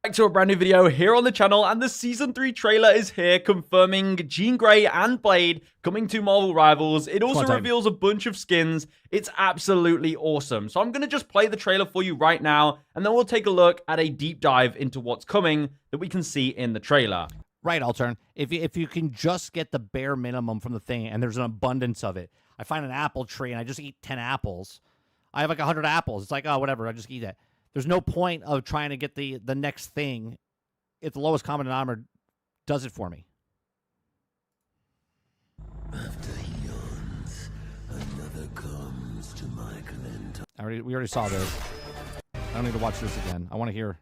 Back to a brand new video here on the channel, and the Season 3 trailer is here confirming Jean Grey and Blade coming to Marvel Rivals. It also reveals a bunch of skins. It's absolutely awesome. So I'm going to just play the trailer for you right now, and then we'll take a look at a deep dive into what's coming that we can see in the trailer. Right, Altern. If you can just get the bare minimum from the thing, and there's an abundance of it. I find an apple tree, and I just eat 10 apples. I have like 100 apples. It's like, oh, whatever. I just eat that. There's no point of trying to get the next thing if the lowest common denominator does it for me. After he yawns, another comes to my Clintar. We already saw this. I don't need to watch this again. I want to hear.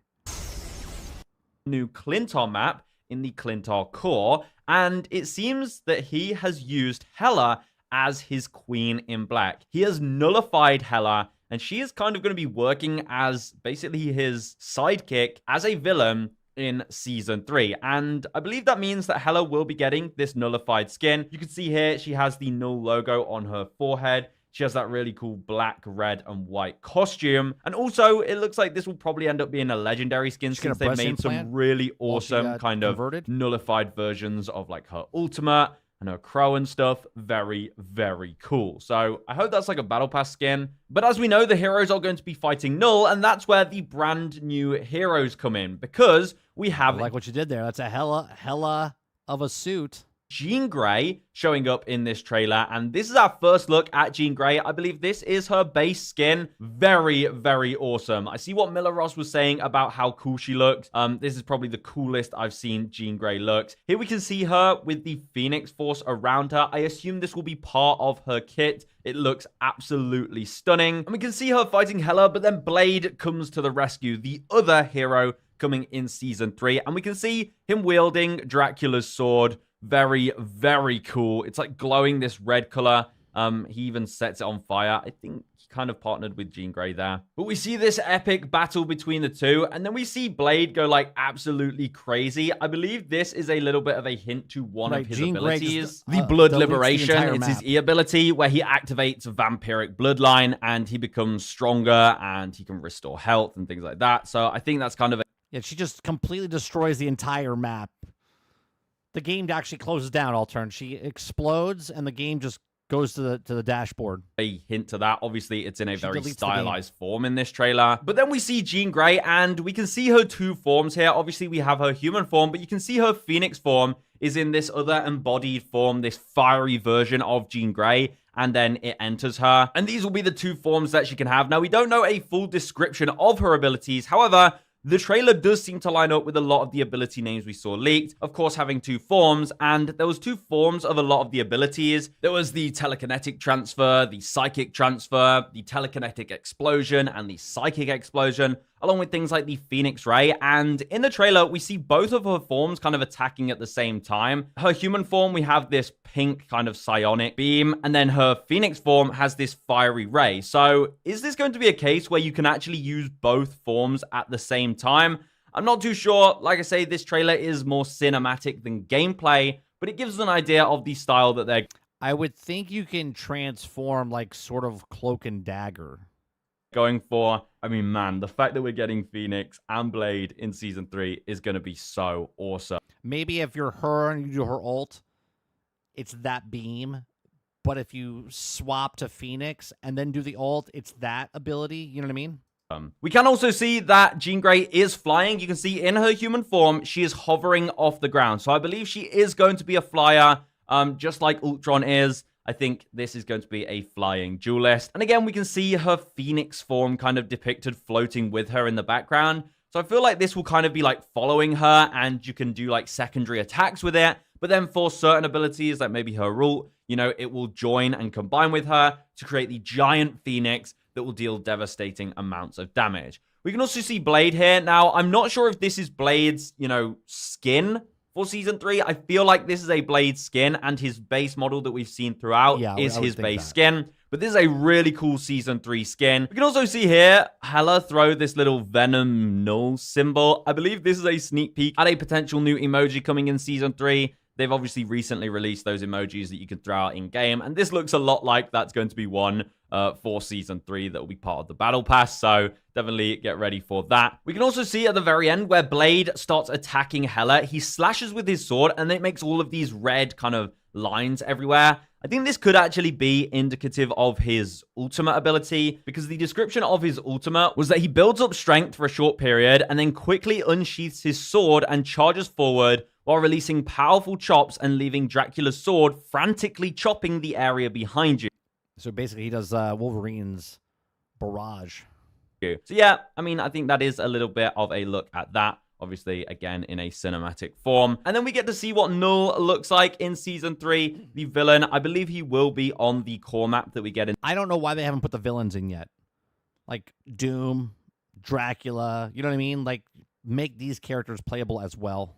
New Clintar map in the Clintar core, and it seems that he has used Hela as his queen in black. He has nullified Hela, and she is kind of going to be working as basically his sidekick as a villain in Season 3. And I believe that means that Hela will be getting this nullified skin. You can see here, she has the null logo on her forehead. She has that really cool black, red, and white costume. And also, it looks like this will probably end up being a legendary skin since they've made some really awesome kind of nullified versions of like her ultimate and her crow and stuff. Very, very cool. So I hope that's like a battle pass skin. But as we know, the heroes are going to be fighting Null, and that's where the brand new heroes come in, because we have... I like what you did there. That's a hella of a suit. Jean Grey showing up in this trailer, and this is our first look at Jean Grey. I believe this is her base skin. Very, very awesome. I see what Miller Ross was saying about how cool she looks. This is probably the coolest I've seen Jean Grey looks. Here we can see her with the Phoenix Force around her. I assume this will be part of her kit. It looks absolutely stunning. And we can see her fighting Hela, but then Blade comes to the rescue, the other hero coming in Season 3. And we can see him wielding Dracula's sword. Very, very cool. It's like glowing this red color. He even sets it on fire. I think he kind of partnered with Jean Grey there. But we see this epic battle between the two, and then we see Blade go like absolutely crazy. I believe this is a little bit of a hint to one of his abilities. The Blood Liberation. It's his E ability where he activates vampiric bloodline and he becomes stronger and he can restore health and things like that. So I think that's kind of a... Yeah, she just completely destroys the entire map. The game actually closes down all turn. She explodes, and the game just goes to the dashboard. A hint to that. Obviously, it's in a very stylized form in this trailer. But then we see Jean Grey, and we can see her two forms here. Obviously, we have her human form, but you can see her Phoenix form is in this other embodied form, this fiery version of Jean Grey. And then it enters her. And these will be the two forms that she can have. Now, we don't know a full description of her abilities. However, the trailer does seem to line up with a lot of the ability names we saw leaked. Of course, having two forms, and there was two forms of a lot of the abilities. There was the telekinetic transfer, the psychic transfer, the telekinetic explosion, and the psychic explosion, along with things like the Phoenix Ray. And in the trailer, we see both of her forms kind of attacking at the same time. Her human form, we have this pink kind of psionic beam, and then her Phoenix form has this fiery ray. So is this going to be a case where you can actually use both forms at the same time? I'm not too sure. Like I say, this trailer is more cinematic than gameplay, but it gives us an idea of the style that they're... I would think you can transform like sort of Cloak and Dagger. Going for, I mean, man, the fact that we're getting Phoenix and Blade in Season 3 is going to be so awesome. Maybe if you're her and you do her ult, it's that beam. But if you swap to Phoenix and then do the ult, it's that ability. You know what I mean? We can also see that Jean Grey is flying. You can see in her human form, she is hovering off the ground. So I believe she is going to be a flyer, just like Ultron is. I think this is going to be a flying duelist. And again, we can see her Phoenix form kind of depicted floating with her in the background. So I feel like this will kind of be like following her, and you can do like secondary attacks with it. But then for certain abilities, like maybe her ult, you know, it will join and combine with her to create the giant Phoenix that will deal devastating amounts of damage. We can also see Blade here. Now, I'm not sure if this is Blade's, you know, skin for Season 3. I feel like this is a Blade skin, and his base model that we've seen throughout is his base skin. But this is a really cool Season 3 skin. We can also see here, Hela throw this little Venom null symbol. I believe this is a sneak peek at a potential new emoji coming in Season 3. They've obviously recently released those emojis that you can throw out in-game, and this looks a lot like that's going to be one for Season 3 that will be part of the Battle Pass, so definitely get ready for that. We can also see at the very end where Blade starts attacking Hela. He slashes with his sword, and it makes all of these red kind of lines everywhere. I think this could actually be indicative of his ultimate ability, because the description of his ultimate was that he builds up strength for a short period and then quickly unsheaths his sword and charges forward while releasing powerful chops and leaving Dracula's sword frantically chopping the area behind you. So basically he does Wolverine's barrage. So yeah, I mean, I think that is a little bit of a look at that. Obviously, again, in a cinematic form. And then we get to see what Null looks like in Season 3. The villain, I believe he will be on the core map that we get in. I don't know why they haven't put the villains in yet. Like Doom, Dracula, you know what I mean? Like, make these characters playable as well.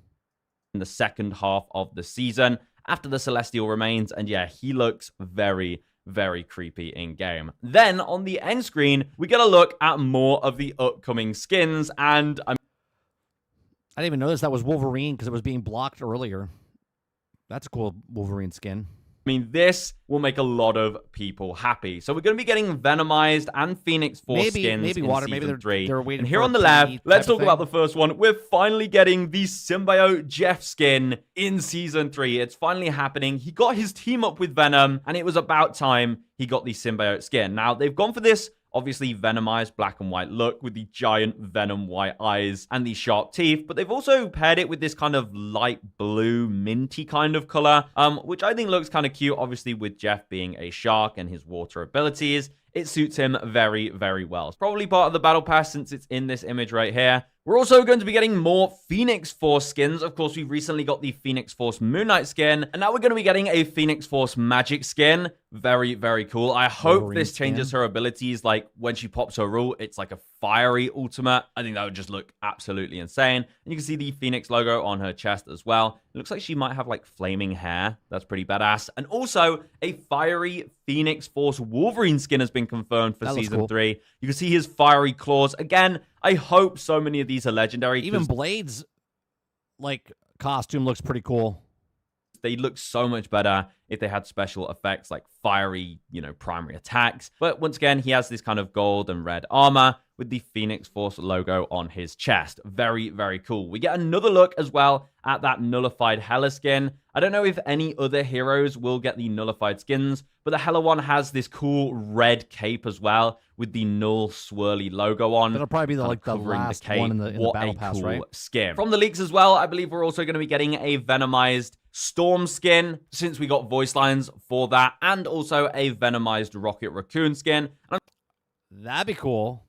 In the second half of the season, after the Celestial remains. And yeah, he looks very, very creepy in game. Then on the end screen, we get a look at more of the upcoming skins. And I didn't even notice that was Wolverine because it was being blocked earlier. That's a cool Wolverine skin. I mean, this will make a lot of people happy. So we're going to be getting Venomized and Phoenix Force skins in Season 3. They're waiting and here for on the a left, PvE let's type of talk about thing. the first one. We're finally getting the Symbiote Jeff skin in Season 3. It's finally happening. He got his team up with Venom, and it was about time he got the Symbiote skin. Now, they've gone for this obviously Venomized black and white look with the giant Venom white eyes and the sharp teeth, but they've also paired it with this kind of light blue minty kind of color, which I think looks kind of cute, obviously with Jeff being a shark and his water abilities. It suits him very, very well. It's probably part of the Battle Pass since it's in this image right here. We're also going to be getting more Phoenix Force skins. Of course, we recently got the Phoenix Force Moon Knight skin, and now we're going to be getting a Phoenix Force Magic skin. Very, very cool. I hope Wolverine this changes her abilities. Like, when she pops her ult, it's like a fiery ultimate. I think that would just look absolutely insane. And you can see the Phoenix logo on her chest as well. It looks like she might have, like, flaming hair. That's pretty badass. And also, a fiery Phoenix Force Wolverine skin has been confirmed for Season 3. You can see his fiery claws. Again, I hope so many of these are legendary. Even Blade's, like, costume looks pretty cool. They look so much better if they had special effects like fiery, primary attacks. But once again, he has this kind of gold and red armor with the Phoenix Force logo on his chest. Very, very cool. We get another look as well at that nullified Hela skin. I don't know if any other heroes will get the nullified skins, but the Hela one has this cool red cape as well with the null swirly logo on. That'll probably be the last one in the Battle Pass, cool right? Skin. From the leaks as well, I believe we're also going to be getting a Venomized Storm skin, since we got voice lines for that, and also a Venomized Rocket Raccoon skin. That'd be cool.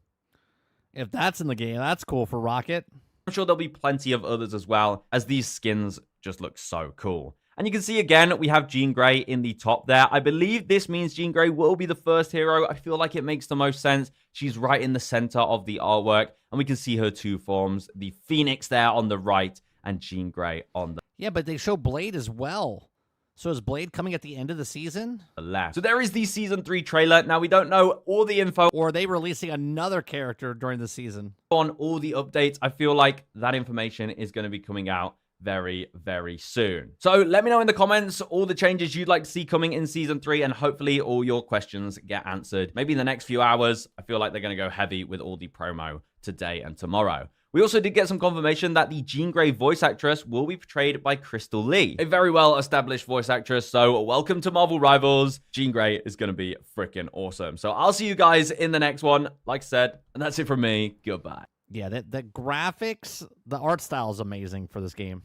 If that's in the game, that's cool for Rocket. I'm sure there'll be plenty of others as well, as these skins just look so cool. And you can see again, we have Jean Grey in the top there. I believe this means Jean Grey will be the first hero. I feel like it makes the most sense. She's right in the center of the artwork, and we can see her two forms, the Phoenix there on the right and Jean Grey on the Yeah, but they show Blade as well. So is Blade coming at the end of the season? left. So there is the Season 3 trailer. Now, we don't know all the info Or are they releasing another character during the season? on all the updates. I feel like that information is going to be coming out very, very soon. So let me know in the comments all the changes you'd like to see coming in Season 3, and hopefully all your questions get answered. Maybe in the next few hours. I feel like they're going to go heavy with all the promo today and tomorrow. We also did get some confirmation that the Jean Grey voice actress will be portrayed by Crystal Lee, a very well-established voice actress, so welcome to Marvel Rivals. Jean Grey is going to be freaking awesome. So I'll see you guys in the next one, like I said, and that's it from me. Goodbye. Yeah, the graphics, the art style is amazing for this game.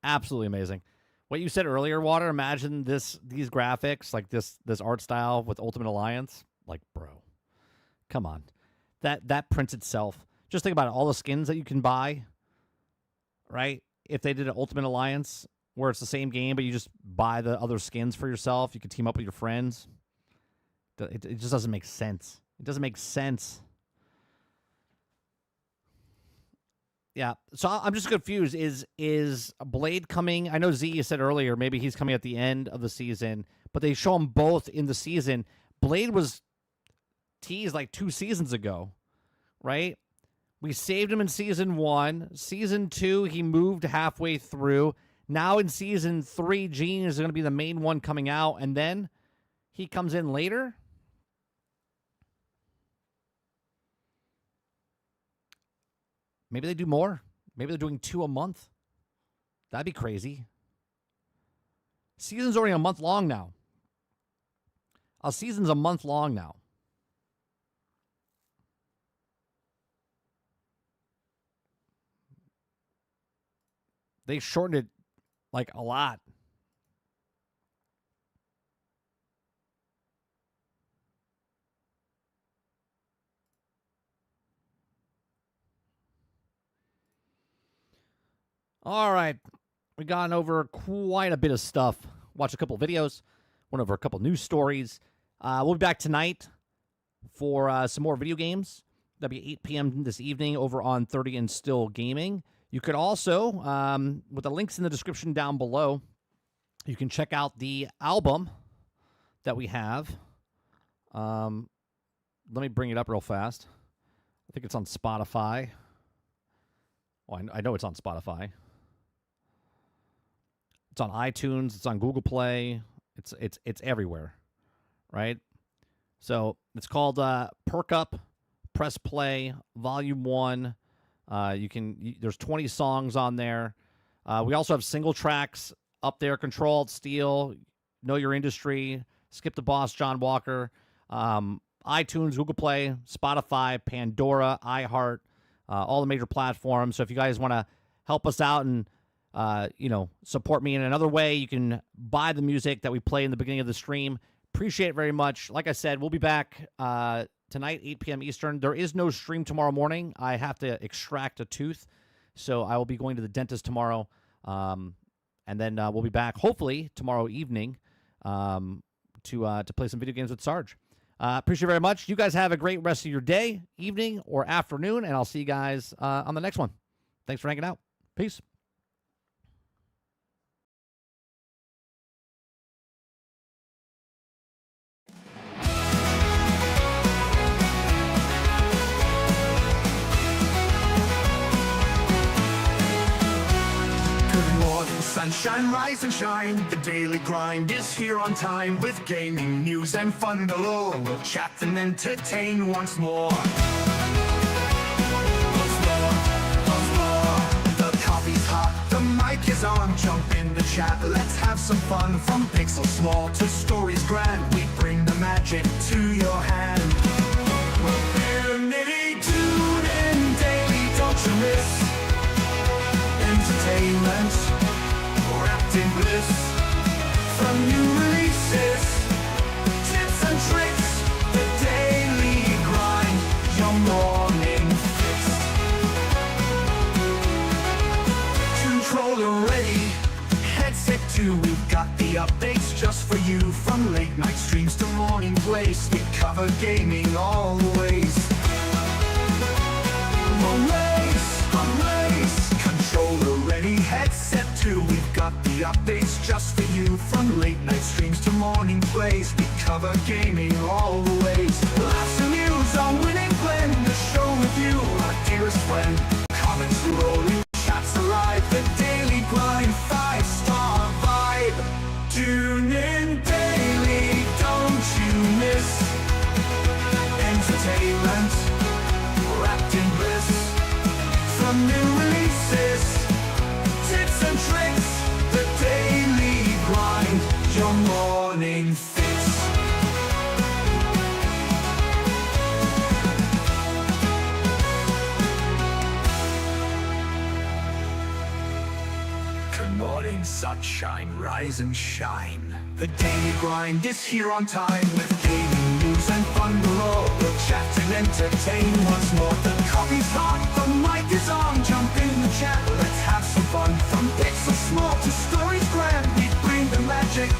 Absolutely amazing. What you said earlier, Water, imagine these graphics, like this art style with Ultimate Alliance. Like, bro, come on. That prints itself. Just think about it. All the skins that you can buy, right? If they did an Ultimate Alliance where it's the same game, but you just buy the other skins for yourself, you can team up with your friends. It just doesn't make sense. It doesn't make sense. Yeah, so I'm just confused. Is Blade coming? I know Z said earlier maybe he's coming at the end of the season, but they show him both in the season. Blade was teased like 2 seasons ago, right? We saved him in Season 1. Season 2, he moved halfway through. Now in Season 3, Jean is going to be the main one coming out, and then he comes in later? Maybe they do more. Maybe they're doing 2 a month. That'd be crazy. Season's already a month long now. A season's a month long now. They shortened it like a lot. All right. We've gone over quite a bit of stuff. Watched a couple videos. Went over a couple news stories. We'll be back tonight for some more video games. That'll be 8 p.m. this evening over on 30 and Still Gaming. You could also, with the links in the description down below, you can check out the album that we have. Let me bring it up real fast. I think it's on Spotify. Oh, I know it's on Spotify. It's on iTunes. It's on Google Play. It's everywhere, right? So it's called Perk Up, Press Play, Volume 1. There's 20 songs on there. We also have single tracks up there: Controlled Steel, Know Your Industry, Skip the Boss, John Walker, iTunes, Google Play, Spotify, Pandora, iHeart, all the major platforms. So if you guys want to help us out and support me in another way, you can buy the music that we play in the beginning of the stream. Appreciate it very much. Like I said, we'll be back tonight, 8 p.m. Eastern. There is no stream tomorrow morning. I have to extract a tooth, so I will be going to the dentist tomorrow. And then we'll be back, hopefully, tomorrow evening to play some video games with Sarge. Appreciate it very much. You guys have a great rest of your day, evening, or afternoon, and I'll see you guys on the next one. Thanks for hanging out. Peace. Sunshine, rise and shine. The daily grind is here on time with gaming news and fun galore. We'll chat and entertain once more. The coffee's hot, the mic is on. Jump in the chat, let's have some fun. From pixels small to stories grand, we bring the magic to your hand. We're nitty tuned in daily, don't you miss entertainment in bliss. From new releases, tips and tricks, the daily grind, your morning fix. Controller ready, headset too. We've got the updates just for you. From late night streams to morning plays, we cover gaming all the ways. Controller ready, headset too. We've got the updates just for you. From late night streams to morning plays, we cover gaming all the ways. Laughs and news, our winning blend, the show with you, our dearest friend. Comments rolling, chats alive, the daily grind. sunshine, rise and shine. The daily grind is here on time, with gaming news and fun below. We'll chat and entertain once more. The coffee's hot, the mic is on. Jump in the chat, let's have some fun. From bits so small to stories grand, we bring the magic